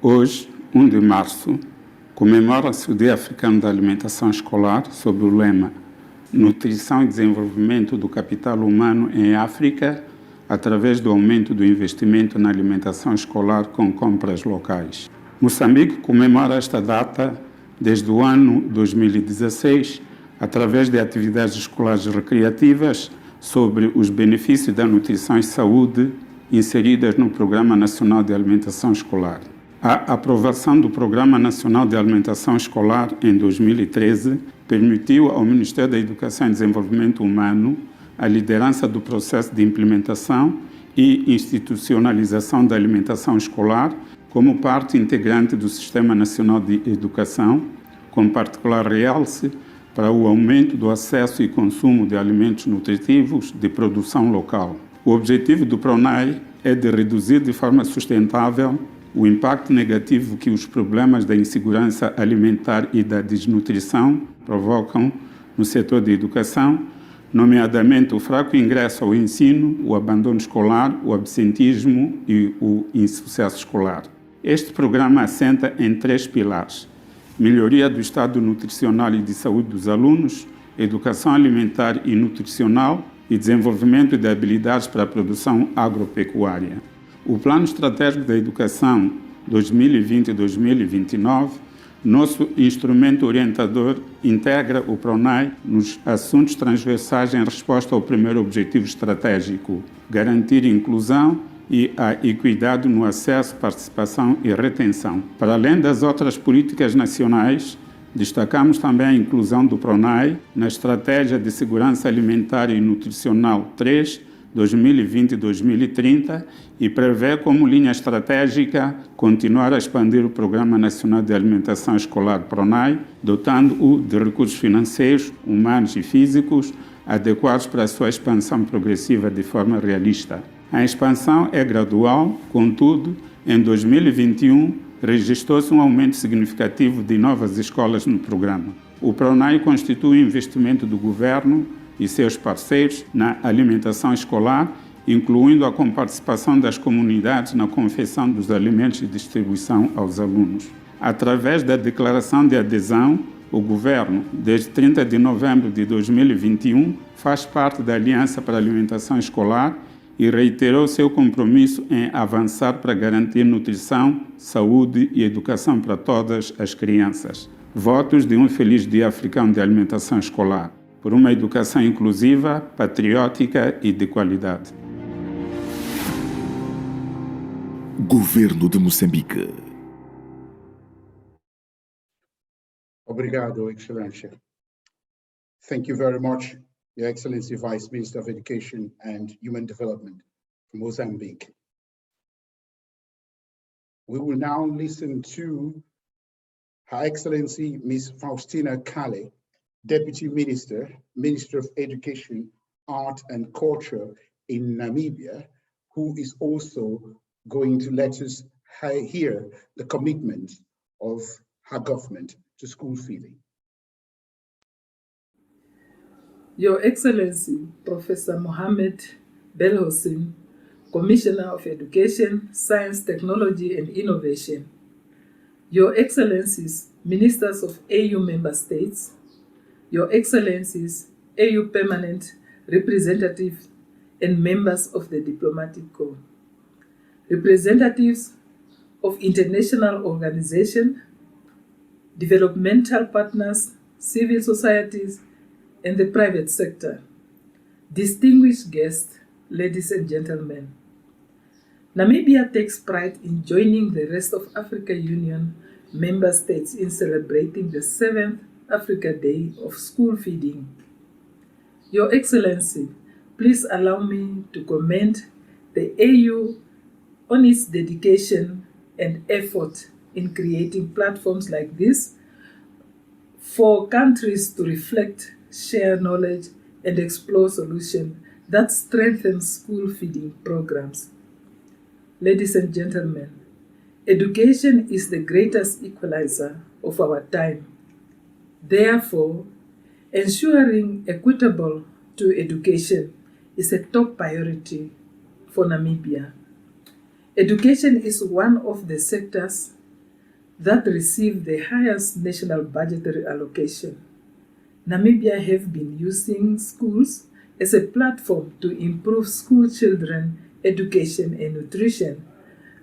Hoje, 1 de março, comemora-se o Dia Africano da Alimentação Escolar sob o lema Nutrição e Desenvolvimento do Capital Humano em África através do aumento do investimento na alimentação escolar com compras locais. Moçambique comemora esta data desde o ano 2016 através de atividades escolares recreativas sobre os benefícios da nutrição e saúde inseridas no Programa Nacional de Alimentação Escolar. A aprovação do Programa Nacional de Alimentação Escolar em 2013 permitiu ao Ministério da Educação e Desenvolvimento Humano a liderança do processo de implementação e institucionalização da alimentação escolar como parte integrante do Sistema Nacional de Educação, com particular realce para o aumento do acesso e consumo de alimentos nutritivos de produção local. O objetivo do PRONAI é de reduzir de forma sustentável o impacto negativo que os problemas da insegurança alimentar e da desnutrição provocam no setor de educação, nomeadamente o fraco ingresso ao ensino, o abandono escolar, o absentismo e o insucesso escolar. Este programa assenta em 3 pilares: melhoria do estado nutricional e de saúde dos alunos, educação alimentar e nutricional e desenvolvimento de habilidades para a produção agropecuária. O Plano Estratégico da Educação 2020-2029, nosso instrumento orientador, integra o PRONAI nos assuntos transversais em resposta ao primeiro objetivo estratégico: garantir inclusão e a equidade no acesso, participação e retenção. Para além das outras políticas nacionais, destacamos também a inclusão do PRONAI na Estratégia de Segurança Alimentar e Nutricional 3, 2020-2030 e prevê como linha estratégica continuar a expandir o Programa Nacional de Alimentação Escolar PRONAI, dotando-o de recursos financeiros, humanos e físicos adequados para a sua expansão progressiva de forma realista. A expansão é gradual, contudo, em 2021 registrou-se um aumento significativo de novas escolas no programa. O PRONAI constitui um investimento do governo e seus parceiros na alimentação escolar, incluindo a comparticipação das comunidades na confecção dos alimentos e distribuição aos alunos. Através da declaração de adesão, o governo, desde 30 de novembro de 2021, faz parte da Aliança para a Alimentação Escolar e reiterou seu compromisso em avançar para garantir nutrição, saúde e educação para todas as crianças. Votos de um feliz Dia Africano de Alimentação Escolar, por uma educação inclusiva, patriótica e de qualidade. Governo de Moçambique. Obrigado, Excelência. Thank you very much, Your Excellency Vice Minister of Education and Human Development from Mozambique. We will now listen to Her Excellency Ms. Faustina Kale, Deputy Minister, Minister of Education, Art and Culture in Namibia, who is also going to let us hear the commitment of her government to school feeding. Your Excellency, Professor Mohamed Belhossein, Commissioner of Education, Science, Technology and Innovation. Your Excellencies, Ministers of AU Member States, Your Excellencies, AU Permanent Representatives and members of the Diplomatic Corps, representatives of international organizations, developmental partners, civil societies, and the private sector, distinguished guests, ladies and gentlemen. Namibia takes pride in joining the rest of Africa Union member states in celebrating the 7th Africa Day of School Feeding. Your Excellency, please allow me to commend the AU on its dedication and effort in creating platforms like this for countries to reflect, share knowledge, and explore solutions that strengthen school feeding programs. Ladies and gentlemen, education is the greatest equalizer of our time. Therefore, ensuring equitable to education is a top priority for Namibia. Education is one of the sectors that receive the highest national budgetary allocation. Namibia have been using schools as a platform to improve school children education and nutrition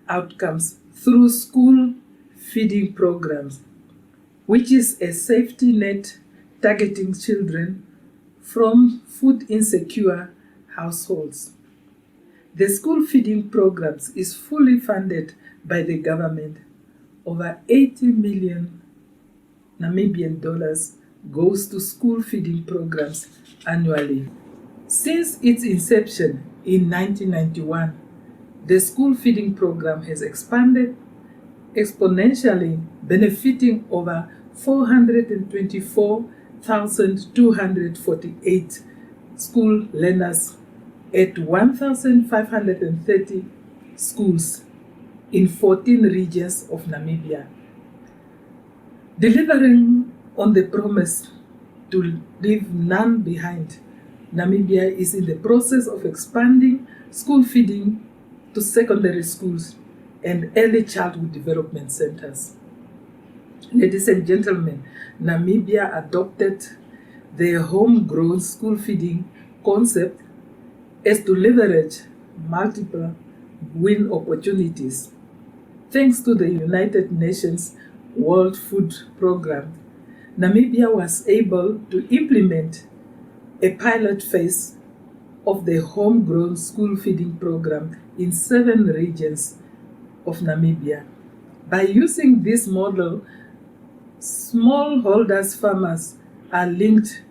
outcomes through school feeding programs, which is a safety net targeting children from food insecure households. The school feeding programs is fully funded by the government. Over 80 million Namibian dollars goes to school feeding programs annually. Since its inception in 1991, the school feeding program has expanded exponentially, benefiting over 424,248 school learners at 1,530 schools in 14 regions of Namibia. Delivering on the promise to leave none behind, Namibia is in the process of expanding school feeding to secondary schools and early childhood development centers. Ladies and gentlemen, Namibia adopted the homegrown school feeding concept as to leverage multiple win opportunities. Thanks to the United Nations World Food Programme, Namibia was able to implement a pilot phase of the homegrown school feeding program in 7 regions of Namibia. By using this model, smallholders farmers are linked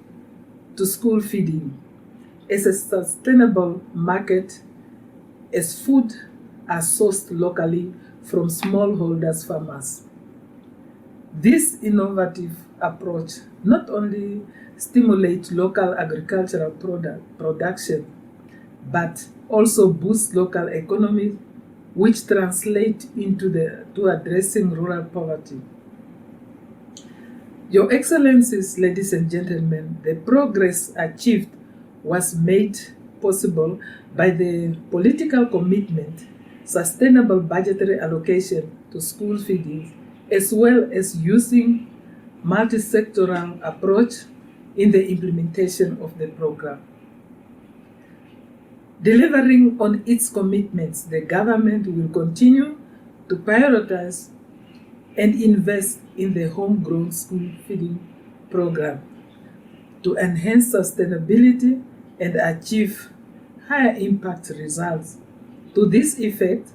to school feeding as a sustainable market, as food are sourced locally from smallholders farmers. This innovative approach not only stimulates local agricultural production, but also boosts local economy, which translate to addressing rural poverty. Your Excellencies, ladies and gentlemen, the progress achieved was made possible by the political commitment, sustainable budgetary allocation to school feeding, as well as using multi-sectoral approach in the implementation of the program. Delivering on its commitments, the government will continue to prioritize and invest in the homegrown school feeding program to enhance sustainability and achieve higher impact results. To this effect,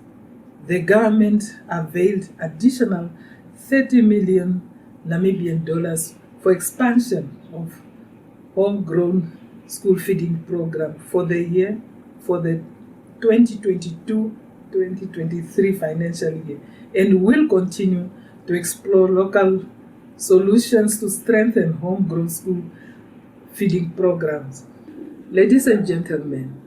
the government availed additional 30 million Namibian dollars for expansion of homegrown school feeding program for the 2022-2023 financial year, and will continue to explore local solutions to strengthen homegrown school feeding programs. Ladies and gentlemen,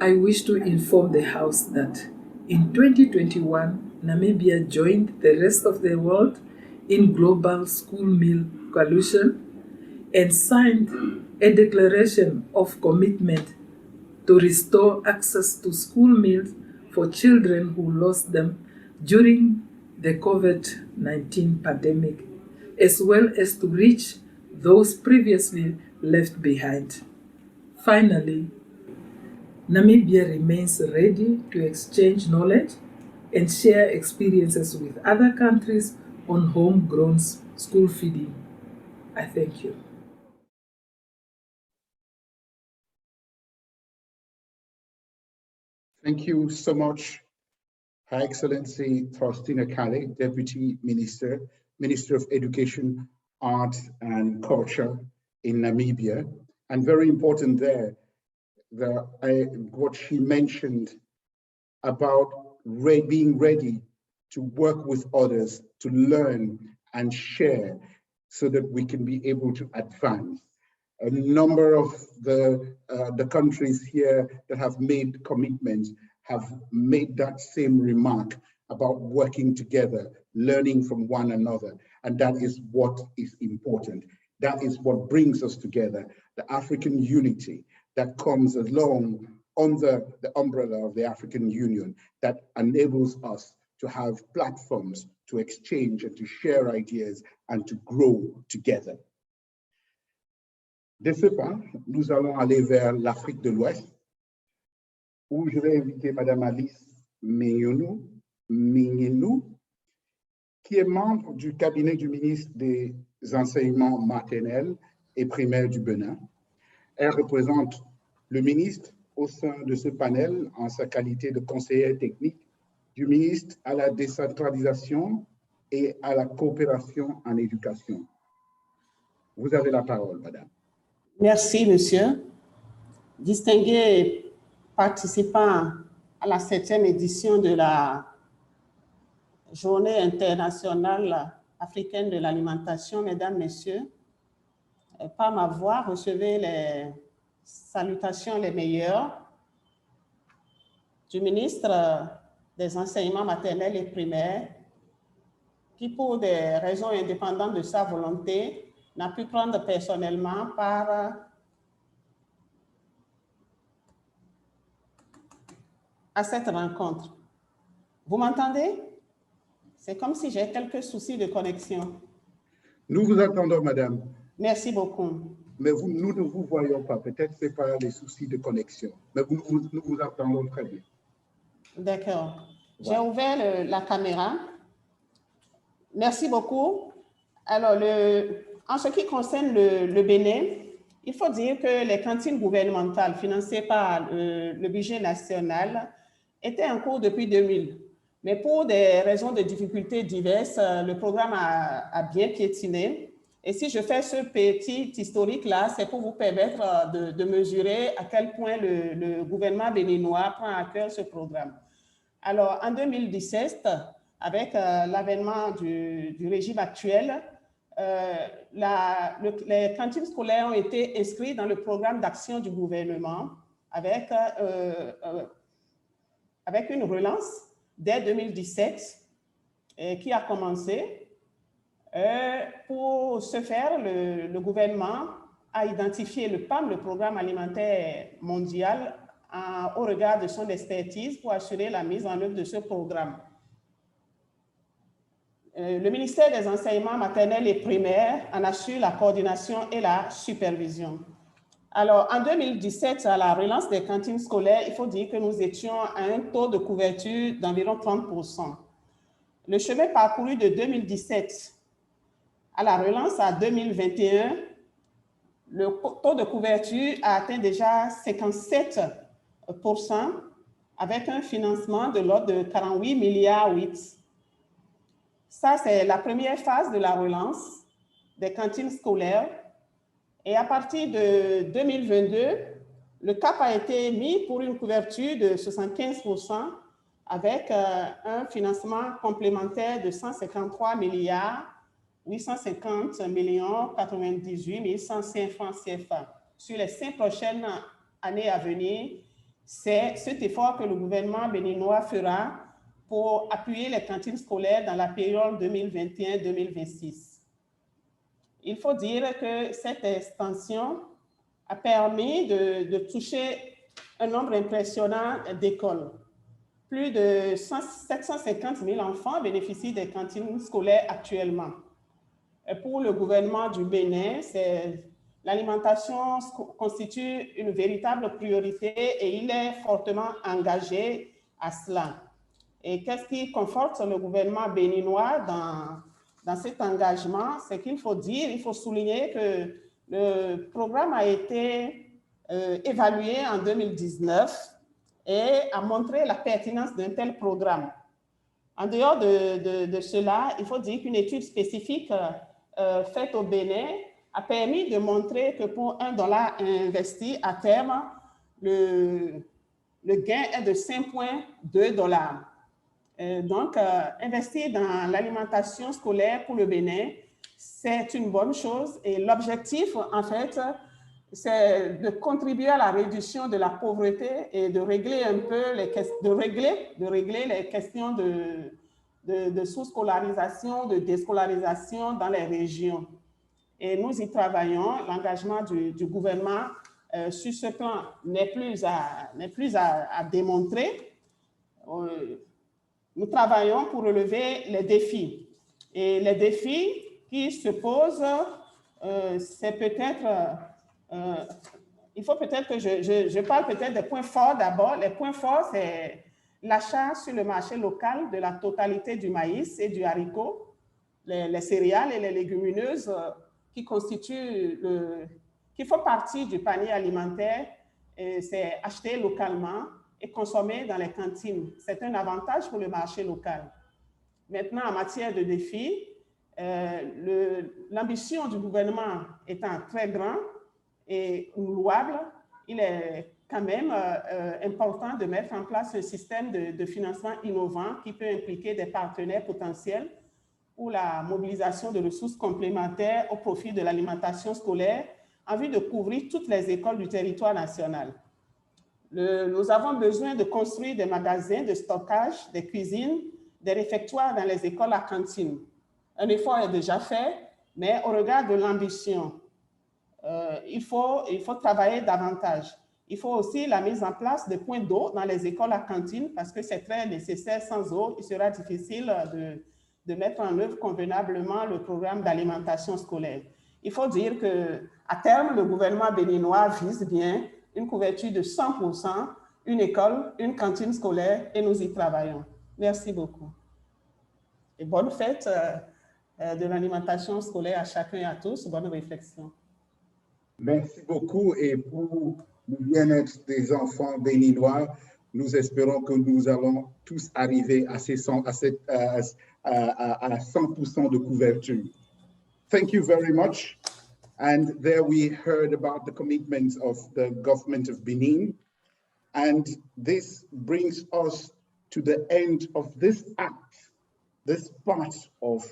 I wish to inform the House that in 2021, Namibia joined the rest of the world in Global School Meal Coalition and signed a declaration of commitment to restore access to school meals for children who lost them during the COVID-19 pandemic, as well as to reach those previously left behind. Finally, Namibia remains ready to exchange knowledge and share experiences with other countries on homegrown school feeding. I thank you. Thank you so much, Her Excellency Faustina Kale, Deputy Minister, Minister of Education, Art and Culture in Namibia. And very important there, what she mentioned about being ready to work with others, to learn and share so that we can be able to advance. A number of the countries here that have made commitments have made that same remark about working together, learning from one another. And that is what is important. That is what brings us together, the African unity that comes along under the umbrella of the African Union, that enables us to have platforms to exchange and to share ideas and to grow together. De ce pas, nous allons aller vers l'Afrique de l'Ouest, où je vais inviter Madame Alice Mingenu, qui est membre du cabinet du ministre des Enseignements maternels et primaires du Bénin. Elle représente le ministre au sein de ce panel en sa qualité de conseillère technique du ministre à la décentralisation et à la coopération en éducation. Vous avez la parole, madame. Merci, monsieur. Distingués participants à la 7e édition de la Journée internationale africaine de l'alimentation, mesdames, messieurs, par ma voix, recevez les salutations les meilleures du ministre des enseignements maternels et primaires, qui, pour des raisons indépendantes de sa volonté, n'a pu prendre personnellement part à cette rencontre. Vous m'entendez? C'est comme si j'ai quelques soucis de connexion. Nous vous attendons, madame. Merci beaucoup. Mais nous ne vous voyons pas. Peut-être c'est pas les soucis de connexion. Mais nous vous attendons très bien. D'accord. J'ai ouvert la caméra. Merci beaucoup. Alors, en ce qui concerne le Bénin, il faut dire que les cantines gouvernementales financées par le budget national étaient en cours depuis 2000. Mais pour des raisons de difficultés diverses, le programme a bien piétiné. Et si je fais ce petit historique-là, c'est pour vous permettre de mesurer à quel point le gouvernement béninois prend à cœur ce programme. Alors, en 2017, avec l'avènement du régime actuel, les cantines scolaires ont été inscrites dans le programme d'action du gouvernement avec une relance dès 2017 qui a commencé. Pour ce faire, le gouvernement a identifié le PAM, le Programme alimentaire mondial, au regard de son expertise pour assurer la mise en œuvre de ce programme. Le ministère des Enseignements maternels et primaires en assure la coordination et la supervision. Alors, en 2017, à la relance des cantines scolaires, il faut dire que nous étions à un taux de couverture d'environ 30%. Le chemin parcouru de 2017 à la relance à 2021, le taux de couverture a atteint déjà 57% avec un financement de l'ordre de 48,8 milliards. Ça, c'est la première phase de la relance des cantines scolaires. Et à partir de 2022, le cap a été mis pour une couverture de 75% avec un financement complémentaire de 153 milliards 850 millions 98 105 francs CFA. Sur les 5 prochaines années à venir, c'est cet effort que le gouvernement béninois fera pour appuyer les cantines scolaires dans la période 2021-2026. Il faut dire que cette extension a permis de toucher un nombre impressionnant d'écoles. Plus de 750 000 enfants bénéficient des cantines scolaires actuellement. Et pour le gouvernement du Bénin, l'alimentation constitue une véritable priorité et il est fortement engagé à cela. Et qu'est-ce qui conforte le gouvernement béninois dans cet engagement? C'est qu'il faut dire, il faut souligner que le programme a été évalué en 2019 et a montré la pertinence d'un tel programme. En dehors de cela, il faut dire qu'une étude spécifique faite au Bénin a permis de montrer que pour $1 investi à terme, le gain est de 5,2 $. Donc, investir dans l'alimentation scolaire pour le Bénin, c'est une bonne chose. Et l'objectif, en fait, c'est de contribuer à la réduction de la pauvreté et de régler un peu les questions de sous-scolarisation, de déscolarisation dans les régions. Et nous y travaillons. L'engagement du gouvernement sur ce plan n'est plus à démontrer. Nous travaillons pour relever les défis. Et les défis qui se posent, c'est peut-être... il faut peut-être que je parle peut-être des points forts d'abord. Les points forts, c'est l'achat sur le marché local de la totalité du maïs et du haricot, les céréales et les légumineuses qui font partie du panier alimentaire c'est acheter localement et consommer dans les cantines. C'est un avantage pour le marché local. Maintenant, en matière de défis, l'ambition du gouvernement étant très grande et louable, il est quand même important de mettre en place un système de financement innovant qui peut impliquer des partenaires potentiels pour la mobilisation de ressources complémentaires au profit de l'alimentation scolaire en vue de couvrir toutes les écoles du territoire national. Nous avons besoin de construire des magasins de stockage, des cuisines, des réfectoires dans les écoles à cantine. Un effort est déjà fait, mais au regard de l'ambition, il faut travailler davantage. Il faut aussi la mise en place de points d'eau dans les écoles à cantine parce que c'est très nécessaire. Sans eau, il sera difficile de mettre en œuvre convenablement le programme d'alimentation scolaire. Il faut dire qu'à terme, le gouvernement béninois vise bien une couverture de 100%, une école, une cantine scolaire, et nous y travaillons. Merci beaucoup. Et bonne fête de l'alimentation scolaire à chacun et à tous. Bonne réflexion. Merci beaucoup. Et pour le bien-être des enfants béninois, nous espérons que nous allons tous arriver à 100% de couverture. Thank you very much. And there we heard about the commitments of the government of Benin. And this brings us to the end of this act, this part of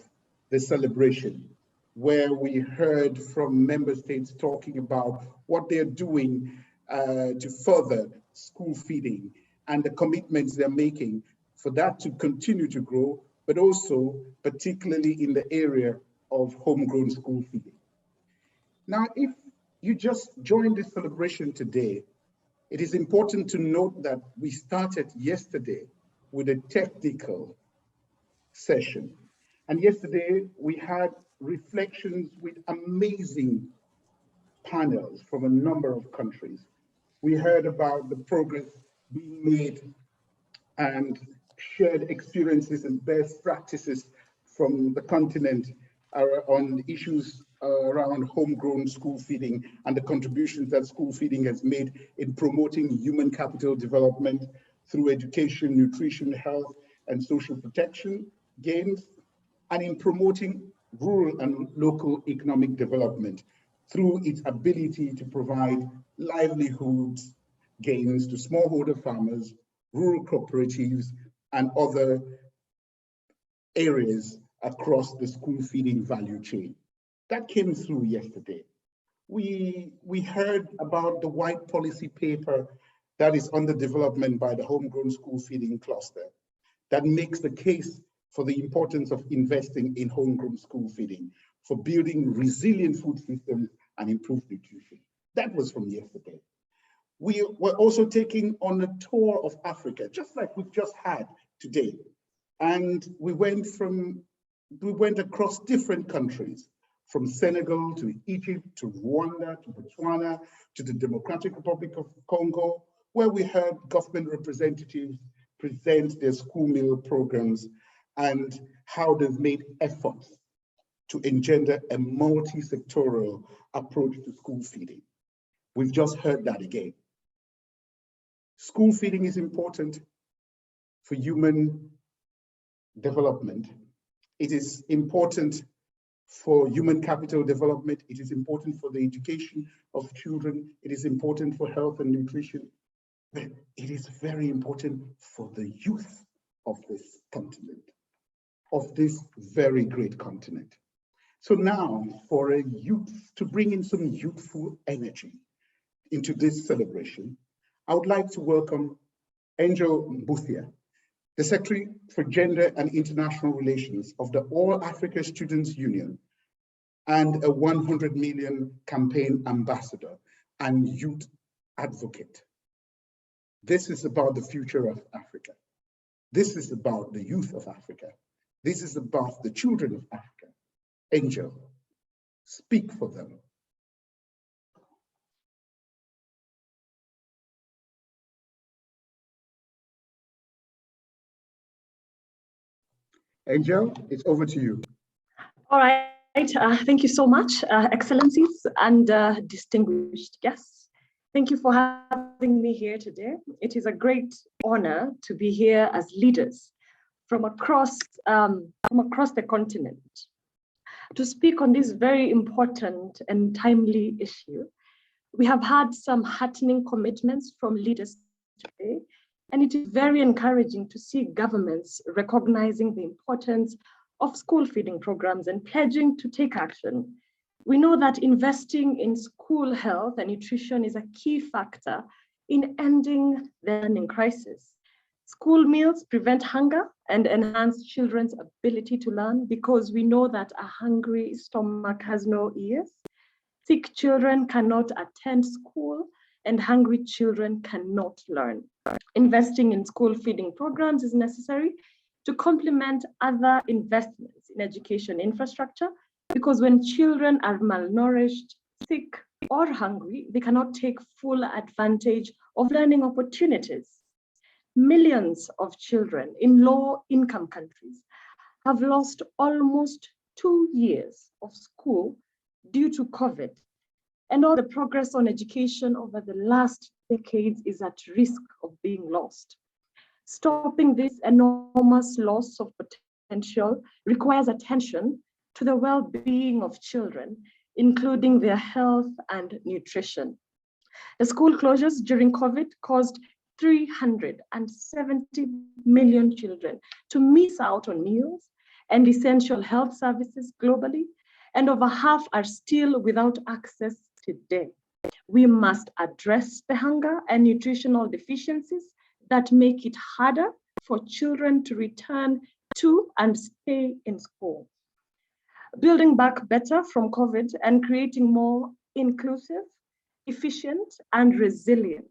the celebration, where we heard from member states talking about what they're doing to further school feeding and the commitments they're making for that to continue to grow, but also particularly in the area of homegrown school feeding. Now, if you just joined this celebration today, it is important to note that we started yesterday with a technical session. And yesterday we had reflections with amazing panels from a number of countries. We heard about the progress being made and shared experiences and best practices from the continent on issues around homegrown school feeding and the contributions that school feeding has made in promoting human capital development through education, nutrition, health, and social protection gains, and in promoting rural and local economic development through its ability to provide livelihoods gains to smallholder farmers, rural cooperatives, and other areas across the school feeding value chain. That came through yesterday. We heard about the white policy paper that is under development by the Homegrown School Feeding Cluster that makes the case for the importance of investing in homegrown school feeding, for building resilient food systems and improved nutrition. That was from yesterday. We were also taking on a tour of Africa, just like we've just had today. And we went across different countries, from Senegal to Egypt, to Rwanda, to Botswana, to the Democratic Republic of Congo, where we heard government representatives present their school meal programs and how they've made efforts to engender a multi-sectoral approach to school feeding. We've just heard that again. School feeding is important for human development. It is important for human capital development. It is important for the education of children. It is important for health and nutrition. But it is very important for the youth of this continent, of this very great continent. So now, for a youth, to bring in some youthful energy into this celebration, I would like to welcome Angel Mbuthia, the Secretary for Gender and International Relations of the All Africa Students Union, and a 100 million campaign ambassador and youth advocate. This is about the future of Africa. This is about the youth of Africa. This is about the children of Africa. Angel, speak for them. Angel, it's over to you. All right, thank you so much, Excellencies and distinguished guests. Thank you for having me here today. It is a great honor to be here as leaders from across the continent to speak on this very important and timely issue. We have had some heartening commitments from leaders today, and it is very encouraging to see governments recognizing the importance of school feeding programs and pledging to take action. We know that investing in school health and nutrition is a key factor in ending the learning crisis. School meals prevent hunger and enhance children's ability to learn because we know that a hungry stomach has no ears. Sick children cannot attend school and hungry children cannot learn. Investing in school feeding programs is necessary to complement other investments in education infrastructure, because when children are malnourished, sick, or hungry, they cannot take full advantage of learning opportunities. Millions of children in low-income countries have lost almost 2 years of school due to COVID, and all the progress on education over the last decades is at risk of being lost. Stopping this enormous loss of potential requires attention to the well-being of children, including their health and nutrition. The school closures during COVID caused 370 million children to miss out on meals and essential health services globally, and over half are still without access today. We must address the hunger and nutritional deficiencies that make it harder for children to return to and stay in school. Building back better from COVID and creating more inclusive, efficient, and resilient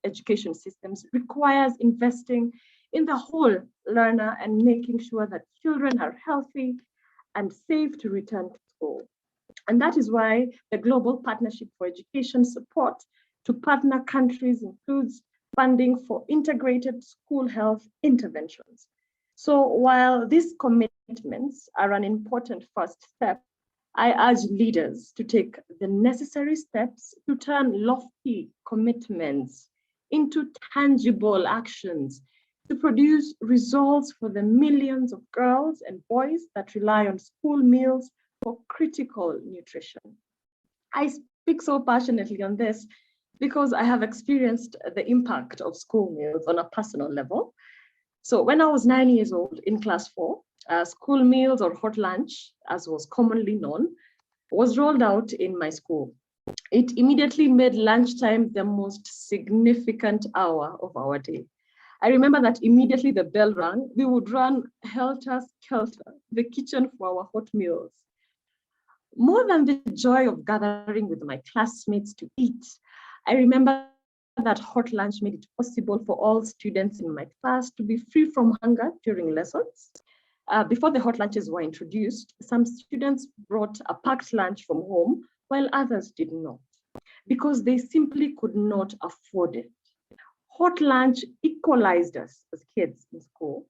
education systems requires investing in the whole learner and making sure that children are healthy and safe to return to school. And that is why the Global Partnership for Education support to partner countries includes funding for integrated school health interventions. So while these commitments are an important first step, I urge leaders to take the necessary steps to turn lofty commitments into tangible actions to produce results for the millions of girls and boys that rely on school meals for critical nutrition. I speak so passionately on this because I have experienced the impact of school meals on a personal level. So when I was 9 years old in class 4, school meals or hot lunch, as was commonly known, was rolled out in my school. It immediately made lunchtime the most significant hour of our day. I remember that immediately the bell rang, we would run helter-skelter to the kitchen for our hot meals. More than the joy of gathering with my classmates to eat, I remember that hot lunch made it possible for all students in my class to be free from hunger during lessons. Before the hot lunches were introduced, some students brought a packed lunch from home while others did not, because they simply could not afford it. Hot lunch equalized us as kids in school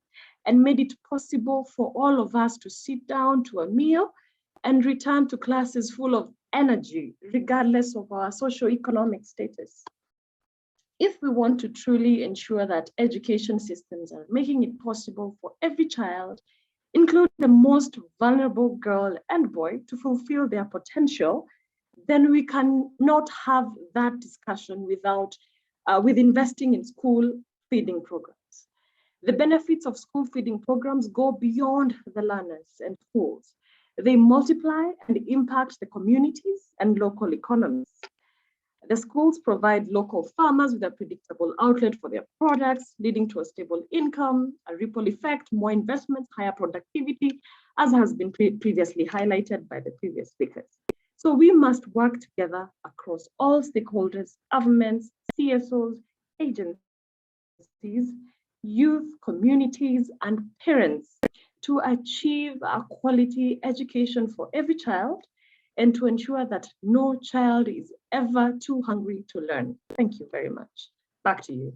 and made it possible for all of us to sit down to a meal and return to classes full of energy, regardless of our socioeconomic status. If we want to truly ensure that education systems are making it possible for every child, including the most vulnerable girl and boy, to fulfill their potential, then we cannot have that discussion with investing in school feeding programs. The benefits of school feeding programs go beyond the learners and schools. They multiply and impact the communities and local economies. The schools provide local farmers with a predictable outlet for their products, leading to a stable income, a ripple effect, more investments, higher productivity, as has been previously highlighted by the previous speakers. So we must work together across all stakeholders, governments, CSOs, agencies, youth, communities, and parents to achieve a quality education for every child and to ensure that no child is ever too hungry to learn. Thank you very much. Back to you.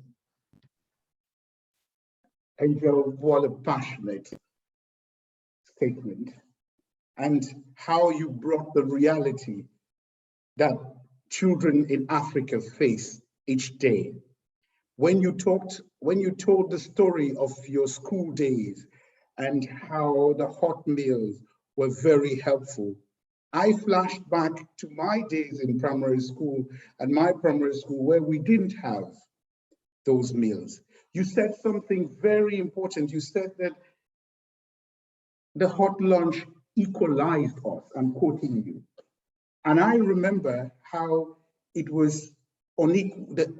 Angel, what a passionate statement, and how you brought the reality that children in Africa face each day. When you told the story of your school days and how the hot meals were very helpful, I flashed back to my days in primary school and my primary school where we didn't have those meals. You said something very important. You said that the hot lunch equalized us. I'm quoting you. And I remember how it was the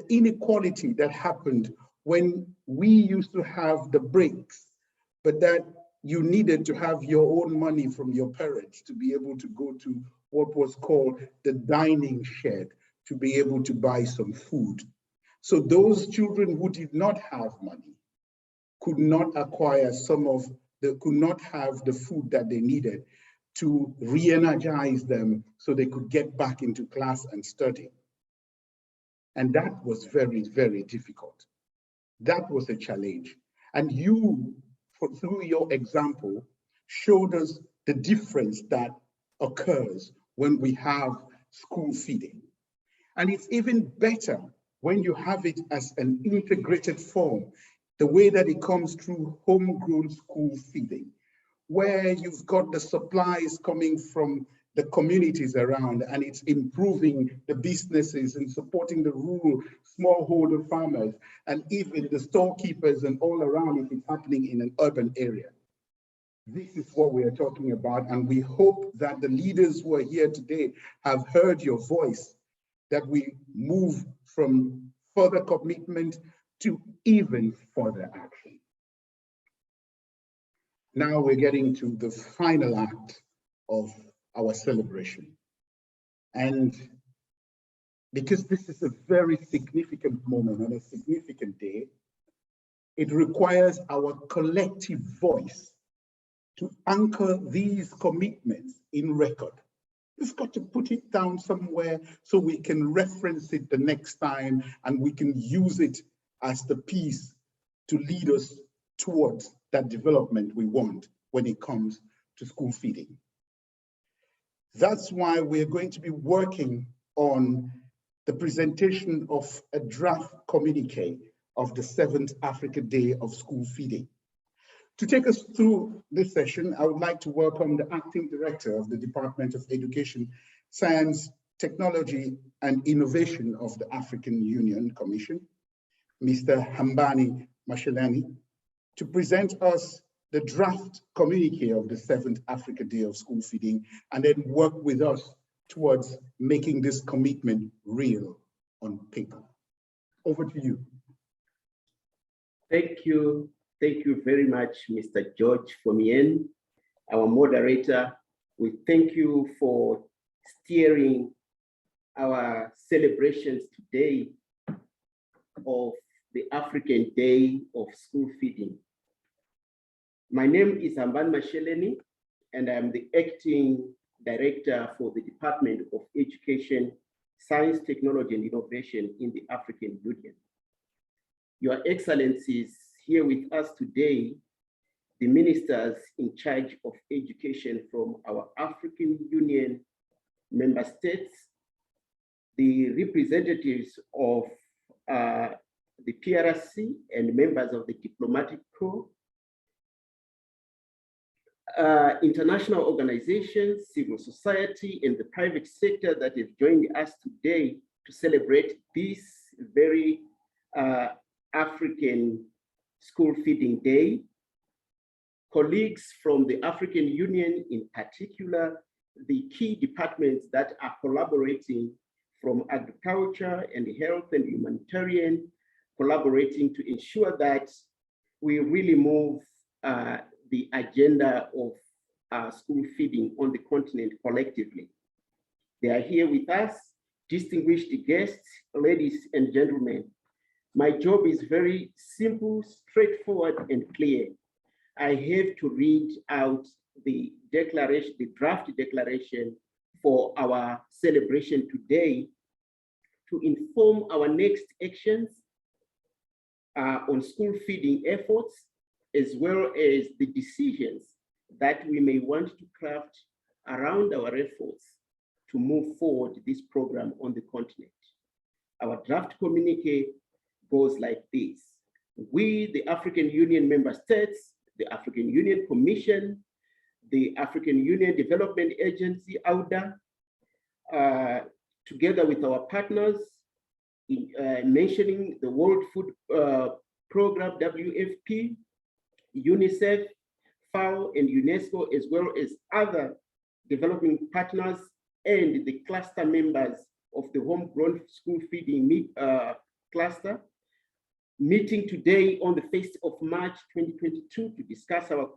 inequality that happened when we used to have the breaks, but that you needed to have your own money from your parents to be able to go to what was called the dining shed to be able to buy some food. So those children who did not have money could not acquire could not have the food that they needed to re-energize them so they could get back into class and study. And that was very, very difficult. That was a challenge. And you, through your example, showed us the difference that occurs when we have school feeding. And it's even better when you have it as an integrated form, the way that it comes through homegrown school feeding, where you've got the supplies coming from the communities around, and it's improving the businesses and supporting the rural smallholder farmers and even the storekeepers and all around if it's happening in an urban area. This is what we are talking about, and we hope that the leaders who are here today have heard your voice, that we move from further commitment to even further action. Now we're getting to the final act of our celebration. And because this is a very significant moment and a significant day, it requires our collective voice to anchor these commitments in record. We've got to put it down somewhere so we can reference it the next time and we can use it as the piece to lead us towards that development we want when it comes to school feeding. That's why we're going to be working on the presentation of a draft communique of the 7th Africa Day of School Feeding. To take us through this session, I would like to welcome the Acting Director of the Department of Education, Science, Technology and Innovation of the African Union Commission, Mr. Hambani Masheleni, to present us the draft communique of the 7th Africa Day of School Feeding, and then work with us towards making this commitment real on paper. Over to you. Thank you. Thank you very much, Mr. George Fomien, our moderator. We thank you for steering our celebrations today of the African Day of School Feeding. My name is Amban Masheleni, and I'm the Acting Director for the Department of Education, Science, Technology and Innovation in the African Union. Your Excellencies, here with us today, the ministers in charge of education from our African Union member states, the representatives of the PRC and members of the diplomatic corps, international organizations, civil society, and the private sector that have joined us today to celebrate this very African School Feeding Day. Colleagues from the African Union, in particular, the key departments that are collaborating from agriculture and health and humanitarian, collaborating to ensure that we really move the agenda of school feeding on the continent collectively. They are here with us, distinguished guests, ladies and gentlemen. My job is very simple, straightforward, and clear. I have to read out the declaration, the draft declaration for our celebration today to inform our next actions on school feeding efforts, as well as the decisions that we may want to craft around our efforts to move forward this program on the continent. Our draft communique goes like this. We, the African Union member states, the African Union Commission, the African Union Development Agency, AUDA, together with our partners, mentioning the World Food Program, WFP, UNICEF, FAO, and UNESCO, as well as other developing partners and the cluster members of the homegrown school feeding cluster, meeting today on the 1st of March 2022 to discuss our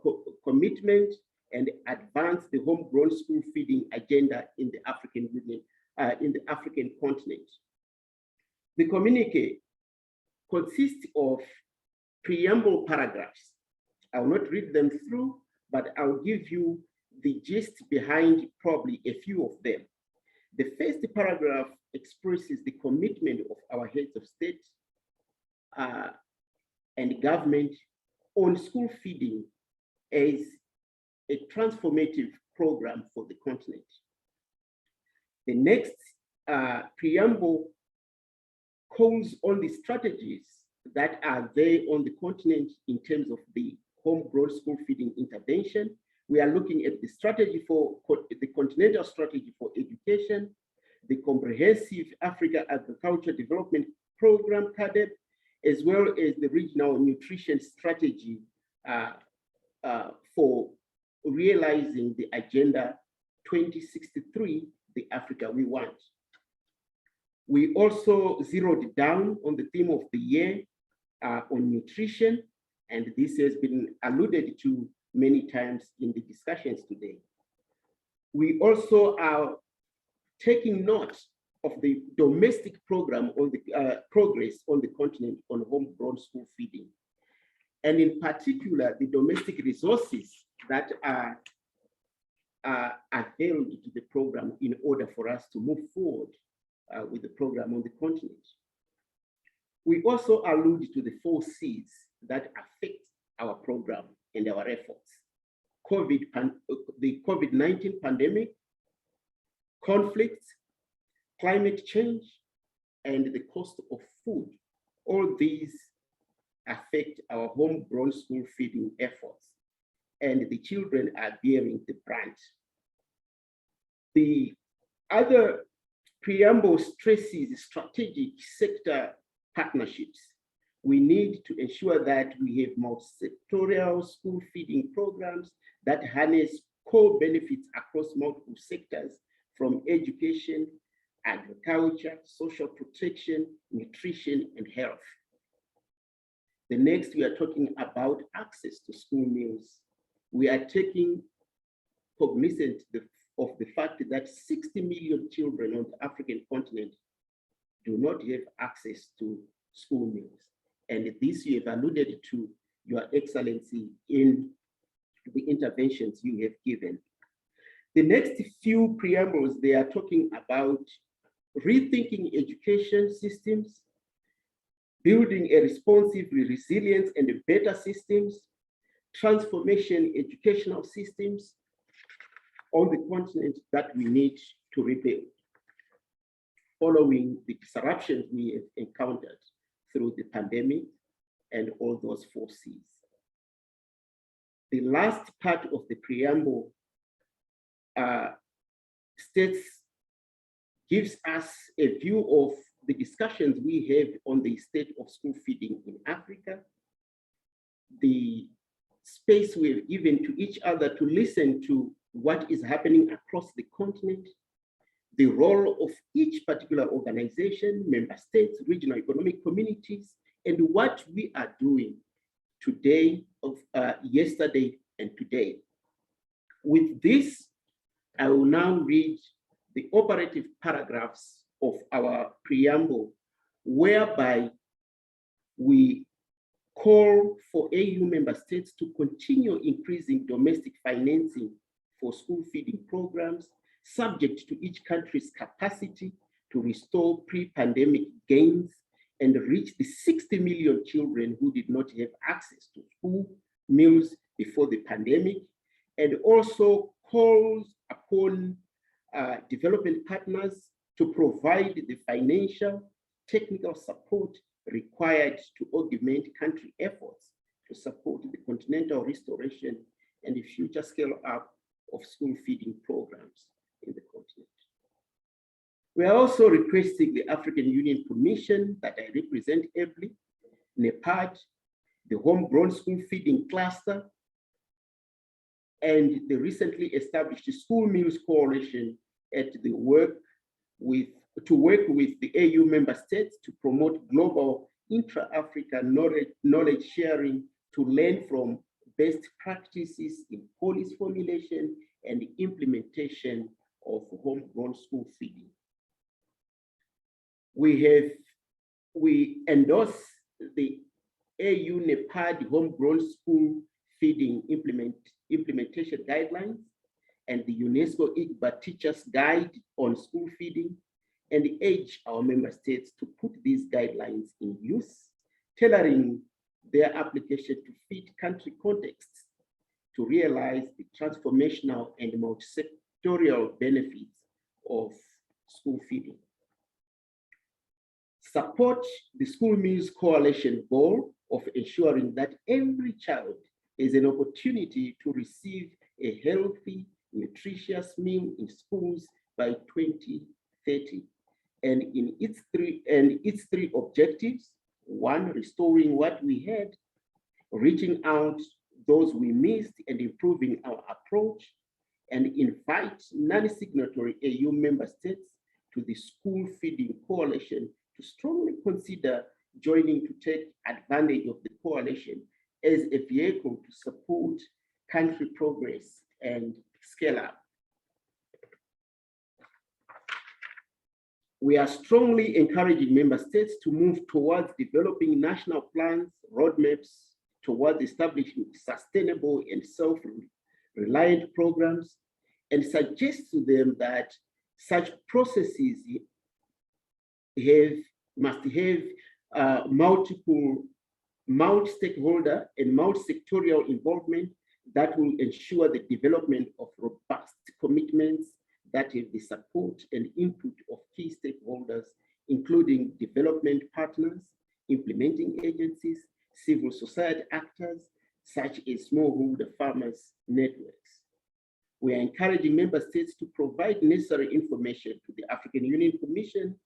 commitment and advance the homegrown school feeding agenda in the African Union, in the African continent. The communique consists of preamble paragraphs. I will not read them through, but I'll give you the gist behind probably a few of them. The first paragraph expresses the commitment of our heads of state and government on school feeding as a transformative program for the continent. The next preamble calls on the strategies that are there on the continent in terms of the homegrown school feeding intervention. We are looking at the strategy for the continental strategy for education, the comprehensive Africa Agriculture Development Program, CADEP, as well as the regional nutrition strategy for realizing the Agenda 2063, the Africa we want. We also zeroed down on the theme of the year on nutrition, and this has been alluded to many times in the discussions today. We also are taking note of the domestic program on the progress on the continent on homegrown school feeding, and in particular, the domestic resources that are held to the program in order for us to move forward with the program on the continent. We also allude to the 4 C's that affect our program and our efforts. The COVID-19 pandemic, conflicts, climate change, and the cost of food. All these affect our homegrown school feeding efforts, and the children are bearing the brunt. The other preamble stresses strategic sector partnerships. We need to ensure that we have multi-sectorial school feeding programs that harness core benefits across multiple sectors, from education, agriculture, social protection, nutrition, and health. The next, we are talking about access to school meals. We are taking cognizant of the fact that 60 million children on the African continent do not have access to school meals. And this you have alluded to, Your Excellency, in the interventions you have given. The next few preambles, they are talking about rethinking education systems, building a responsively resilient and better systems, transformation educational systems on the continent that we need to rebuild, following the disruptions we have encountered through the pandemic and all those 4 C's. The last part of the preamble gives us a view of the discussions we have on the state of school feeding in Africa, the space we have given to each other to listen to what is happening across the continent, the role of each particular organization, member states, regional economic communities, and what we are doing today, yesterday, and today. With this, I will now read the operative paragraphs of our preamble, whereby we call for AU member states to continue increasing domestic financing for school feeding programs, subject to each country's capacity to restore pre-pandemic gains and reach the 60 million children who did not have access to school meals before the pandemic, and also calls upon development partners to provide the financial, technical support required to augment country efforts to support the continental restoration and the future scale up of school feeding programs in the continent. We are also requesting the African Union Commission that I represent ably, NEPAD, the Homegrown School Feeding Cluster, and the recently established School Meals Coalition to work with the AU member states to promote global intra-African knowledge sharing to learn from best practices in policy formulation and implementation of homegrown school feeding. We endorse the AU NEPAD homegrown school feeding implementation guidelines and the UNESCO ICBA Teachers Guide on School Feeding, and urge our member states to put these guidelines in use, tailoring their application to fit country contexts to realize the transformational and multi-sectorial benefits of school feeding. Support the School Meals Coalition goal of ensuring that every child has an opportunity to receive a healthy, nutritious meal in schools by 2030. And in its three objectives: one, restoring what we had, reaching out those we missed and improving our approach, and invite non-signatory AU member states to the School Feeding Coalition to strongly consider joining to take advantage of the coalition as a vehicle to support country progress and scale up. We are strongly encouraging member states to move towards developing national plans, roadmaps towards establishing sustainable and self-reliant programs, and suggest to them that such processes must have multi-stakeholder and multi-sectorial involvement that will ensure the development of robust commitments that have the support and input of key stakeholders, including development partners, implementing agencies, civil society actors, such as smallholder farmers networks. We are encouraging member states to provide necessary information to the African Union Commission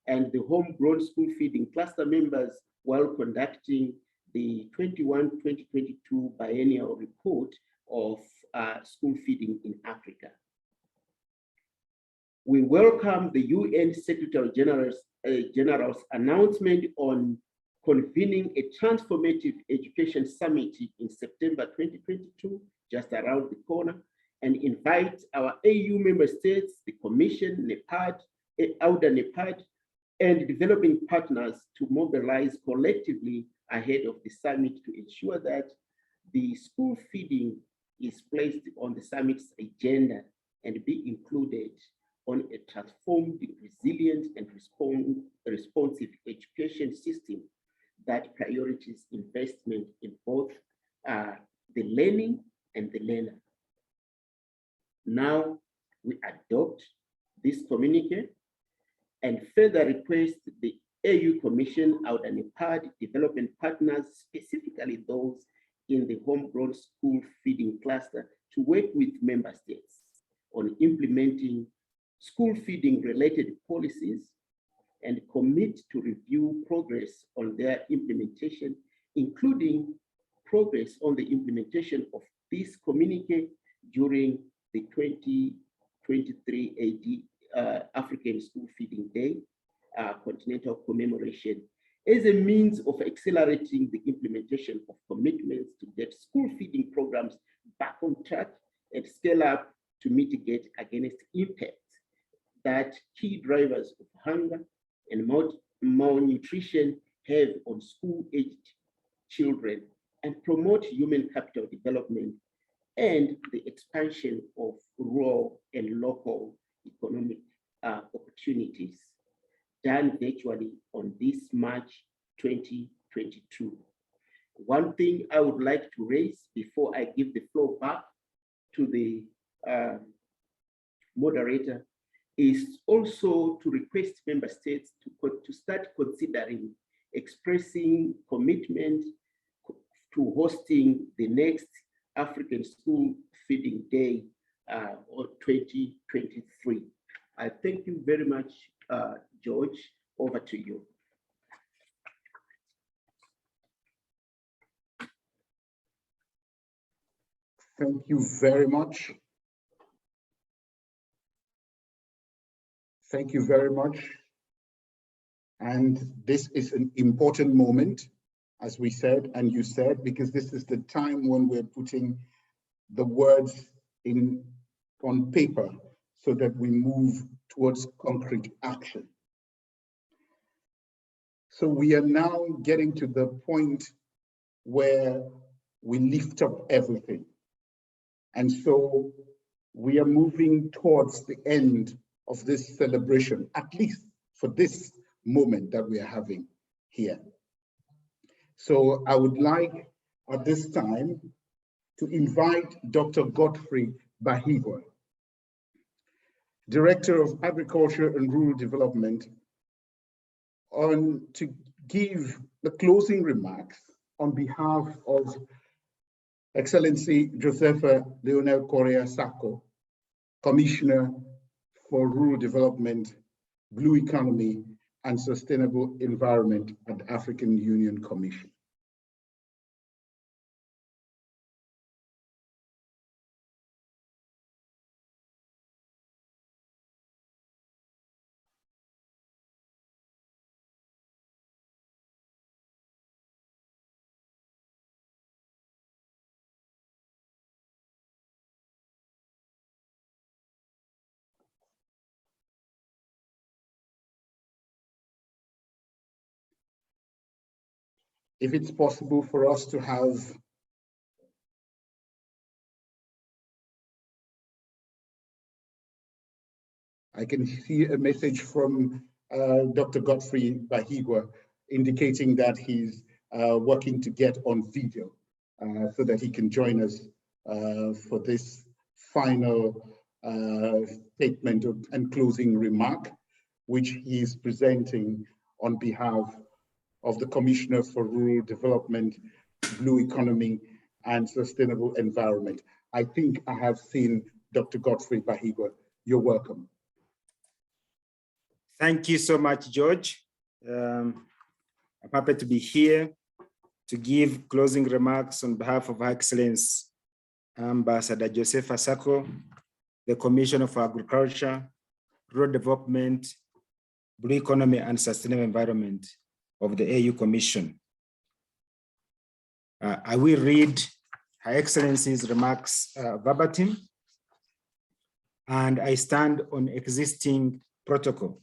and the homegrown school feeding cluster members while conducting the 21-2022 biennial report of school feeding in Africa. We welcome the UN Secretary General's announcement on convening a transformative education summit in September 2022, just around the corner, and invite our AU member states, the Commission, NEPAD, outer NEPAD, and developing partners to mobilize collectively ahead of the summit to ensure that the school feeding is placed on the summit's agenda and be included on a transformed, resilient, and responsive education system that prioritizes investment in both the learning and the learner. Now we adopt this communique and further request the AU Commission, our NEPAD development partners, specifically those in the homegrown school feeding cluster, to work with member states on implementing school feeding related policies and commit to review progress on their implementation, including progress on the implementation of this communique during the 2023 African School Feeding Day, continental commemoration, as a means of accelerating the implementation of commitments to get school feeding programs back on track and scale up to mitigate against impacts that key drivers of hunger and malnutrition have on school-aged children, and promote human capital development and the expansion of rural and local economic opportunities, done virtually on this March 2022. One thing I would like to raise before I give the floor back to the moderator is also to request member states to start considering expressing commitment to hosting the next African School Feeding Day on 2023. I thank you very much, George. Over to you. Thank you very much. Thank you very much. And this is an important moment, as we said, and you said, because this is the time when we're putting the words on paper so that we move towards concrete action. So we are now getting to the point where we lift up everything. And so we are moving towards the end of this celebration, at least for this moment that we are having here. So I would like at this time to invite Dr. Godfrey Bahigwa, Director of Agriculture and Rural Development, to give the closing remarks on behalf of Excellency Josepha Leonel Correa Sacco, Commissioner for Rural Development, Blue Economy, and Sustainable Environment at the African Union Commission. If it's possible for us to have I can see a message from Dr. Godfrey Bahigwa indicating that he's working to get on video so that he can join us for this final statement and closing remark, which he is presenting on behalf of the Commissioner for Rural Development, Blue Economy, and Sustainable Environment. I think I have seen Dr. Godfrey Bahigwa. You're welcome. Thank you so much, George. I'm happy to be here to give closing remarks on behalf of Her Excellency Ambassador Josepha Sacco, the Commissioner for Agriculture, Rural Development, Blue Economy, and Sustainable Environment of the AU Commission. I will read Her Excellency's remarks verbatim, and I stand on existing protocol.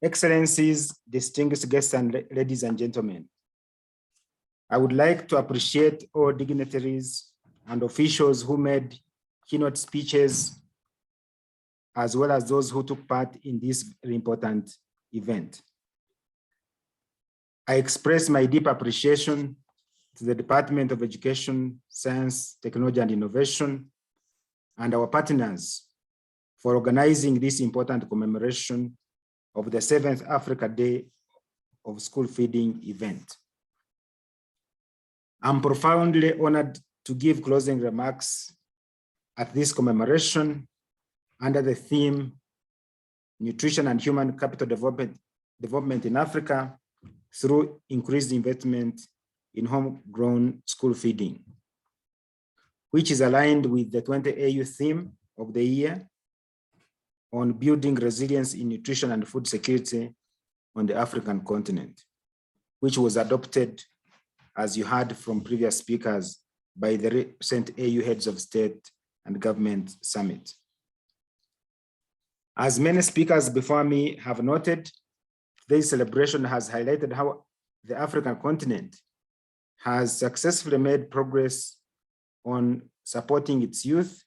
Excellencies, distinguished guests, and ladies and gentlemen, I would like to appreciate all dignitaries and officials who made keynote speeches, as well as those who took part in this very important event. I express my deep appreciation to the Department of Education, Science, Technology, and Innovation, and our partners for organizing this important commemoration of the 7th Africa Day of School Feeding event. I'm profoundly honored to give closing remarks at this commemoration under the theme, Nutrition and Human Capital Development in Africa through increased investment in homegrown school feeding, which is aligned with the 20 AU theme of the year on building resilience in nutrition and food security on the African continent, which was adopted, as you heard from previous speakers, by the recent AU Heads of State and Government Summit. As many speakers before me have noted, today's celebration has highlighted how the African continent has successfully made progress on supporting its youth,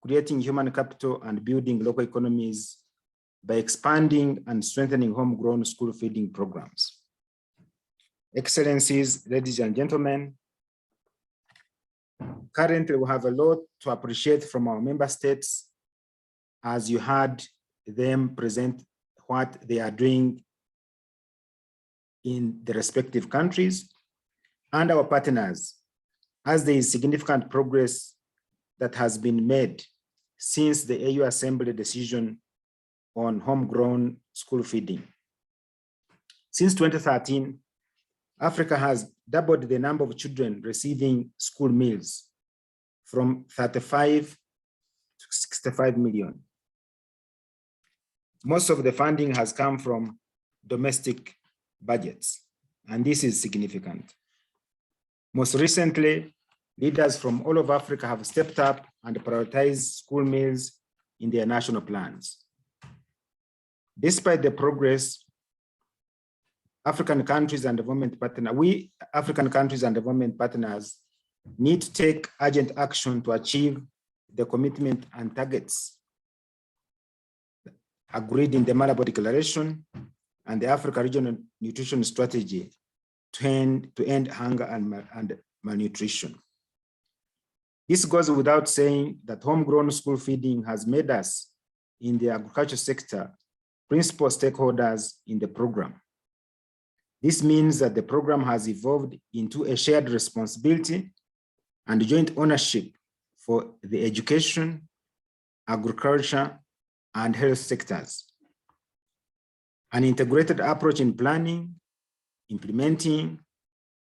creating human capital, and building local economies by expanding and strengthening homegrown school feeding programs. Excellencies, ladies and gentlemen, currently we have a lot to appreciate from our member states as you heard them present what they are doing in the respective countries, and our partners, as there is significant progress that has been made since the AU Assembly decision on homegrown school feeding. Since 2013, Africa has doubled the number of children receiving school meals from 35 to 65 million. Most of the funding has come from domestic budgets, and this is significant. Most recently, leaders from all of Africa have stepped up and prioritized school meals in their national plans. Despite the progress, African countries and development partners need to take urgent action to achieve the commitment and targets agreed in the Malabo Declaration and the Africa Regional Nutrition Strategy to end hunger and malnutrition. This goes without saying that homegrown school feeding has made us in the agriculture sector principal stakeholders in the program. This means that the program has evolved into a shared responsibility and joint ownership for the education, agriculture, and health sectors. An integrated approach in planning, implementing,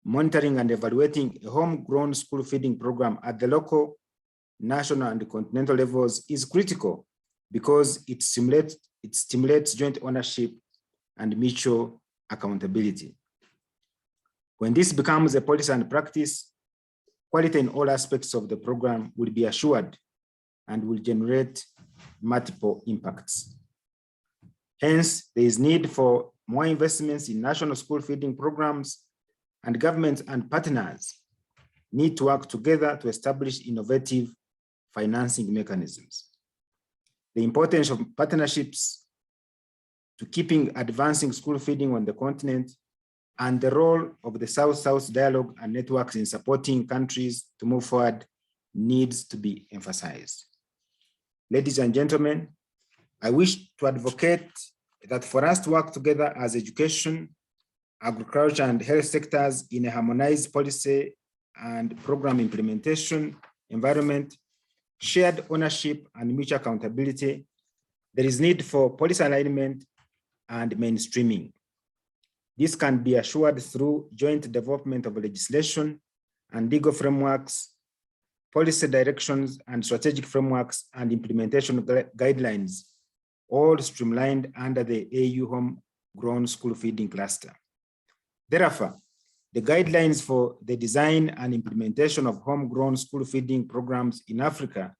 monitoring, and evaluating a homegrown school feeding program at the local, national, and continental levels is critical because it stimulates joint ownership and mutual accountability. When this becomes a policy and practice, quality in all aspects of the program will be assured and will generate multiple impacts. Hence, there is need for more investments in national school feeding programs, and governments and partners need to work together to establish innovative financing mechanisms. The importance of partnerships to keeping advancing school feeding on the continent and the role of the South-South dialogue and networks in supporting countries to move forward needs to be emphasized. Ladies and gentlemen, I wish to advocate that for us to work together as education, agriculture, and health sectors in a harmonized policy and program implementation environment, shared ownership, and mutual accountability, there is need for policy alignment and mainstreaming. This can be assured through joint development of legislation and legal frameworks, policy directions and strategic frameworks, and implementation guidelines, all streamlined under the AU Homegrown School Feeding Cluster. Therefore, the guidelines for the design and implementation of homegrown school feeding programs in Africa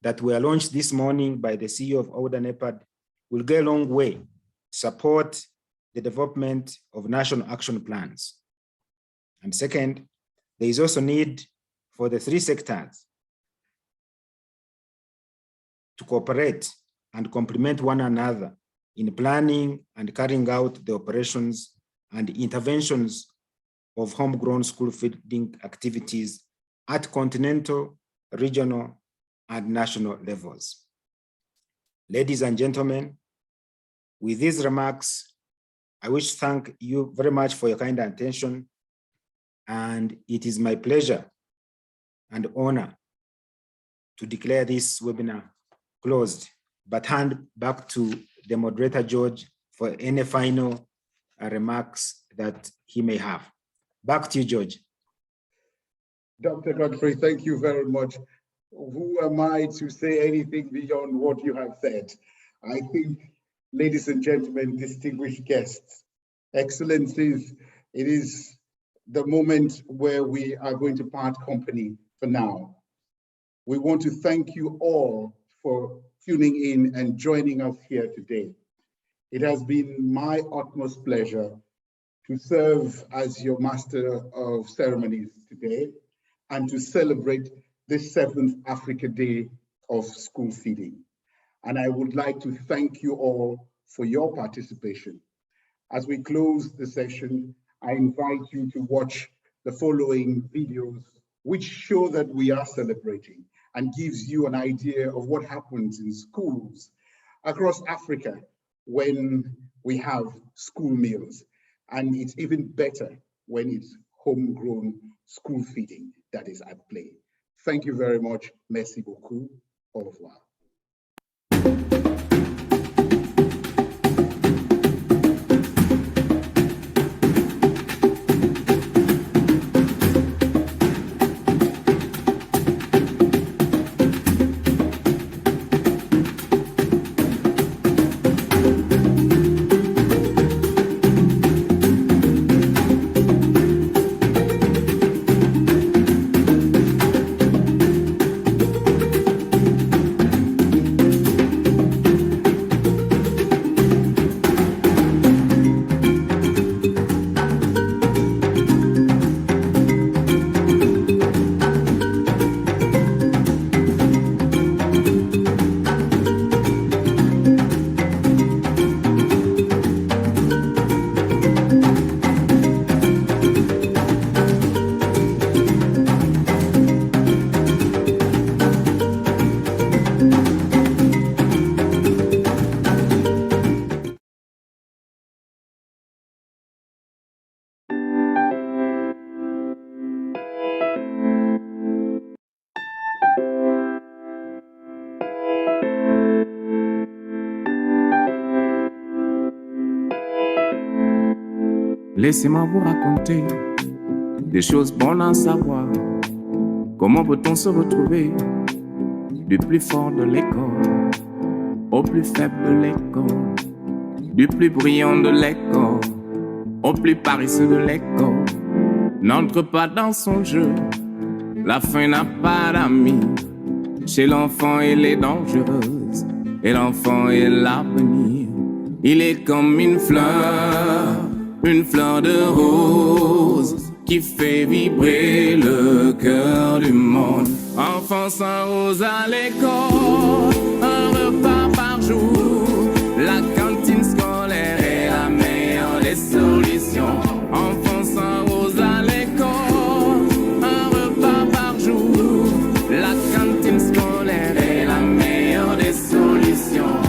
that were launched this morning by the CEO of OUDA NEPAD will go a long way to support the development of national action plans. And second, there is also need for the three sectors to cooperate and complement one another in planning and carrying out the operations and interventions of homegrown school feeding activities at continental, regional, and national levels. Ladies and gentlemen, with these remarks, I wish to thank you very much for your kind attention, and it is my pleasure and honor to declare this webinar closed, but hand back to the moderator, George, for any final remarks that he may have. Back to you, George. Dr. Godfrey, thank you very much. Who am I to say anything beyond what you have said? I think, ladies and gentlemen, distinguished guests, excellencies, it is the moment where we are going to part company for now. We want to thank you all for tuning in and joining us here today. It has been my utmost pleasure to serve as your master of ceremonies today and to celebrate this 7th Africa Day of School Feeding. And I would like to thank you all for your participation. As we close the session, I invite you to watch the following videos, which show that we are celebrating and gives you an idea of what happens in schools across Africa when we have school meals. And it's even better when it's homegrown school feeding that is at play. Thank you very much. Merci beaucoup. Au revoir. Laissez-moi vous raconter des choses bonnes à savoir. Comment peut-on se retrouver du plus fort de l'école au plus faible de l'école, du plus brillant de l'école au plus paresseux de l'école? N'entre pas dans son jeu, la fin n'a pas d'amis. Chez l'enfant, elle est dangereuse et l'enfant est l'avenir. Il est comme une fleur de rose qui fait vibrer le cœur du monde. Enfant sans rose à l'école, un repas par jour. La cantine scolaire est la meilleure des solutions. Enfant sans rose à l'école, un repas par jour. La cantine scolaire est la meilleure des solutions.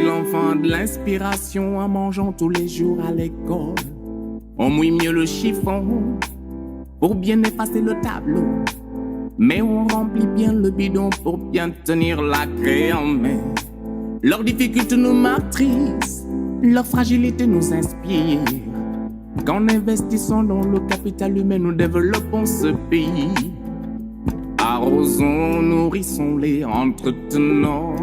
L'enfant a de l'inspiration en mangeant tous les jours à l'école. On mouille mieux le chiffon pour bien effacer le tableau, mais on remplit bien le bidon pour bien tenir la craie en main. Leurs difficultés nous maîtrisent, leur fragilité nous inspire. Qu'en investissant dans le capital humain, nous développons ce pays. Arrosons, nourrissons-les, entretenons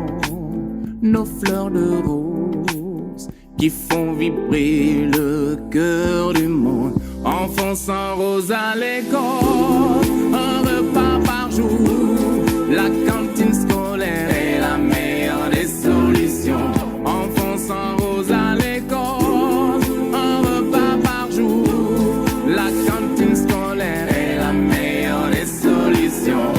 nos fleurs de rose qui font vibrer le cœur du monde. Enfants sans rose à l'école, un repas par jour. La cantine scolaire est la meilleure des solutions. Enfants sans rose à l'école, un repas par jour. La cantine scolaire est la meilleure des solutions.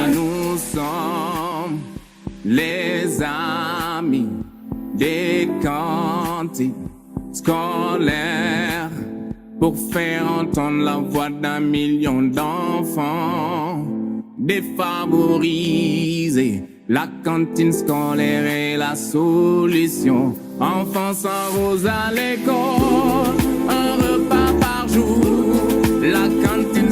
Nous sommes les amis des cantines scolaires pour faire entendre la voix d'un million d'enfants défavorisés. La cantine scolaire est la solution. Enfants sans rose à l'école, un repas par jour. La cantine